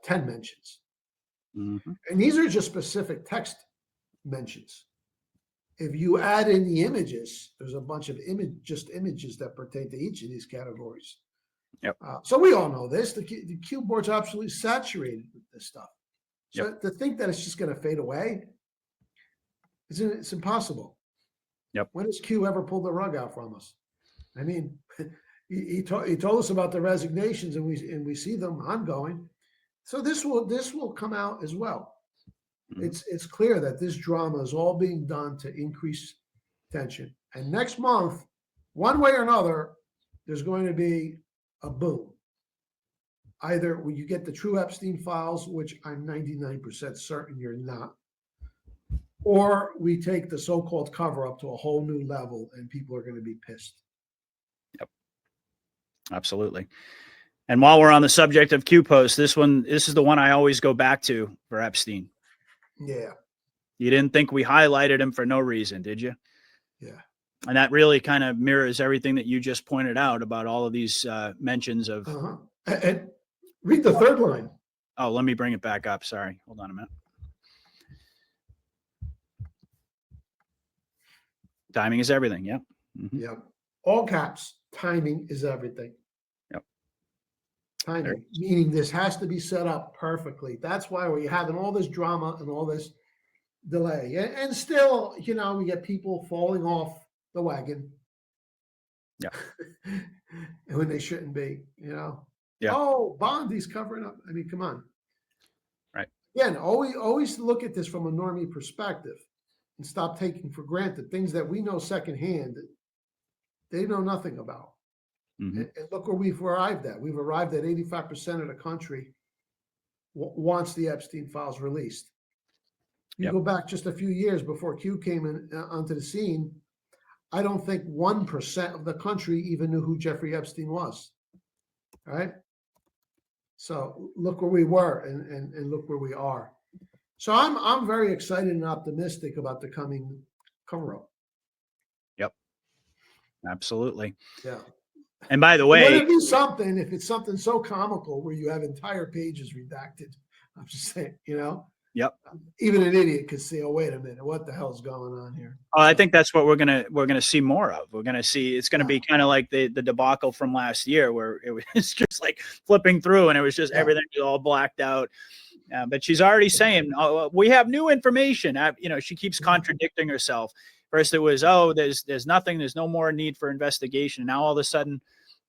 10 mentions. Mm-hmm. And these are just specific text mentions. If you add in the images, there's a bunch of images that pertain to each of these categories. Yep. So we all know this. The Q board's absolutely saturated with this stuff. So to think that it's just going to fade away, it's impossible. Yep. When has Q ever pulled the rug out from us? I mean, he told us about the resignations, and we see them ongoing. So this will come out as well. Mm-hmm. It's clear that this drama is all being done to increase tension. And next month, one way or another, there's going to be a boom. Either when you get the true Epstein files, which I'm 99% certain you're not, or we take the so-called cover up to a whole new level and people are going to be pissed. Yep. Absolutely. And while we're on the subject of Q posts, this is the one I always go back to for Epstein. Yeah. You didn't think we highlighted him for no reason, did you? Yeah. And that really kind of mirrors everything that you just pointed out about all of these mentions of. And read the third line. Oh, let me bring it back up. Sorry. Hold on a minute. Timing is everything. Yep. Mm-hmm. Yep. All caps. Timing is everything. Yep. Timing, meaning this has to be set up perfectly. That's why we're having all this drama and all this delay. And still, we get people falling off the wagon. Yeah. And when they shouldn't be, Yeah. Oh, Bondi's covering up. I mean, come on. Right. Again, always look at this from a normie perspective and stop taking for granted things that we know secondhand they know nothing about. Mm-hmm. And look where we've arrived at. We've arrived at 85% of the country wants the Epstein files released. You go back just a few years before Q came in onto the scene, I don't think 1% of the country even knew who Jeffrey Epstein was. All right? So look where we were and look where we are. So I'm very excited and optimistic about the coming cover-up. Yep. Absolutely. Yeah. And by the way, wouldn't it be something if it's something so comical where you have entire pages redacted? I'm just saying, Yep. Even an idiot could say, "Oh, wait a minute, what the hell's going on here?" Oh, I think that's what we're gonna see more of. We're gonna see it's gonna be kind of like the debacle from last year, where it was just like flipping through, and it was just everything was all blacked out. But she's already saying, "Oh, we have new information." She keeps contradicting herself. First, it was, "Oh, there's nothing. There's no more need for investigation." Now, all of a sudden,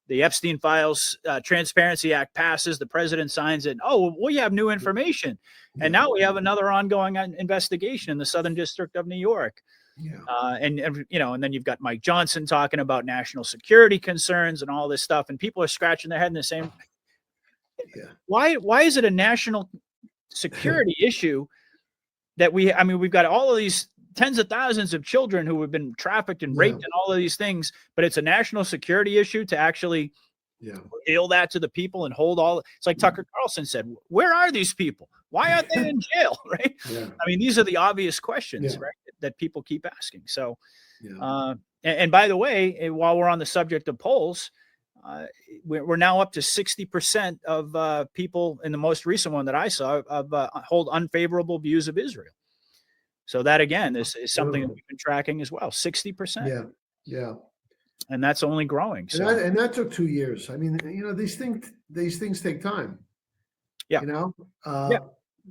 the Epstein Files Transparency Act passes. The president signs it. Oh, we have new information. And now we have another ongoing investigation in the Southern District of New York. Yeah. And then you've got Mike Johnson talking about national security concerns and all this stuff. And people are scratching their head in the same. Yeah. Why is it a national security issue that we've got all of these tens of thousands of children who have been trafficked and raped and all of these things, but it's a national security issue to actually reveal that to the people and hold all. It's like Tucker Carlson said, where are these people? Why aren't they in jail? Right. Yeah. I mean, these are the obvious questions, right, that people keep asking. So, and by the way, while we're on the subject of polls, we're now up to 60% of people in the most recent one that I saw hold unfavorable views of Israel. So that, again, is something that we've been tracking as well, 60%. Yeah, yeah. And that's only growing. So. And that took 2 years. I mean, these things take time. Yeah.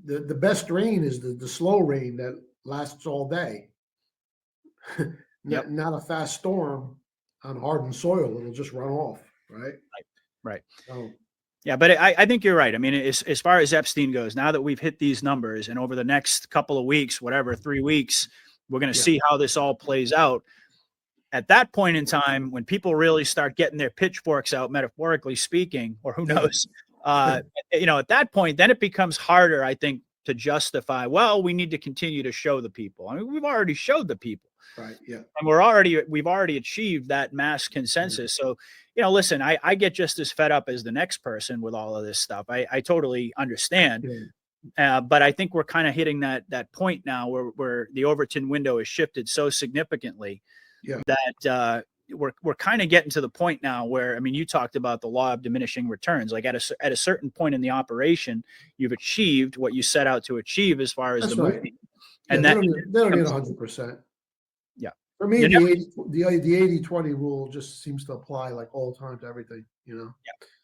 The best rain is the slow rain that lasts all day. Not a fast storm on hardened soil, it'll just run off, right? Right. So, Yeah, but I think you're right. I mean, as far as Epstein goes, now that we've hit these numbers, and over the next couple of weeks, whatever, 3 weeks, we're going to Yeah. see how this all plays out. At that point in time, when people really start getting their pitchforks out, metaphorically speaking, or who Yeah. knows, at that point, then it becomes harder, I think, to justify, well, we need to continue to show the people. I mean, we've already showed the people. right. Yeah. And we've already achieved that mass consensus. So, listen, I get just as fed up as the next person with all of this stuff. I totally understand. Yeah. But I think we're kind of hitting that point now where the Overton window has shifted so significantly Yeah. that we're kind of getting to the point now where, I mean, you talked about the law of diminishing returns. Like at a certain point in the operation, you've achieved what you set out to achieve as far as That's the right. movie. Yeah, And they that don't need 100%. Yeah. For me, You never- the 80-20 rule just seems to apply like all the time to everything,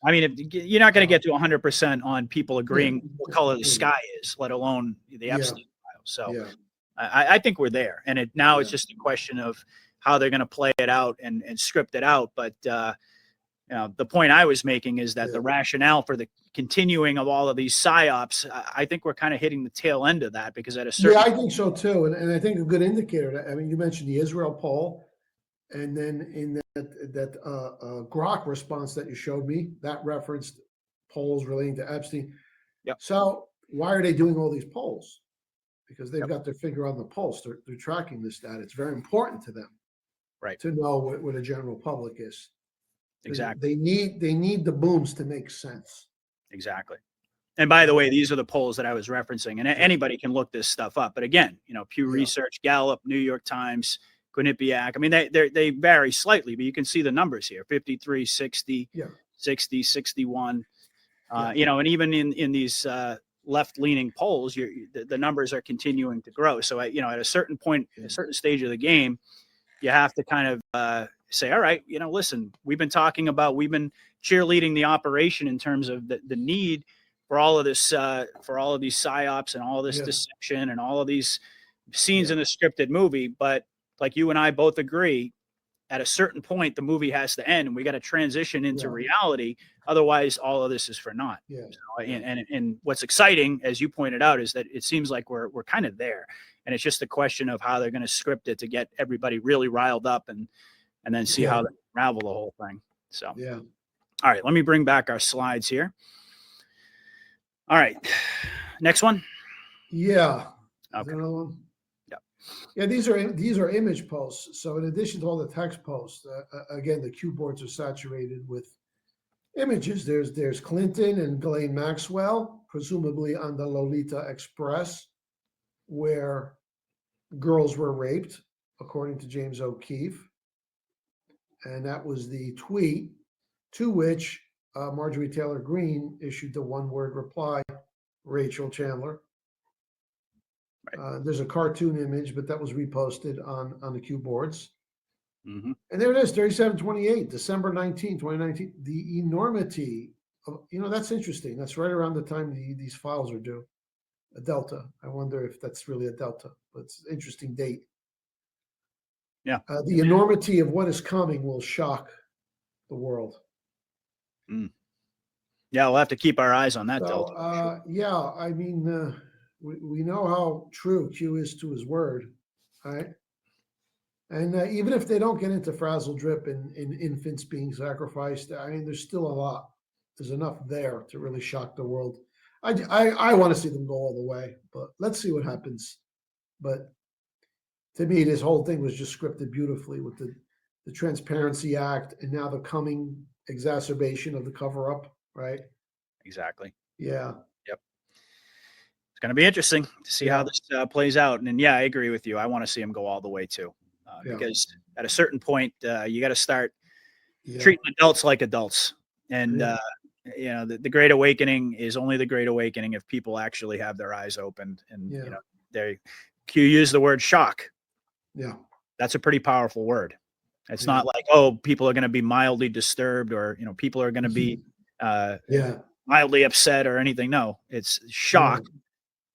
I mean, you're not going to get to 100% on people agreeing what color the Yeah. sky is, let alone the Yeah. Epstein file. So Yeah. I think we're there, and now it's Yeah. just a question of how they're going to play it out and script it out. But the point I was making is that Yeah. the rationale for the continuing of all of these psyops, I think we're kind of hitting the tail end of that, because at a certain Yeah, I think so too. And I think a good indicator, I mean, you mentioned the Israel poll, and then in that Grok response that you showed me, that referenced polls relating to Epstein. Yep. So why are they doing all these polls? Because they've Yep. got their finger on the pulse. They're tracking this data. It's very important to them, Right. to know what a general public is. Exactly. They need the booms to make sense. Exactly. And by the way, these are the polls that I was referencing, and anybody can look this stuff up. But again, Pew Yeah. Research, Gallup, New York Times, Quinnipiac. I mean, they vary slightly, but you can see the numbers here: 53, 60, Yeah. 60, 61. Yeah. And even in these left-leaning polls, the numbers are continuing to grow. So, at a certain point, a certain stage of the game, you have to kind of say, all right, listen, we've been cheerleading the operation in terms of the need for all of this, for all of these psyops and all of this Yeah. deception and all of these scenes Yeah. in the scripted movie. But like you and I both agree, at a certain point, the movie has to end, and we got to transition into Yeah. reality. Otherwise, all of this is for naught. Yeah. So, and what's exciting, as you pointed out, is that it seems like we're kind of there, and it's just a question of how they're going to script it to get everybody really riled up, and then see how they unravel the whole thing. So, Yeah. all right, let me bring back our slides here. All right, next one. Yeah. Okay. Another one? Yeah. Yeah, these are image posts. So in addition to all the text posts, again, the cue boards are saturated with images. There's Clinton and Ghislaine Maxwell, presumably on the Lolita Express, where girls were raped, according to James O'Keefe. And that was the tweet to which Marjorie Taylor Greene issued the one-word reply, Rachel Chandler. There's a cartoon image, but that was reposted on the cue boards. Mm-hmm. And there it is, 3728, December 19, 2019. The enormity of, that's interesting. That's right around the time these files are due. A delta. I wonder if that's really a delta, but it's an interesting date. Yeah. The enormity of what is coming will shock the world. Mm. Yeah, we'll have to keep our eyes on that So, delta. yeah, I mean, we know how true Q is to his word, right? And even if they don't get into frazzle drip and infants being sacrificed, I mean, there's still a lot. There's enough there to really shock the world. I want to see them go all the way, but let's see what happens. But to me, this whole thing was just scripted beautifully with the Transparency Act and now the coming exacerbation of the cover-up, right? Exactly. Yeah. Yep. It's going to be interesting to see how this plays out. And I agree with you. I want to see them go all the way too, because at a certain point, you got to start treating adults like adults. And the Great Awakening is only the Great Awakening if people actually have their eyes opened. And you use the word shock. Yeah, that's a pretty powerful word. It's not like, oh, people are going to be mildly disturbed, or people are going to be mildly upset or anything. No, it's shock,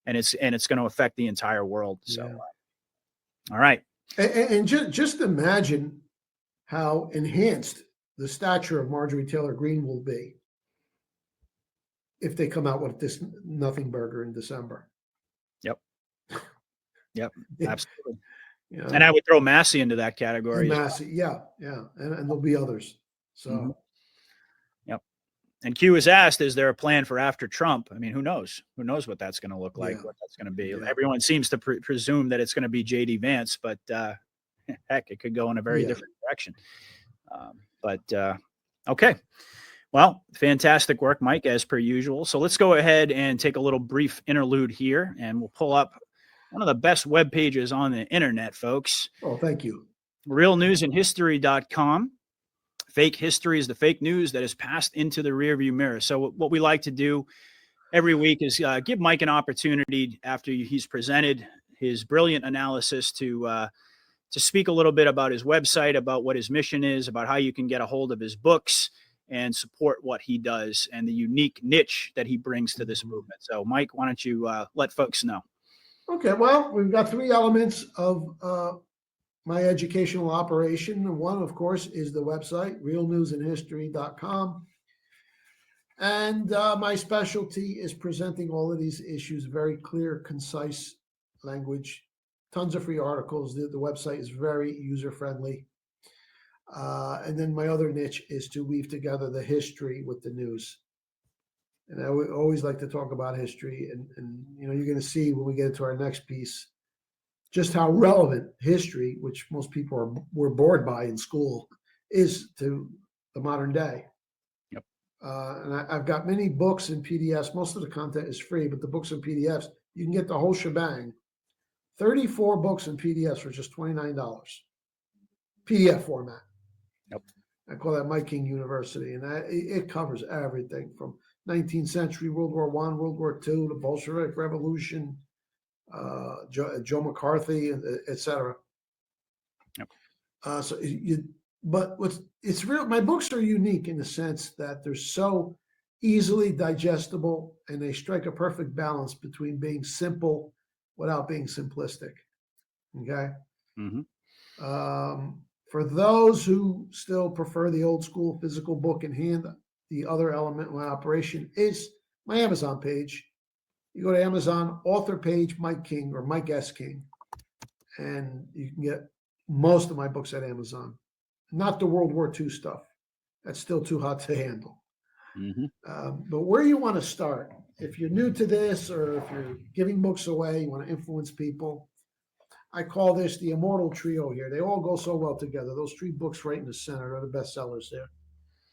and it's going to affect the entire world. So, all right. And just imagine how enhanced the stature of Marjorie Taylor Greene will be if they come out with this nothing burger in December. Yep. Yep. Absolutely. You know, And I would throw Massey into that category. and as well. Massey, yeah, and there'll be others. So, Mhm. Yep. And Q was asked, is there a plan for after Trump? I mean, who knows? Who knows what that's going to look like, Yeah. what that's going to be. Yeah. Everyone seems to presume that it's going to be JD Vance, but heck, it could go in a very different direction. Okay. Well, fantastic work, Mike, as per usual. So let's go ahead and take a little brief interlude here, and we'll pull up one of the best web pages on the internet, folks. Oh, thank you. realnewsandhistory.com. Fake history is the fake news that is passed into the rearview mirror. So what we like to do every week is give Mike an opportunity after he's presented his brilliant analysis to speak a little bit about his website, about what his mission is, about how you can get a hold of his books and support what he does and the unique niche that he brings to this movement. So, Mike, why don't you let folks know? Okay, well, we've got three elements of my educational operation. One, of course, is the website, realnewsandhistory.com. And my specialty is presenting all of these issues, very clear, concise language, tons of free articles. The website is very user-friendly. And then my other niche is to weave together the history with the news. And I would always like to talk about history. And you're going to see when we get into our next piece, just how relevant history, which most people were bored by in school, is to the modern day. Yep. And I've got many books and PDFs. Most of the content is free, but the books and PDFs, you can get the whole shebang. 34 books and PDFs for just $29. PDF format. Yep. I call that Mike King University. And it covers everything from 19th century, World War I, World War II, the Bolshevik Revolution, Joe McCarthy, etc. Yep. It's real. My books are unique in the sense that they're so easily digestible and they strike a perfect balance between being simple without being simplistic. Okay. Mm-hmm. For those who still prefer the old school physical book in hand, the other element of my operation is my Amazon page. You go to Amazon, author page, Mike King or Mike S. King, and you can get most of my books at Amazon. Not the World War II stuff. That's still too hot to handle. Mm-hmm. But where you want to start, if you're new to this or if you're giving books away, you want to influence people, I call this the immortal trio here. They all go so well together. Those three books right in the center are the best sellers there.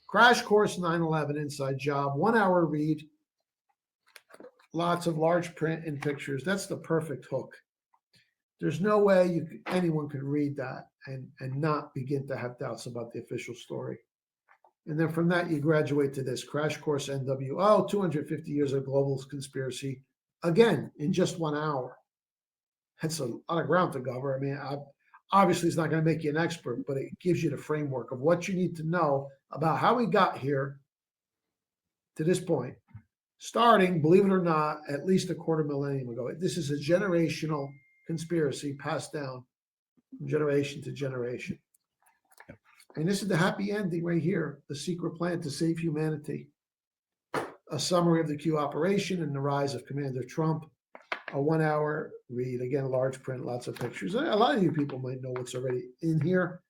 Crash Course 9/11 Inside Job, 1 hour read, lots of large print and pictures. That's the perfect hook. There's no way anyone could read that and not begin to have doubts about the official story. And then from that, you graduate to this Crash Course NWO, 250 years of global conspiracy. Again, in just 1 hour. That's a lot of ground to cover. I mean, obviously it's not going to make you an expert, but it gives you the framework of what you need to know about how we got here to this point. Starting, believe it or not, at least a quarter millennium ago. This is a generational conspiracy passed down from generation to generation. And this is the happy ending right here, the secret plan to save humanity. A summary of the Q operation and the rise of Commander Trump. A 1 hour read, again, large print, lots of pictures. A lot of you people might know what's already in here.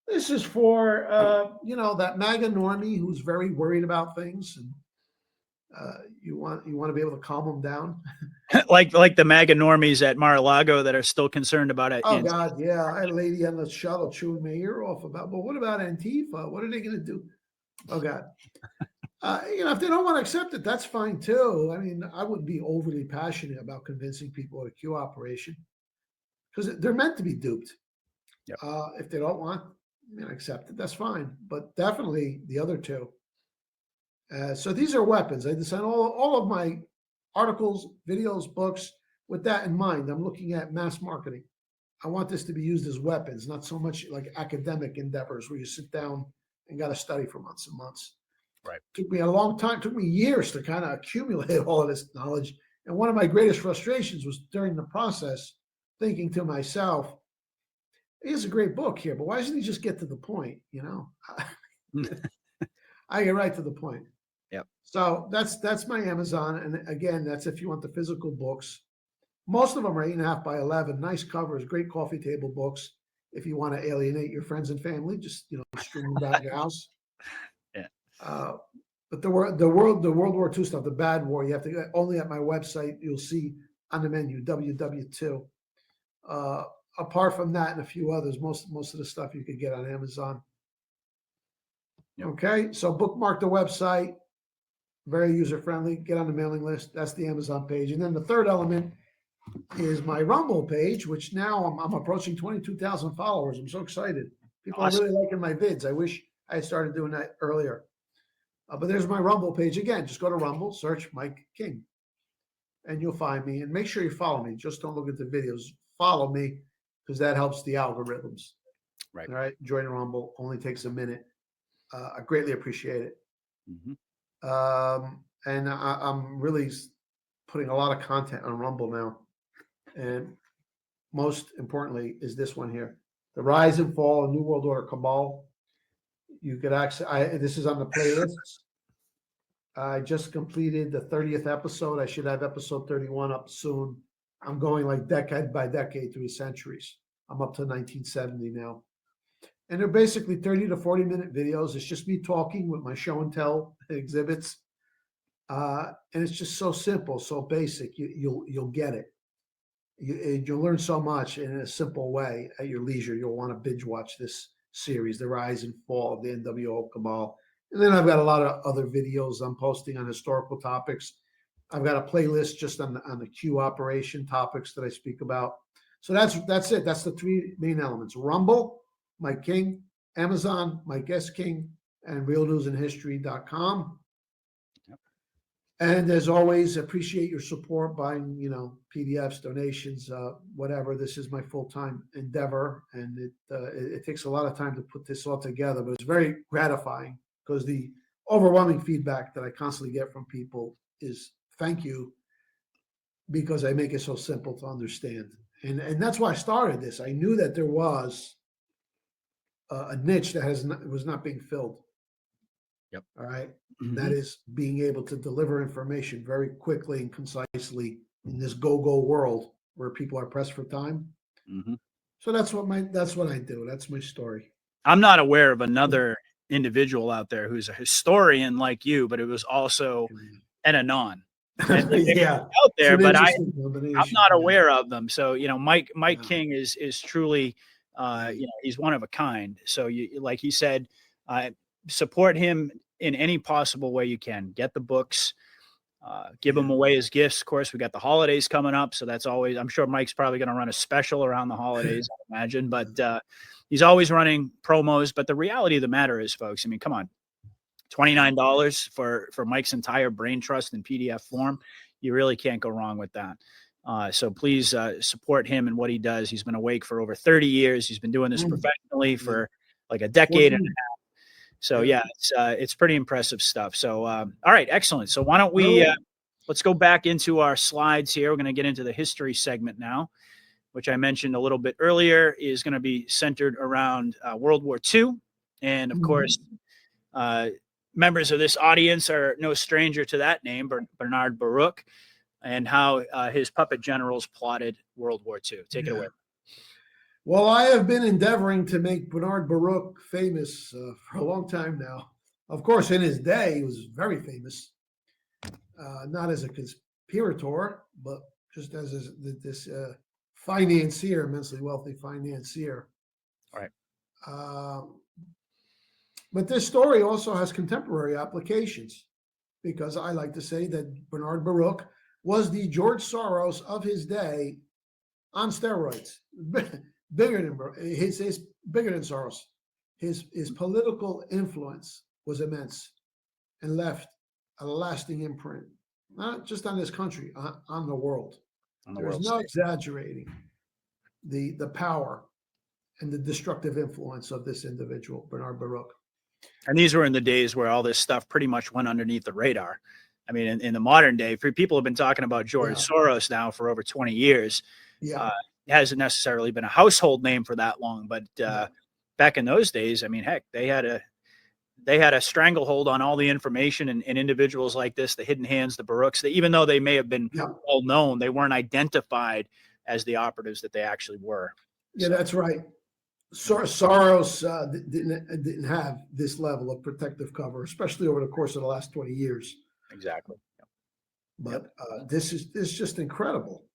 This is for, that MAGA normie who's very worried about things. And you want to be able to calm them down. like the MAGA normies at Mar-a-Lago that are still concerned about it. Oh, God, yeah. I had a lady on the shuttle chewing my ear off about, well, what about Antifa? What are they going to do? Oh, God. If they don't want to accept it, that's fine, too. I mean, I wouldn't be overly passionate about convincing people at a Q operation because they're meant to be duped. Yep. If they don't want to accept it, that's fine. But definitely the other two. So these are weapons. I design all of my articles, videos, books with that in mind. I'm looking at mass marketing. I want this to be used as weapons, not so much like academic endeavors where you sit down and got to study for months and months. Right. Took me a long time, took me years to kind of accumulate all of this knowledge. And one of my greatest frustrations was during the process thinking to myself, he has a great book here, but why doesn't he just get to the point? I get right to the point. Yep. So that's my Amazon. And again, that's if you want the physical books. Most of them are 8.5 by 11. Nice covers, great coffee table books. If you want to alienate your friends and family, just stream them about your house. Yeah. But the World War II stuff, the bad war, you have to get only at my website. You'll see on the menu WW2. Apart from that and a few others, most of the stuff you could get on Amazon. Yep. Okay, so bookmark the website. Very user friendly. Get on the mailing list. That's the Amazon page, and then the third element is my Rumble page, which now I'm approaching 22,000 followers. I'm so excited. People Awesome. are really liking my vids. I wish I started doing that earlier. But there's my Rumble page again. Just go to Rumble, search Mike King, and you'll find me. And make sure you follow me. Just don't look at the videos. Follow me, because that helps the algorithms. Right. All right. Join Rumble. Only takes a minute. I greatly appreciate it. Mm-hmm. And I'm really putting a lot of content on Rumble now. And most importantly is this one here, The Rise and Fall of New World Order Cabal. You could access, this is on the playlists. I just completed the 30th episode. I should have episode 31 up soon. I'm going like decade by decade through the centuries. I'm up to 1970 now. And they're basically 30 to 40 minute videos. It's just me talking with my show and tell exhibits. And it's just so simple, so basic. You'll get it. You'll learn so much in a simple way at your leisure. You'll want to binge watch this series, The Rise and Fall of the NWO Cabal. And then I've got a lot of other videos I'm posting on historical topics. I've got a playlist just on the Q operation topics that I speak about. So that's it. That's the three main elements: Rumble, Mike King; Amazon, Mike S. King; and realnewsandhistory.com. Yep. And as always, appreciate your support, buying, PDFs, donations, whatever. This is my full-time endeavor, and it takes a lot of time to put this all together, but it's very gratifying because the overwhelming feedback that I constantly get from people is thank you, because I make it so simple to understand. And that's why I started this. I knew that there was a niche that was not being filled. Yep. All right. Mm-hmm. That is being able to deliver information very quickly and concisely in this go-go world where people are pressed for time. Mm-hmm. So that's what I do. That's my story. I'm not aware of another individual out there who's a historian like you, but it was also an anon. Yeah, out there, but I'm not yeah. aware of them. So Mike Yeah. King is truly, he's one of a kind. So like he said, support him in any possible way you can. Get the books, give them away as gifts. Of course, we got the holidays coming up, so that's always. I'm sure Mike's probably going to run a special around the holidays, I imagine. But he's always running promos. But the reality of the matter is, folks, I mean, come on. $29 for Mike's entire brain trust in PDF form. You really can't go wrong with that. So please support him and what he does. He's been awake for over 30 years. He's been doing this professionally for like a decade and a half. So it's pretty impressive stuff. So, all right, excellent. So why don't we, let's go back into our slides here. We're going to get into the history segment now, which I mentioned a little bit earlier is going to be centered around World War II. And of course, members of this audience are no stranger to that name, Bernard Baruch, and how his puppet generals plotted World War II. Take it away. Well, I have been endeavoring to make Bernard Baruch famous for a long time now. Of course, in his day, he was very famous, not as a conspirator, but just as this financier, immensely wealthy financier. All right. But this story also has contemporary applications, because I like to say that Bernard Baruch was the George Soros of his day on steroids. Bigger than Soros. His political influence was immense and left a lasting imprint, not just on this country, on the world. There's no exaggerating the power and the destructive influence of this individual, Bernard Baruch. And these were in the days where all this stuff pretty much went underneath the radar. I mean, in the modern day, people have been talking about George Soros now for over 20 years. Yeah. hasn't necessarily been a household name for that long, but back in those days, I mean, heck, they had a stranglehold on all the information, and individuals like this, the Hidden Hands, the Baruchs, even though they may have been well known, they weren't identified as the operatives that they actually were. Yeah, that's right. Soros didn't have this level of protective cover, especially over the course of the last 20 years. Exactly. But this is just incredible.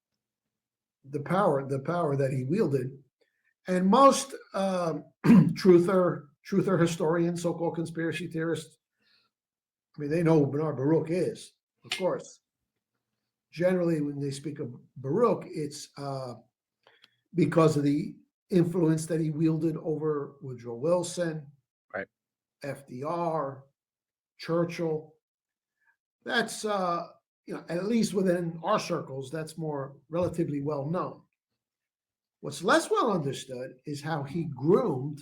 The power that he wielded, and most truther historians, so-called conspiracy theorists, I mean, they know who Bernard Baruch is, of course. Generally, when they speak of Baruch, it's because of the influence that he wielded over Woodrow Wilson, right, FDR, Churchill. That's at least within our circles, that's more relatively well known. What's less well understood is how he groomed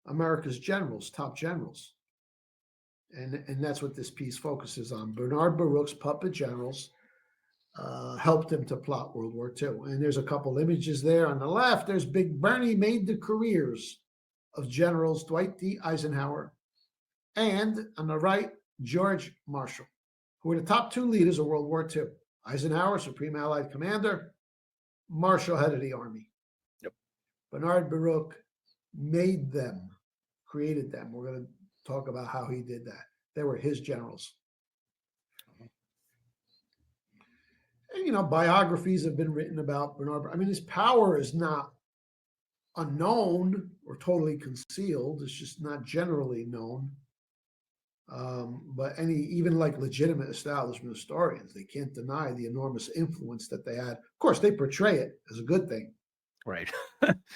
America's generals, top generals. And that's what this piece focuses on. Bernard Baruch's puppet generals helped him to plot World War II. And there's a couple images there. On the left, there's Big Bernie made the careers of generals Dwight D. Eisenhower, and on the right, George Marshall, who were the top two leaders of World War II. Eisenhower, Supreme Allied Commander, Marshall, head of the Army. Yep. Bernard Baruch made them, created them. We're going to talk about how he did that. They were his generals. And, biographies have been written about Bernard. I mean, his power is not unknown or totally concealed. It's just not generally known. But even like legitimate establishment historians, they can't deny the enormous influence that they had. Of course, they portray it as a good thing. Right.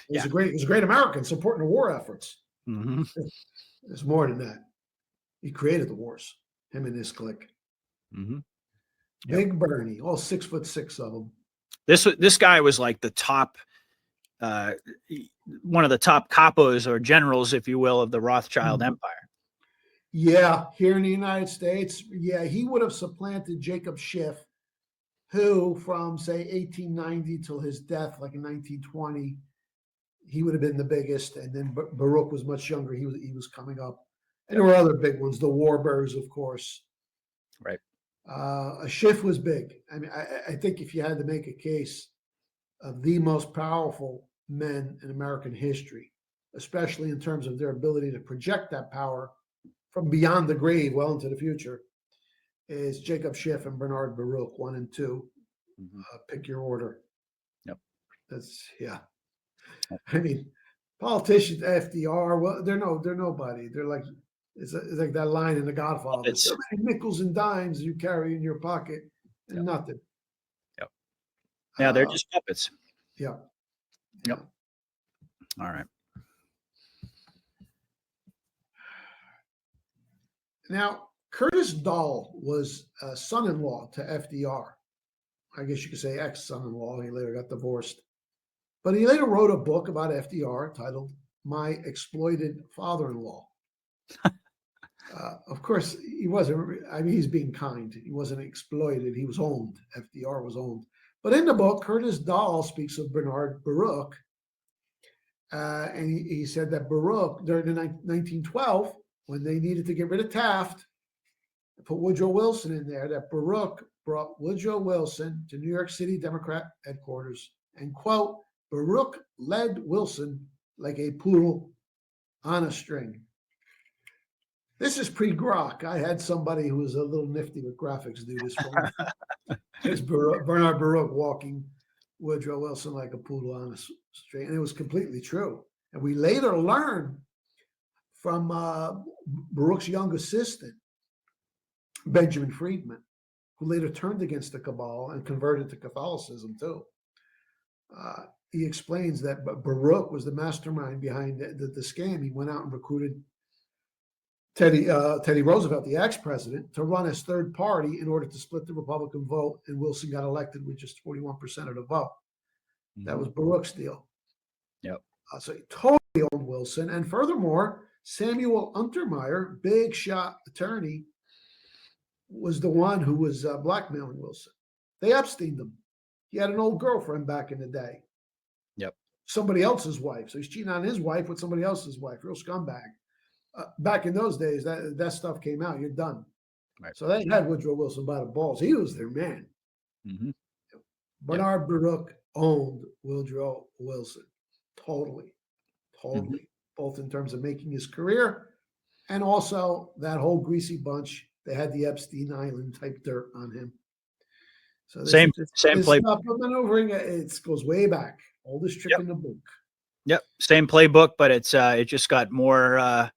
He's a great American supporting the war efforts. Mm-hmm. There's more than that. He created the wars, him and his clique. Mm-hmm. Big Bernie, all 6'6" of them. This guy was like the top, one of the top capos or generals, if you will, of the Rothschild Empire. Yeah, here in the United States, he would have supplanted Jacob Schiff, who from, say, 1890 till his death, like in 1920, he would have been the biggest. And then Baruch was much younger. He was coming up. And there were other big ones, the Warburgs, of course. Right. Schiff was big. I mean, I think if you had to make a case of the most powerful men in American history, especially in terms of their ability to project that power from beyond the grave well into the future, is Jacob Schiff and Bernard Baruch, 1 and 2. Mm-hmm. Pick your order. Yep. I mean, politicians, FDR, well, they're nobody. They're like, it's like that line in The Godfather. So many nickels and dimes you carry in your pocket and nothing. Yep. Yeah, they're just puppets. Yeah. Yep. All right. Now, Curtis Dahl was a son-in-law to FDR. I guess you could say ex-son-in-law. He later got divorced. But he later wrote a book about FDR titled My Exploited Father-in-Law. Of course, he wasn't, I mean, he's being kind. He wasn't exploited. He was owned. FDR was owned. But in the book, Curtis Dahl speaks of Bernard Baruch. And he said that Baruch, during 1912, when they needed to get rid of Taft, put Woodrow Wilson in there, that Baruch brought Woodrow Wilson to New York City Democrat headquarters and, quote, Baruch led Wilson like a poodle on a string. This is pre-Grok. I had somebody who was a little nifty with graphics do this for me. It's Bernard Baruch walking Woodrow Wilson like a poodle on a string. And it was completely true. And we later learned from Baruch's young assistant, Benjamin Friedman, who later turned against the cabal and converted to Catholicism too. He explains that Baruch was the mastermind behind the scam. He went out and recruited Teddy Roosevelt, the ex-president, to run as third party in order to split the Republican vote, and Wilson got elected with just 41% of the vote. Mm-hmm. That was Baruch's deal. Yep. So he totally owned Wilson. And furthermore, Samuel Untermeyer, big shot attorney, was the one who was blackmailing Wilson. They Epsteined him. He had an old girlfriend back in the day. somebody else's wife. So he's cheating on his wife with somebody else's wife. Real scumbag. Back in those days, that stuff came out. You're done. Right. So they had Woodrow Wilson by the balls. He was their man. Mm-hmm. Bernard Baruch owned Woodrow Wilson totally, both in terms of making his career and also that whole greasy bunch. They had the Epstein Island type dirt on him. So same play. Stuff of maneuvering, it goes way back. Oldest trick in the book. Yep, same playbook, but it just got more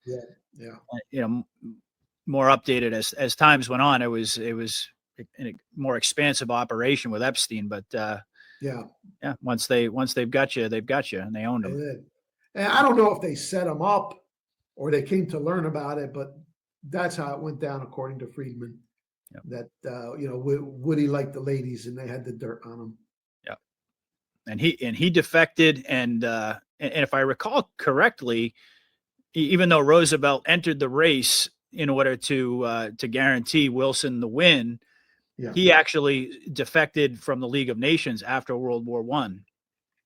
more updated as times went on. It was a more expansive operation with Epstein, but once they've got you, and they owned them. And I don't know if they set them up or they came to learn about it, but that's how it went down according to Friedman. That Woody liked the ladies and they had the dirt on him. Yeah, and he defected, and if I recall correctly, even though Roosevelt entered the race in order to guarantee Wilson the win, he actually defected from the League of Nations after World War I.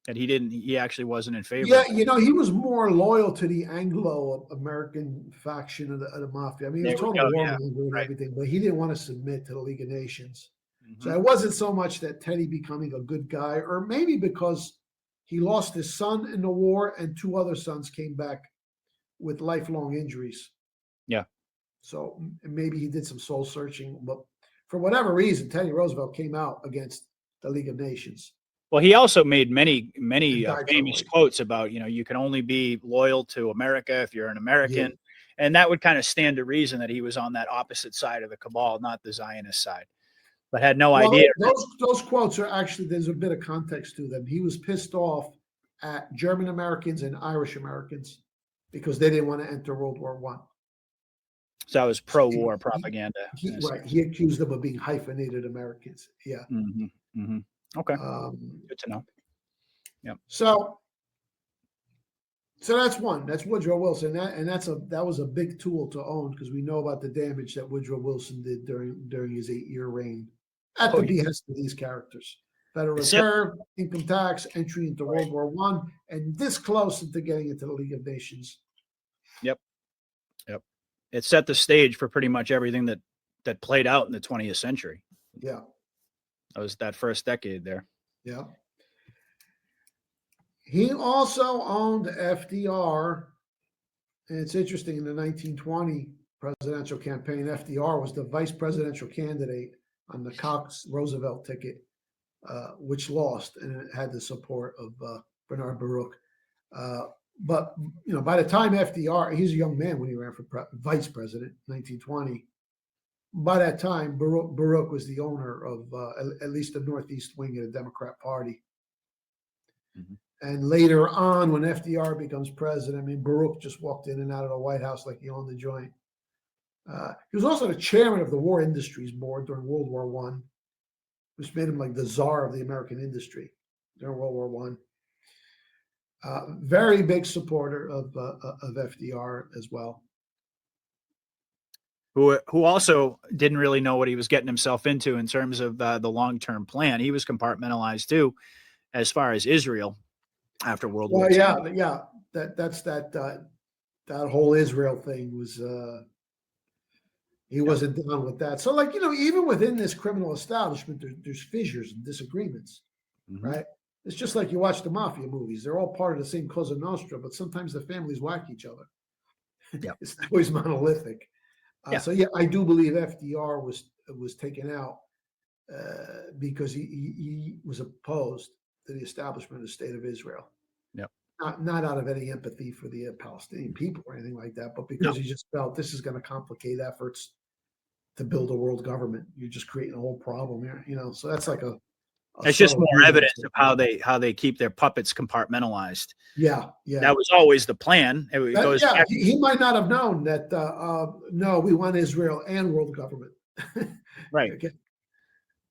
And he actually wasn't in favor. Yeah, he was more loyal to the Anglo-American faction of the mafia. I mean, he was total warmonger and everything, but he didn't want to submit to the League of Nations. Mm-hmm. So it wasn't so much that Teddy becoming a good guy, or maybe because he lost his son in the war and two other sons came back with lifelong injuries. Yeah. So maybe he did some soul searching, but for whatever reason, Teddy Roosevelt came out against the League of Nations. Well, he also made many famous quotes about, you can only be loyal to America if you're an American. Yeah. And that would kind of stand to reason that he was on that opposite side of the cabal, not the Zionist side, but had no idea. Those quotes are actually, there's a bit of context to them. He was pissed off at German Americans and Irish Americans because they didn't want to enter World War I. So that was pro-war propaganda. He accused them of being hyphenated Americans. Yeah. Mm-hmm. Mm-hmm. Okay. Good to know. Yeah. So that's one. That's Woodrow Wilson, that was a big tool to own because we know about the damage that Woodrow Wilson did during his 8-year reign at the behest of these characters: Federal Reserve, income tax, entry into World War I, and this close into getting into the League of Nations. Yep. It set the stage for pretty much everything that played out in the 20th century. Yeah. That was that first decade there. Yeah. He also owned FDR. And it's interesting, in the 1920 presidential campaign, FDR was the vice presidential candidate on the Cox-Roosevelt ticket, which lost, and it had the support of Bernard Baruch. But, by the time FDR, he's a young man when he ran for vice president, 1920. By that time, Baruch was the owner of at least the Northeast wing of the Democrat Party. Mm-hmm. And later on, when FDR becomes president, Baruch just walked in and out of the White House like he owned the joint. He was also the chairman of the War Industries Board during World War I, which made him like the czar of the American industry during World War I. Very big supporter of FDR as well. Who also didn't really know what he was getting himself into in terms of the long-term plan. He was compartmentalized too, as far as Israel after World War II. Yeah. That whole Israel thing was. He wasn't down with that. So, even within this criminal establishment, there's fissures and disagreements, mm-hmm. right? It's just like you watch the mafia movies; they're all part of the same Cosa Nostra, but sometimes the families whack each other. Yeah, it's not always monolithic. So I do believe FDR was taken out because he was opposed to the establishment of the state of Israel. Yeah, not out of any empathy for the Palestinian people or anything like that, but because he just felt this is going to complicate efforts to build a world government. You're just creating a whole problem here, So that's like it's just more evidence of how they keep their puppets compartmentalized. Yeah. That was always the plan. He might not have known that. No, we want Israel and world government. Right. Okay.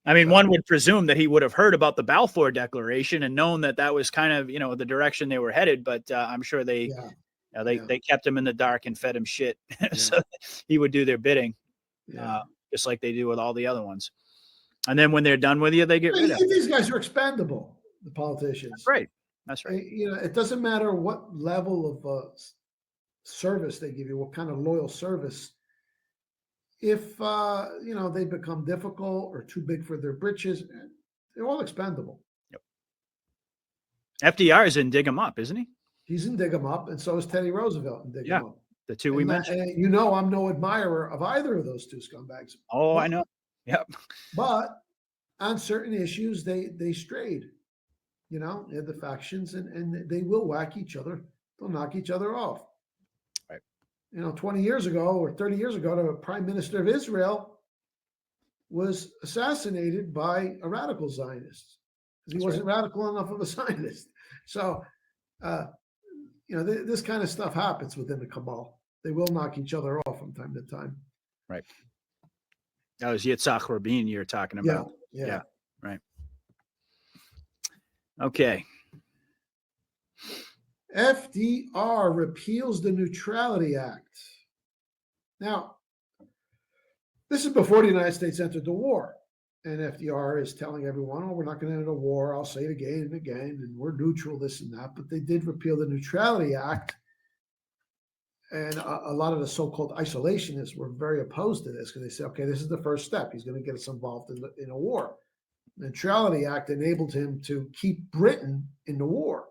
One would presume that he would have heard about the Balfour Declaration and known that was kind of the direction they were headed. But I'm sure they kept him in the dark and fed him shit, so he would do their bidding, just like they do with all the other ones. And then when they're done with you, they get rid of you. These guys are expendable, the politicians. Right. That's right. You know, it doesn't matter what level of service they give you, what kind of loyal service. If you know, they become difficult or too big for their britches, they're all expendable. Yep. FDR is in Dig 'em Up, isn't he? He's in Dig 'em Up, and so is Teddy Roosevelt in Dig 'em Yeah, Up. the two we mentioned. And you know, I'm no admirer of either of those two scumbags. Oh, I But, know. Yep. but on certain issues, they strayed. You know, they had the factions, and they will whack each other. They'll knock each other off. Right. You know, 20 years ago or 30 years ago, the prime minister of Israel was assassinated by a radical Zionist because he That's wasn't radical enough of a Zionist. So, you know, this kind of stuff happens within the cabal. They will knock each other off from time to time. Right. That was Yitzhak Rabin you're talking about. Yeah. Right. Okay. FDR repeals the Neutrality Act. Now, this is before the United States entered the war. And FDR is telling everyone, oh, we're not going to enter the war. I'll say it again and again, and we're neutral, this and that. But they did repeal the Neutrality Act. And a lot of the so-called isolationists were very opposed to this because they said, okay, this is the first step. He's going to get us involved in a war. The Neutrality Act enabled him to keep Britain in the war,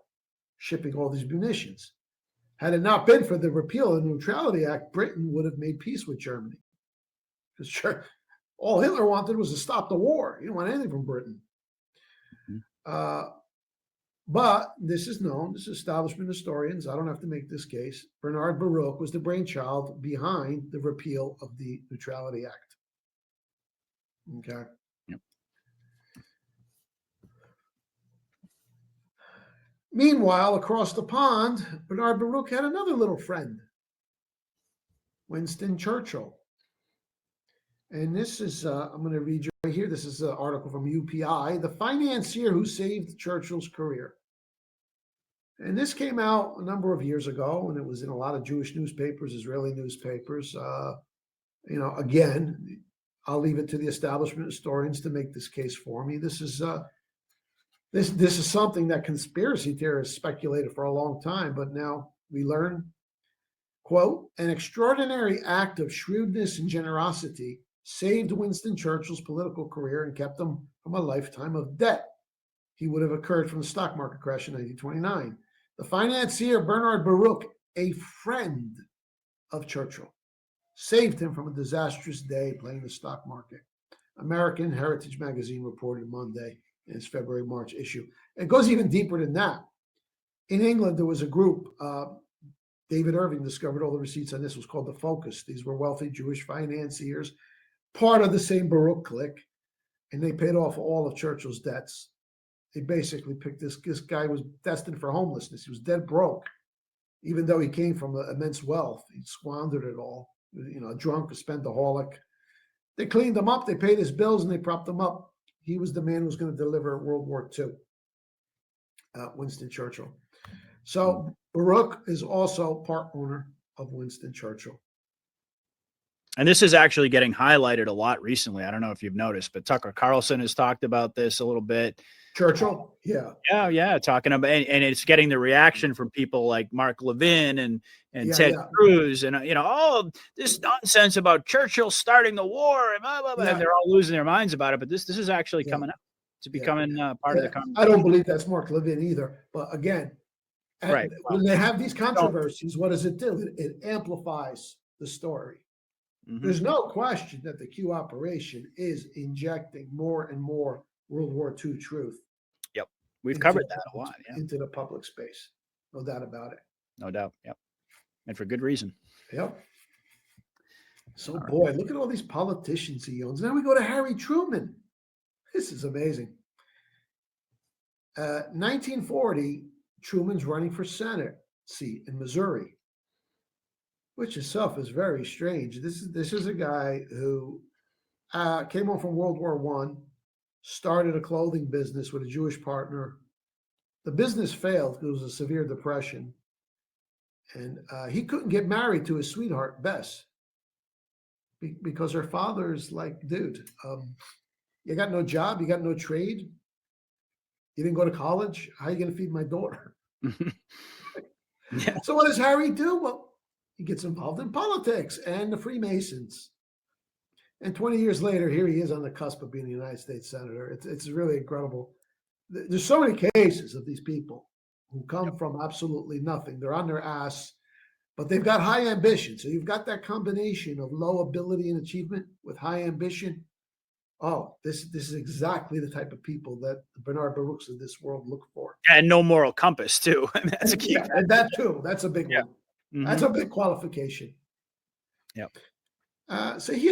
shipping all these munitions. Had it not been for the repeal of the Neutrality Act, Britain would have made peace with Germany. Because sure, all Hitler wanted was to stop the war. He didn't want anything from Britain. But this is known, this is establishment historians. I don't have to make this case. Bernard Baruch was the brainchild behind the repeal of the Neutrality Act. Okay. Yep. Meanwhile, across the pond, Bernard Baruch had another little friend, Winston Churchill. And this is, I'm going to read you right here. This is an article from UPI, the financier who saved Churchill's career. And this came out a number of years ago, and it was in a lot of Jewish newspapers, Israeli newspapers. You know, again, I'll leave it to the establishment historians to make this case for me. This is this is something that conspiracy theorists speculated for a long time, but now we learn, quote, an extraordinary act of shrewdness and generosity saved Winston Churchill's political career and kept him from a lifetime of debt. He would have occurred from the stock market crash in 1929. The financier Bernard Baruch, a friend of Churchill, saved him from a disastrous day playing the stock market. American Heritage Magazine reported Monday in its February-March issue. It goes even deeper than that. In England, there was a group, David Irving discovered all the receipts on this, it was called the Focus. These were wealthy Jewish financiers, part of the same Baruch clique, and they paid off all of Churchill's debts. They basically picked this guy was destined for homelessness. He was dead broke, even though he came from immense wealth. He squandered it all, you know, a drunk, a spendaholic. They cleaned him up, they paid his bills, and they propped him up. He was the man who was going to deliver World War II, Winston Churchill. So Baruch is also part owner of Winston Churchill. And this is actually getting highlighted a lot recently. I don't know if you've noticed, but Tucker Carlson has talked about this a little bit. Churchill, yeah. Yeah, talking about, and it's getting the reaction from people like Mark Levin and Yeah, Ted yeah. Cruz, and you know, all this nonsense about Churchill starting the war, and blah, blah, blah, Yeah. and they're all losing their minds about it. But this is actually Yeah. coming up. It's becoming part of the conversation. I don't believe that's Mark Levin either. But again, Right. when they have these controversies, what does it do? It amplifies the story. Mhm. There's no question that the Q operation is injecting more and more World War II truth. Yep, we've into covered the that a public- lot. Yeah, into the public space. No doubt about it. no doubt. Yep, and for good reason. Yep. So, All right. boy, look at all these politicians he owns. Now we go to Harry Truman. This is amazing. 1940, Truman's running for Senate seat in Missouri, which itself is very strange. This is a guy who came home from World War I, started a clothing business with a Jewish partner. The business failed because it was a severe depression, and he couldn't get married to his sweetheart, Bess, because her father's like, dude, you got no job, you got no trade. You didn't go to college? How are you going to feed my daughter? Yeah. So what does Harry do? Well, he gets involved in politics and the Freemasons. And 20 years later, here he is on the cusp of being a United States Senator. It's really incredible. There's so many cases of these people who come from absolutely nothing. They're on their ass, but they've got high ambition. So you've got that combination of low ability and achievement with high ambition. Oh, this is exactly the type of people that the Bernard Baruchs of this world look for. And no moral compass too. That's a key. Yeah, and that too. That's a big one. Mm-hmm. That's a big qualification. Yep. So he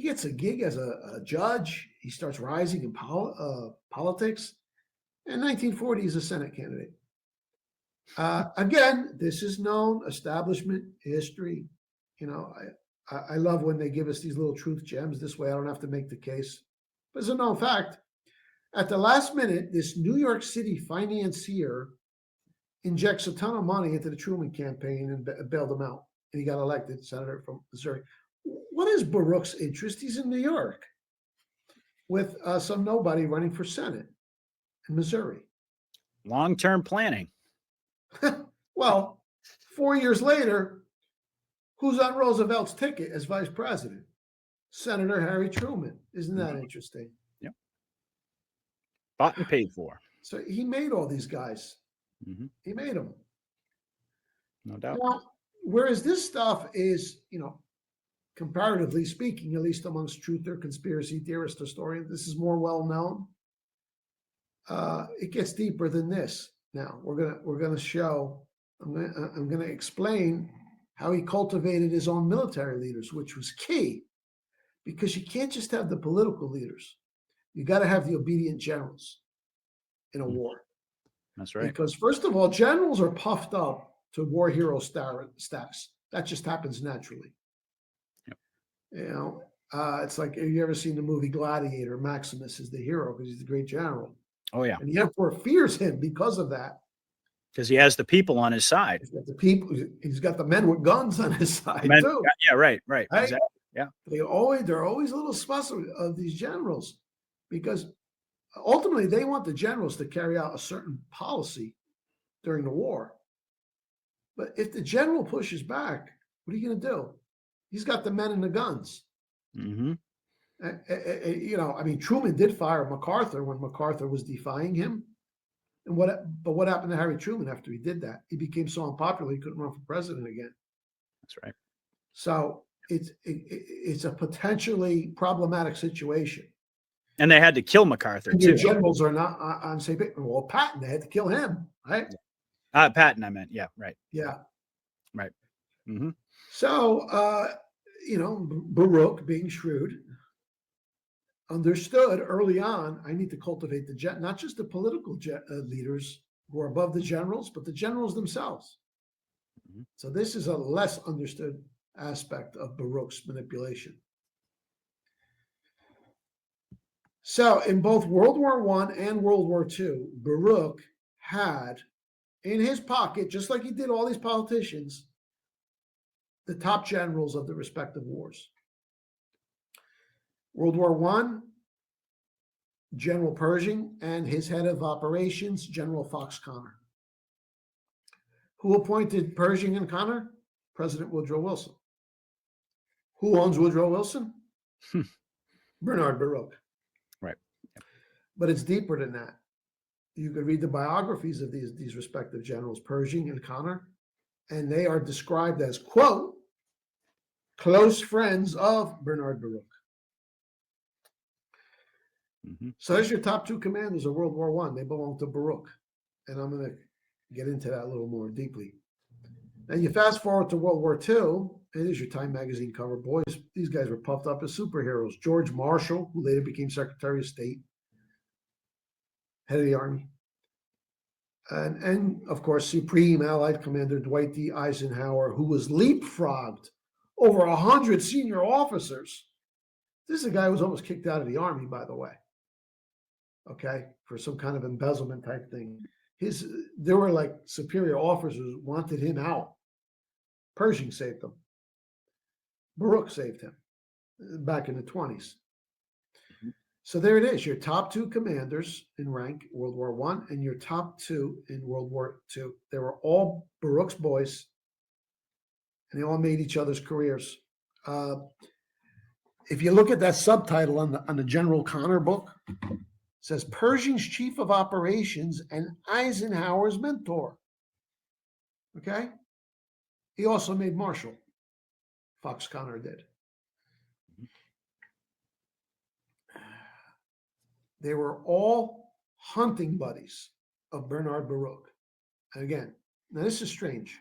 gets a gig as a judge. He starts rising in politics. In 1940, he's a Senate candidate. Again, this is known establishment history. You know, I love when they give us these little truth gems. This way I don't have to make the case. But it's a known fact. At the last minute, this New York City financier injects a ton of money into the Truman campaign and bailed him out. And he got elected senator from Missouri. What is Baruch's interest? He's in New York with some nobody running for Senate in Missouri. Long-term planning. Well, 4 years later, who's on Roosevelt's ticket as vice president? Senator Harry Truman. Isn't that interesting? Yep. Bought and paid for. So he made all these guys. Mm-hmm. He made them. No doubt. Now, whereas this stuff is, comparatively speaking, at least amongst truther, conspiracy theorist, historians, this is more well known. It gets deeper than this. Now we're gonna show. I'm gonna explain how he cultivated his own military leaders, which was key, because you can't just have the political leaders. You got to have the obedient generals in a war. That's right. Because first of all, generals are puffed up to war hero status. That just happens naturally. Yep. It's like, have you ever seen the movie Gladiator? Maximus is the hero because he's the great general. Oh yeah. And the emperor fears him because of that. Because he has the people on his side. He's got the people. He's got the men with guns on his side too. Yeah, right. Exactly. Yeah. They're always a little special of these generals, because ultimately they want the generals to carry out a certain policy during the war. But if the general pushes back, what are you going to do? He's got the men and the guns. Mm-hmm. Truman did fire MacArthur when MacArthur was defying him. But what happened to Harry Truman after he did that? He became so unpopular he couldn't run for president again. That's right. So it's a potentially problematic situation. And they had to kill MacArthur too. The generals are not on same page. Well, Patton, they had to kill him, right? Patton, I meant. Yeah, right. Yeah. Right. Mm-hmm. So, Baruch, being shrewd, understood early on, I need to cultivate not just the political leaders who are above the generals, but the generals themselves. Mm-hmm. So this is a less understood aspect of Baruch's manipulation. So in both World War I and World War II, Baruch had in his pocket, just like he did all these politicians, the top generals of the respective wars. World War I, General Pershing, and his head of operations, General Fox Connor. Who appointed Pershing and Connor? President Woodrow Wilson. Who owns Woodrow Wilson? Bernard Baruch. Right. But it's deeper than that. You could read the biographies of these respective generals, Pershing and Connor, and they are described as, quote, close friends of Bernard Baruch. Mm-hmm. So there's your top two commanders of World War I. They belong to Baruch. And I'm going to get into that a little more deeply. Now you fast forward to World War II, it is your Time magazine cover. Boys, these guys were puffed up as superheroes. George Marshall, who later became Secretary of State, head of the Army. And of course, Supreme Allied Commander Dwight D. Eisenhower, who was leapfrogged over 100 senior officers. This is a guy who was almost kicked out of the Army, by the way. Okay, for some kind of embezzlement type thing. There were like superior officers wanted him out. Pershing saved him. Baruch saved him back in the 20s. So there it is. Your top two commanders in rank, World War I, and your top two in World War II. They were all Baruch's boys, and they all made each other's careers. If you look at that subtitle on the General Connor book, it says Pershing's chief of operations and Eisenhower's mentor. Okay? He also made Marshall. Fox Connor did. They were all hunting buddies of Bernard Baruch. And again, now this is strange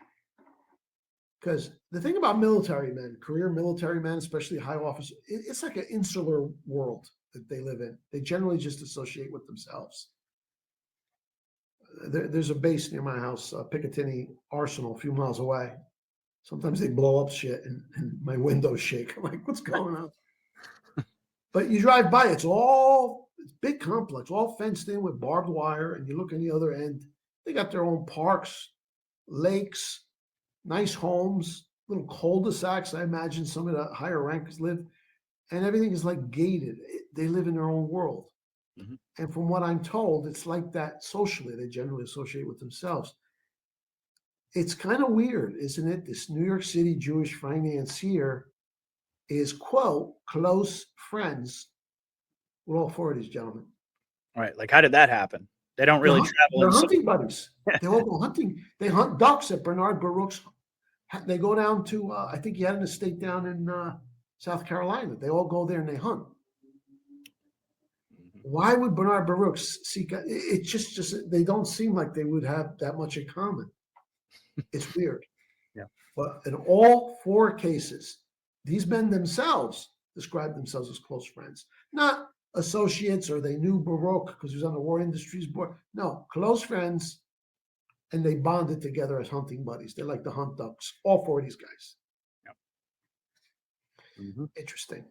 because the thing about military men, career military men, especially high office, it's like an insular world that they live in. They generally just associate with themselves. There's a base near my house, Picatinny Arsenal, a few miles away. Sometimes they blow up shit and my windows shake. I'm like, what's going on? But you drive by, it's big complex, all fenced in with barbed wire. And you look on the other end, they got their own parks, lakes, nice homes, little cul-de-sacs. I imagine some of the higher rankers live, and everything is like gated. They live in their own world. Mm-hmm. And from what I'm told, it's like that socially. They generally associate with themselves. It's kind of weird, isn't it? This New York City Jewish financier is, quote, close friends with all four of these gentlemen. All right. Like, how did that happen? They don't really travel. They're hunting buddies. They all go hunting. They hunt ducks at Bernard Baruch's. They go down to, I think he had an estate down in South Carolina. They all go there and they hunt. Why would Bernard Baruch seek? It's just they don't seem like they would have that much in common. It's weird. Yeah. But in all four cases, these men themselves described themselves as close friends, not associates or they knew Baruch because he was on the War Industries Board. No, close friends, and they bonded together as hunting buddies. They like to hunt ducks. All four of these guys. Yeah. Mm-hmm. Interesting.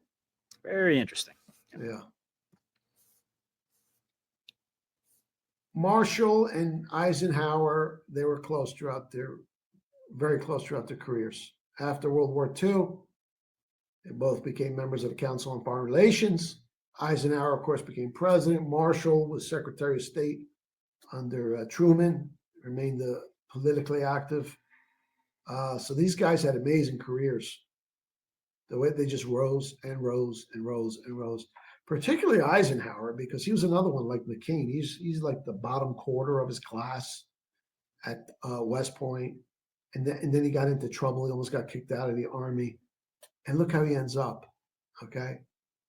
Very interesting. Yeah. Marshall and Eisenhower, they were very close throughout their careers. After World War II, they both became members of the Council on Foreign Relations. Eisenhower, of course, became president. Marshall was Secretary of State under Truman, remained politically active. So these guys had amazing careers. The way they just rose and rose and rose and rose. Particularly Eisenhower, because he was another one like McCain. He's like the bottom quarter of his class at West Point, and then he got into trouble. He almost got kicked out of the Army, and look how he ends up. Okay,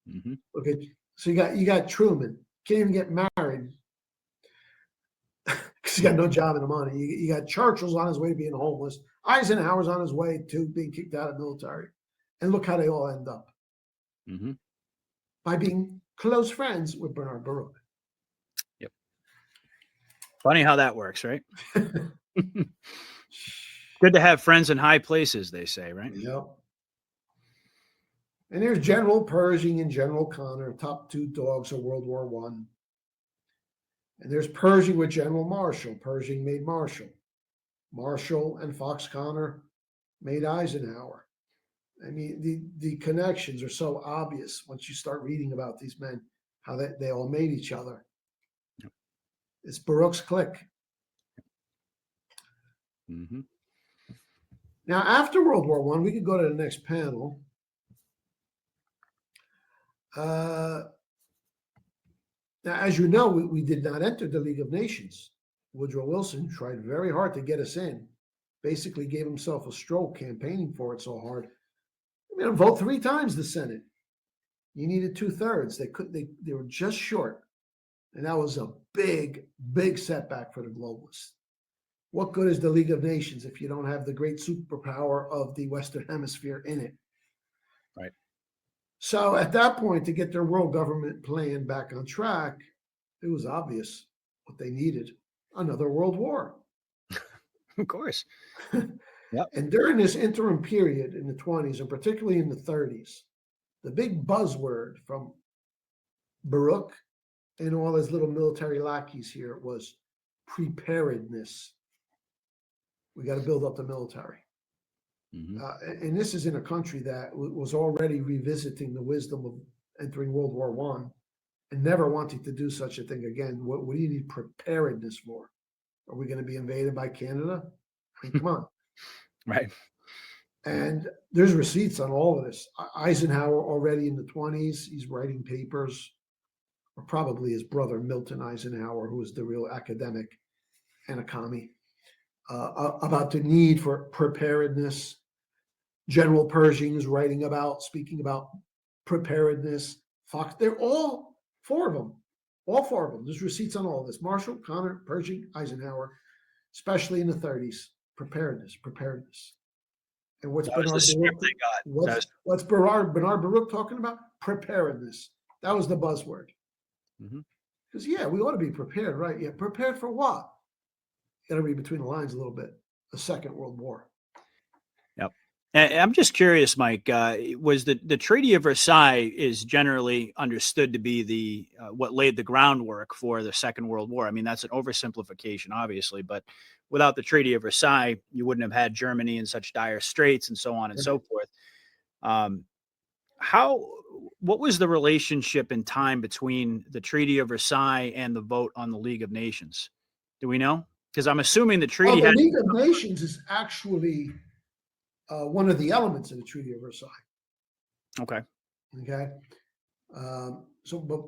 mm-hmm. Okay. So you got Truman, can't even get married because he got no job in the money. You got Churchill's on his way to being homeless. Eisenhower's on his way to being kicked out of the military, and look how they all end up. Mm-hmm. By being close friends with Bernard Baruch. Yep. Funny how that works, right? Good to have friends in high places, they say, right? Yep. And there's General Pershing and General Connor, top two dogs of World War I. And there's Pershing with General Marshall. Pershing made Marshall. Marshall and Fox Connor made Eisenhower. I mean, the connections are so obvious once you start reading about these men, how they all made each other. Yep. It's Baruch's clique. Mm-hmm. Now, after World War I, we could go to the next panel. Now, as you know, we did not enter the League of Nations. Woodrow Wilson tried very hard to get us in, basically gave himself a stroke campaigning for it so hard. I mean, vote 3 times the Senate. You needed 2/3. They were just short. And that was a big, big setback for the globalists. What good is the League of Nations if you don't have the great superpower of the Western Hemisphere in it? Right. So at that point, to get their world government plan back on track, it was obvious what they needed: another world war. Of course. Yep. And during this interim period in the 20s, and particularly in the 30s, the big buzzword from Baruch and all his little military lackeys here was preparedness. We got to build up the military. Mm-hmm. And this is in a country that was already revisiting the wisdom of entering World War I and never wanting to do such a thing again. What do you need preparedness for? Are we going to be invaded by Canada? I mean, come on. Right. And there's receipts on all of this. Eisenhower already in the 20s, he's writing papers, or probably his brother Milton Eisenhower, who was the real academic and a commie, about the need for preparedness. General Pershing is writing about, speaking about preparedness. Fox, they're all four of them. All four of them. There's receipts on all of this. Marshall, Connor, Pershing, Eisenhower, especially in the 30s. Preparedness. And what's That was the Bernard script Baruch? they got. What's Bernard Baruch talking about? Preparedness. That was the buzzword. Because we ought to be prepared, right? Yeah, prepared for what? Got to read between the lines a little bit. The Second World War. Yep. And I'm just curious, Mike. Was the Treaty of Versailles is generally understood to be the what laid the groundwork for the Second World War? I mean, that's an oversimplification, obviously, but without the Treaty of Versailles, you wouldn't have had Germany in such dire straits and so on and so forth. What was the relationship in time between the Treaty of Versailles and the vote on the League of Nations? Do we know? Because I'm assuming the treaty the League of Nations is actually one of the elements of the Treaty of Versailles. Okay. But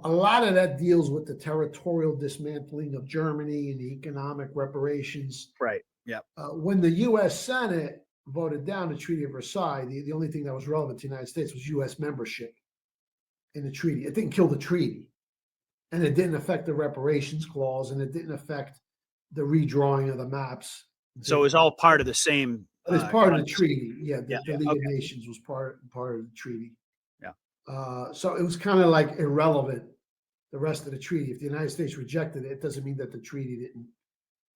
a lot of that deals with the territorial dismantling of Germany and the economic reparations. Right. Yeah. When the U.S. Senate voted down the Treaty of Versailles, the only thing that was relevant to the United States was U.S. membership in the treaty. It didn't kill the treaty, and it didn't affect the reparations clause, and it didn't affect the redrawing of the maps. So it was all part of the same. But it's part of the treaty. Yeah, the League of okay. Nations was part of the treaty. Yeah. So it was kind of like irrelevant, the rest of the treaty. If the United States rejected it, it doesn't mean that the treaty didn't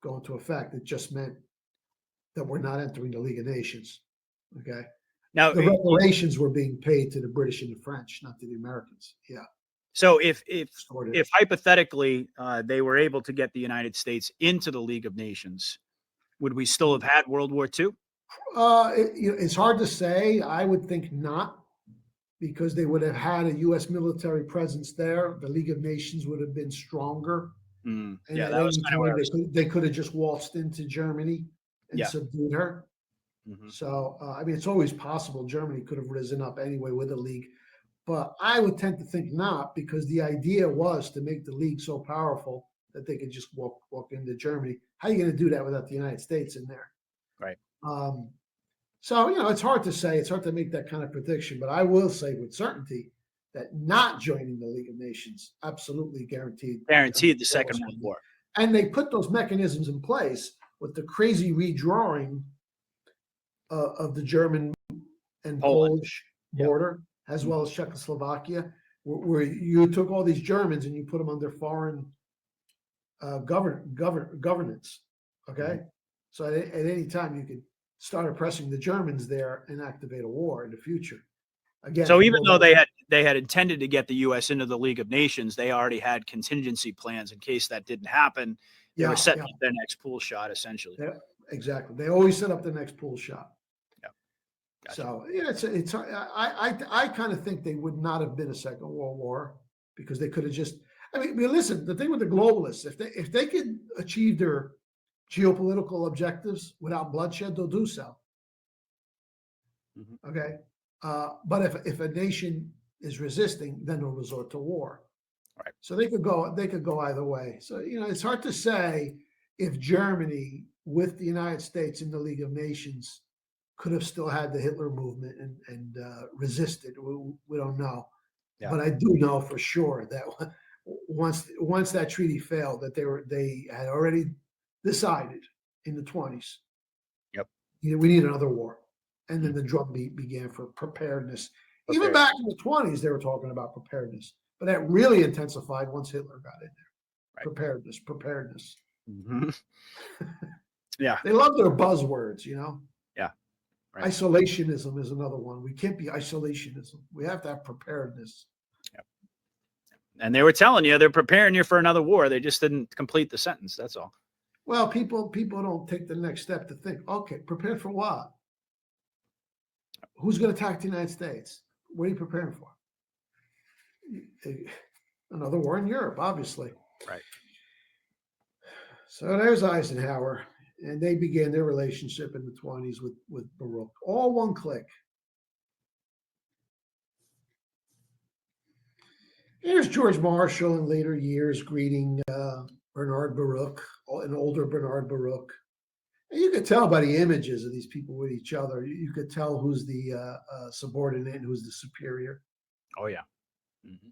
go into effect. It just meant that we're not entering the League of Nations. Okay. Now the reparations were being paid to the British and the French, not to the Americans. Yeah. So if hypothetically they were able to get the United States into the League of Nations, would we still have had World War II? It's hard to say. I would think not, because they would have had a U.S. military presence there. The League of Nations would have been stronger. And that was kind of they could have just waltzed into Germany and subdued her. So, it's always possible Germany could have risen up anyway with the League. But I would tend to think not, because the idea was to make the League so powerful that they could just walk into Germany. How are you going to do that without the United States in there? Right. So, it's hard to say. It's hard to make that kind of prediction. But I will say with certainty that not joining the League of Nations absolutely guaranteed the Second World War. And they put those mechanisms in place with the crazy redrawing of the German and Polish border, as well as Czechoslovakia, where you took all these Germans and you put them under foreign governance. Okay. So at any time you could start oppressing the Germans there and activate a war in the future. Again, so even though they had intended to get the U.S. into the League of Nations, they already had contingency plans in case that didn't happen. They were setting up their next pool shot, essentially. Yeah, exactly. They always set up the next pool shot. Yeah. Gotcha. So it's I kind of think they would not have been a Second World War, because they could have just. Listen. The thing with the globalists, if they could achieve their geopolitical objectives without bloodshed, they'll do so. Okay. But if a nation is resisting, then they'll resort to war. Right. So they could go either way. So it's hard to say if Germany with the United States in the League of Nations could have still had the Hitler movement and resisted. We don't know. Yeah. But I do know for sure that once that treaty failed, that they had already decided in the 20s. Yep. We need another war. And then the drumbeat began for preparedness. Even back in the 20s, they were talking about preparedness, but that really intensified once Hitler got in there. Right. Preparedness. Yeah. They love their buzzwords, Yeah. Right. Isolationism is another one. We can't be isolationism. We have to have preparedness. Yep. And they were telling you they're preparing you for another war. They just didn't complete the sentence. That's all. Well, people don't take the next step to think, okay, prepared for what? Who's going to attack the United States? What are you preparing for? another war in Europe, obviously. Right. So there's Eisenhower, and they began their relationship in the 20s with Baruch. All one click. Here's George Marshall in later years greeting Bernard Baruch, an older Bernard Baruch. And you could tell by the images of these people with each other. You could tell who's the subordinate and who's the superior. Oh yeah.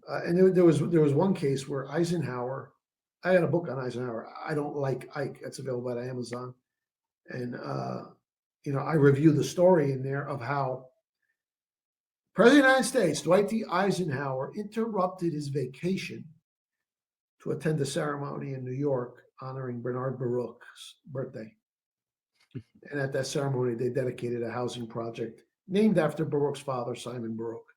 And there was one case where Eisenhower. I had a book on Eisenhower. I Don't Like Ike. That's available at Amazon, and I review the story in there of how President of the United States Dwight D. Eisenhower interrupted his vacation to attend a ceremony in New York honoring Bernard Baruch's birthday. And at that ceremony, they dedicated a housing project named after Baruch's father, Simon Baruch,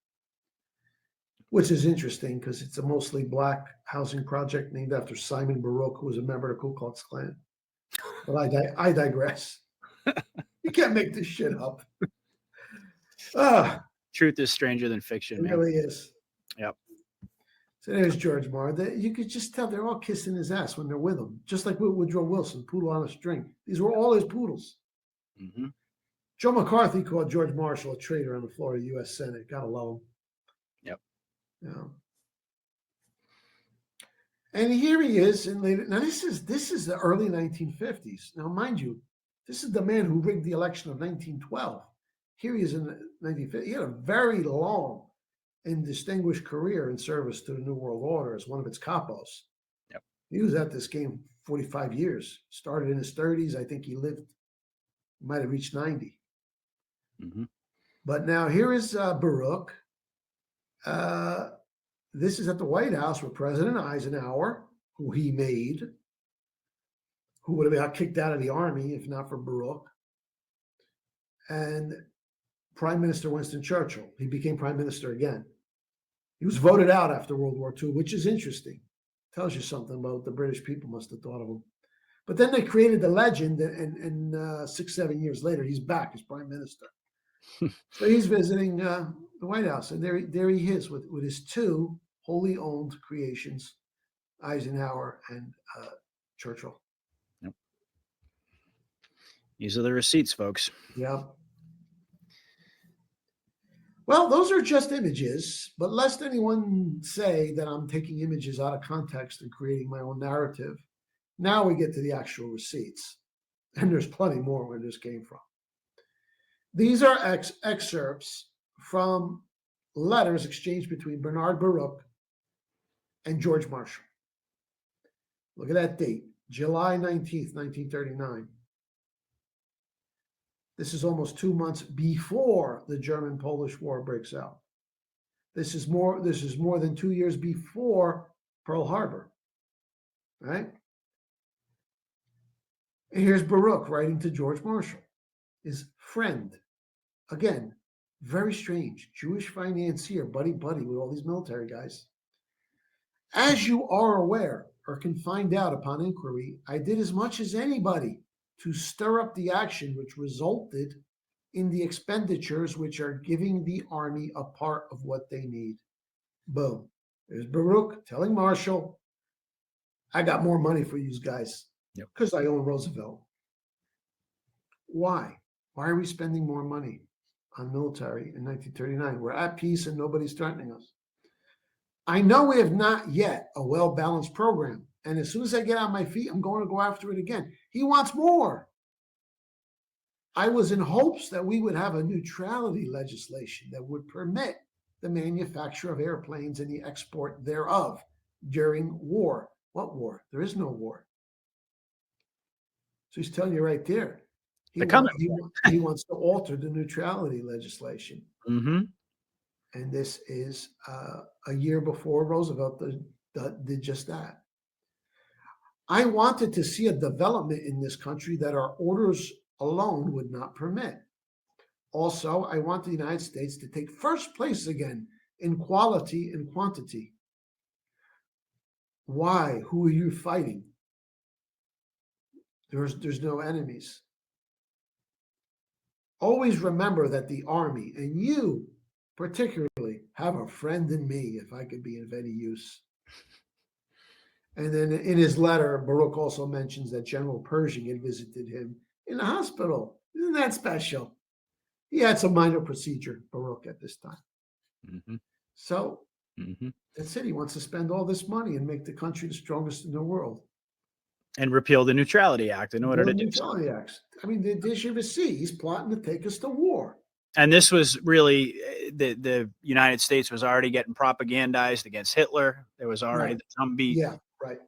which is interesting because it's a mostly Black housing project named after Simon Baruch, who was a member of the Ku Klux Klan. But I digress. You can't make this shit up. Truth is stranger than fiction, It man. really is. Yep. So there's George Marr. You could just tell they're all kissing his ass when they're with him, just like with Woodrow Wilson, poodle on a string. These were all his poodles. Mm-hmm. Joe McCarthy called George Marshall a traitor on the floor of the U.S. Senate. Gotta love him. Yep. Yeah. And here he is in later. Now this is the early 1950s. Now, mind you, this is the man who rigged the election of 1912. Here he is in the 1950s. He had a very long and distinguished career in service to the New World Order as one of its capos. Yep. He was at this game 45 years. Started in his 30s. I think he might have reached 90. Mm-hmm. But now here is Baruch. This is at the White House with President Eisenhower, who he made, who would have got kicked out of the army if not for Baruch, and Prime Minister Winston Churchill. He became Prime Minister again. He was voted out after World War II, which is interesting. Tells you something about what the British people must have thought of him. But then they created the legend, and 6-7 years later, he's back as Prime Minister. So he's visiting the White House, and there he is with his two wholly owned creations, Eisenhower and Churchill. Yep. These are the receipts, folks. Yeah. Well, those are just images, but lest anyone say that I'm taking images out of context and creating my own narrative, now we get to the actual receipts. And there's plenty more where this came from. These are excerpts from letters exchanged between Bernard Baruch and George Marshall. Look at that date, July 19th, 1939. This is almost 2 months before the German-Polish War breaks out. This is more than 2 years before Pearl Harbor, right? And here's Baruch writing to George Marshall, his friend. Again, very strange. Jewish financier, buddy with all these military guys. As you are aware, or can find out upon inquiry, I did as much as anybody to stir up the action which resulted in the expenditures which are giving the army a part of what they need. Boom. There's Baruch telling Marshall, I got more money for you guys because I own Roosevelt. Why? Why are we spending more money on military in 1939? We're at peace and nobody's threatening us. I know we have not yet a well-balanced program. And as soon as I get on my feet, I'm going to go after it again. He wants more. I was in hopes that we would have a neutrality legislation that would permit the manufacture of airplanes and the export thereof during war. What war? There is no war. So he's telling you right there. He wants to alter the neutrality legislation. Mm-hmm. And this is a year before Roosevelt did just that. I wanted to see a development in this country that our orders alone would not permit. Also, I want the United States to take first place again in quality and quantity. Why? Who are you fighting? There's no enemies. Always remember that the army and you particularly have a friend in me if I could be of any use. And then in his letter, Baruch also mentions that General Pershing had visited him in the hospital. Isn't that special? He had some minor procedure, Baruch, at this time. Mm-hmm. So Mm-hmm. that's it. He wants to spend all this money and make the country the strongest in the world. And repeal the Neutrality Act in order to do so. Neutrality Acts. I mean, the issue of see, he's plotting to take us to war. And this was really the United States was already getting propagandized against Hitler. There was already Right. the drumbeat. Yeah, right.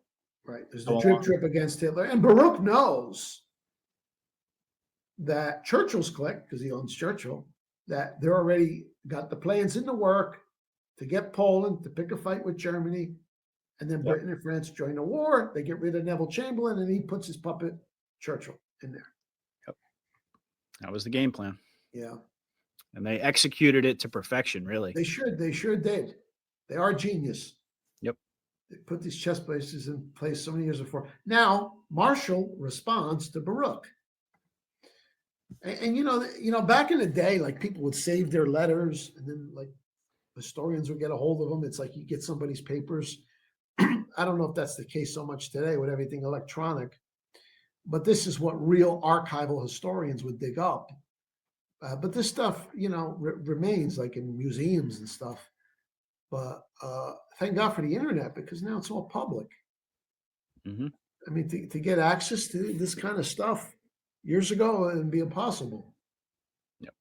There's the Go drip along. drip against Hitler. And Baruch knows that Churchill's clique, because he owns Churchill, that they're already got the plans in the work to get Poland to pick a fight with Germany, and then Britain and France join the war. They get rid of Neville Chamberlain, and he puts his puppet Churchill in there. Yep. That was the game plan. Yeah. And they executed it to perfection, really. They sure did. They are genius. Yep. They put these chess pieces in place so many years before. Now, Marshall responds to Baruch. And you know, back in the day, like people would save their letters, and then like historians would get a hold of them. It's like you get somebody's papers. I don't know if that's the case so much today with everything electronic, but this is what real archival historians would dig up. But this stuff, remains like in museums and stuff. But thank God for the internet, because now it's all public. Mm-hmm. I mean, to get access to this kind of stuff years ago, it would be impossible. Yep.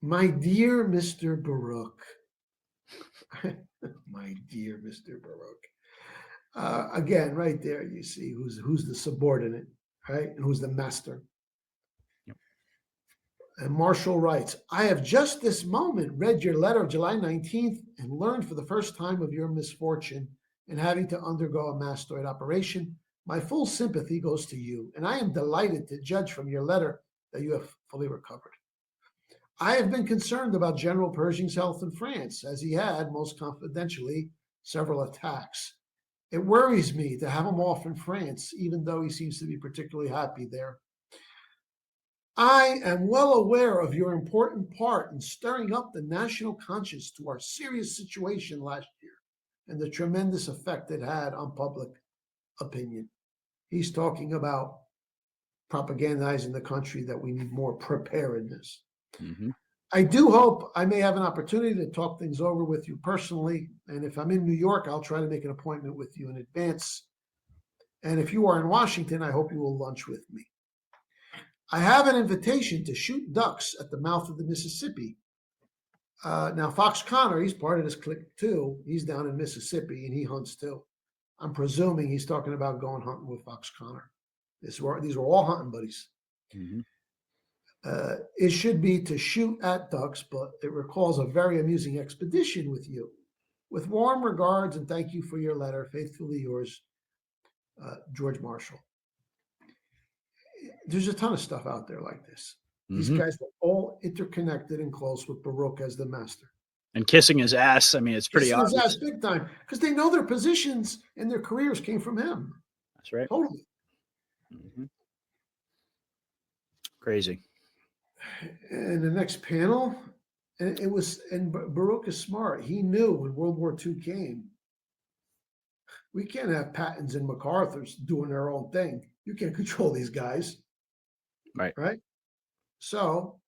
My dear Mr. Baruch, my dear Mr. Baruch. Again, right there, you see who's the subordinate, right? And who's the master. Yep. And Marshall writes, I have just this moment read your letter of July 19th and learned for the first time of your misfortune in having to undergo a mastoid operation. My full sympathy goes to you, and I am delighted to judge from your letter that you have fully recovered. I have been concerned about General Pershing's health in France, as he had, most confidentially, several attacks. It worries me to have him off in France, even though he seems to be particularly happy there. I am well aware of your important part in stirring up the national conscience to our serious situation last year and the tremendous effect it had on public opinion. He's talking about propagandizing the country that we need more preparedness. Mm-hmm. I do hope I may have an opportunity to talk things over with you personally. And if I'm in New York, I'll try to make an appointment with you in advance. And if you are in Washington, I hope you will lunch with me. I have an invitation to shoot ducks at the mouth of the Mississippi. Now, Fox Connor, he's part of this clique too. He's down in Mississippi and he hunts too. I'm presuming he's talking about going hunting with Fox Connor. These were all hunting buddies. Mm-hmm. It should be to shoot at ducks, but it recalls a very amusing expedition with you. With warm regards and thank you for your letter. Faithfully yours, George Marshall. There's a ton of stuff out there like this. Mm-hmm. These guys are all interconnected and close with Baruch as the master. And kissing his ass. I mean, it's pretty obvious. His ass big time, because they know their positions and their careers came from him. That's right. Totally. Mm-hmm. Crazy. And the next panel, and Baruch is smart. He knew when World War II came, we can't have Pattons and MacArthur's doing their own thing. You can't control these guys. Right. So,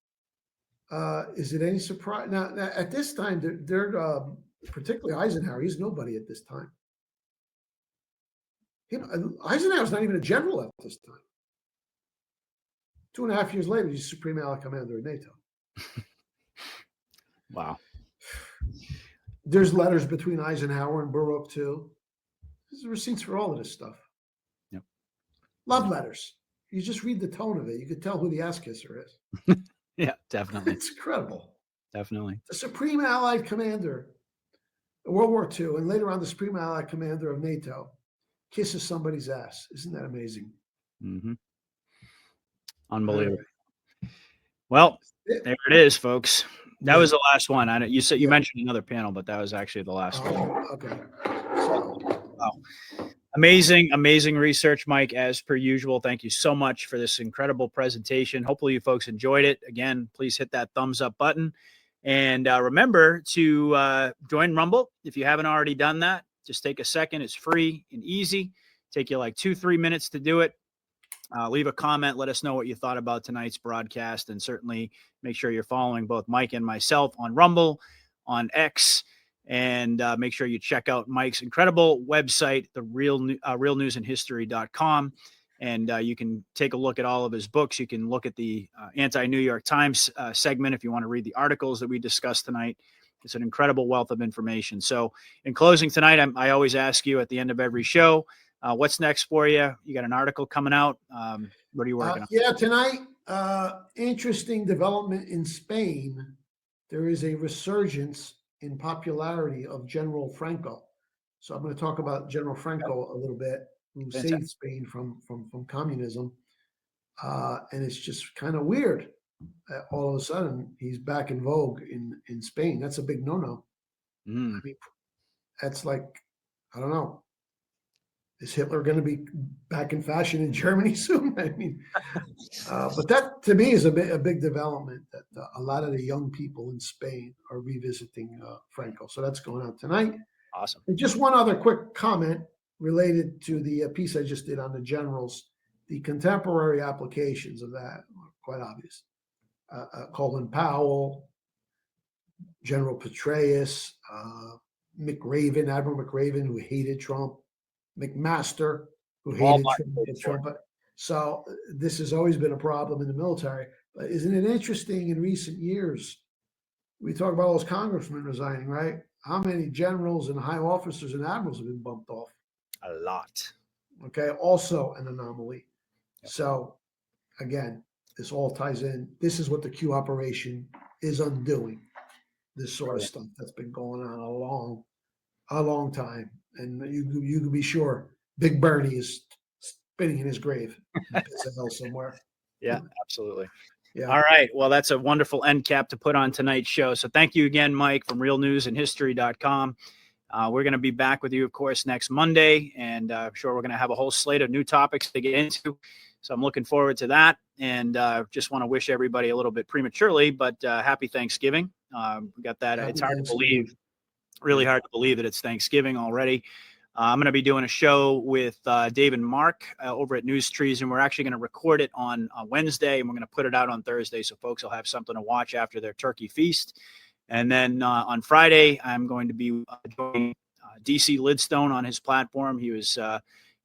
is it any surprise? Now at this time, they're particularly Eisenhower. He's nobody at this time. Eisenhower's not even a general at this time. 2.5 years later, he's Supreme Allied Commander of NATO. Wow. There's letters between Eisenhower and Baruch too. There's receipts for all of this stuff. Yep. Love letters. You just read the tone of it. You could tell who the ass kisser is. Yeah, definitely. It's incredible. Definitely. The Supreme Allied Commander of World War II, and later on the Supreme Allied Commander of NATO, kisses somebody's ass. Isn't that amazing? Mm-hmm. Unbelievable. Well, there it is, folks. That was the last one. You mentioned another panel, but that was actually the last one. Okay. So, wow. Amazing research, Mike, as per usual. Thank you so much for this incredible presentation. Hopefully you folks enjoyed it. Again, please hit that thumbs up button. And remember to join Rumble. If you haven't already done that, just take a second. It's free and easy. Take you like 2-3 minutes to do it. Leave a comment. Let us know what you thought about tonight's broadcast. And certainly make sure you're following both Mike and myself on Rumble, on X, and make sure you check out Mike's incredible website, the realnewsandhistory.com. And you can take a look at all of his books. You can look at the anti-New York Times segment if you want to read the articles that we discussed tonight. It's an incredible wealth of information. So in closing tonight, I always ask you at the end of every show, what's next for you? You got an article coming out. What are you working on? Yeah, tonight, interesting development in Spain. There is a resurgence in popularity of General Franco. So I'm going to talk about General Franco a little bit, who saved Spain from communism. And it's just kind of weird. All of a sudden, he's back in vogue in Spain. That's a big no-no. I mean, that's like, I don't know. Is Hitler going to be back in fashion in Germany soon? I mean, but that to me is a big development that a lot of the young people in Spain are revisiting Franco. So that's going on tonight. Awesome. And just one other quick comment related to the piece I just did on the generals. The contemporary applications of that are quite obvious. Colin Powell, General Petraeus, McRaven, Admiral McRaven, who hated Trump. McMaster, who hated Trump. So this has always been a problem in the military. But isn't it interesting in recent years, we talk about all those congressmen resigning, right? How many generals and high officers and admirals have been bumped off? A lot. Okay, also an anomaly. Yep. So again, this all ties in. This is what the Q operation is undoing. This sort of stuff that's been going on a long time. And you can be sure Big Bernie is spinning in his grave somewhere. Yeah, absolutely. Yeah. All right. Well, that's a wonderful end cap to put on tonight's show. So thank you again, Mike, from realnewsandhistory.com. We're going to be back with you, of course, next Monday. And I'm sure we're going to have a whole slate of new topics to get into. So I'm looking forward to that. And just want to wish everybody a little bit prematurely, but happy Thanksgiving. We got that. It's hard to believe. Really hard to believe that it's Thanksgiving already. I'm going to be doing a show with Dave and Mark over at News Trees, and we're actually going to record it on Wednesday, and we're going to put it out on Thursday, so folks will have something to watch after their turkey feast. And then on Friday, I'm going to be joining DC Lidstone on his platform. He was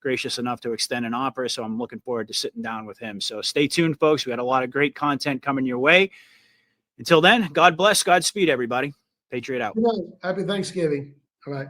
gracious enough to extend an offer, so I'm looking forward to sitting down with him. So stay tuned, folks. We got a lot of great content coming your way. Until then, God bless, Godspeed, everybody. Patriot out. Happy Thanksgiving. All right.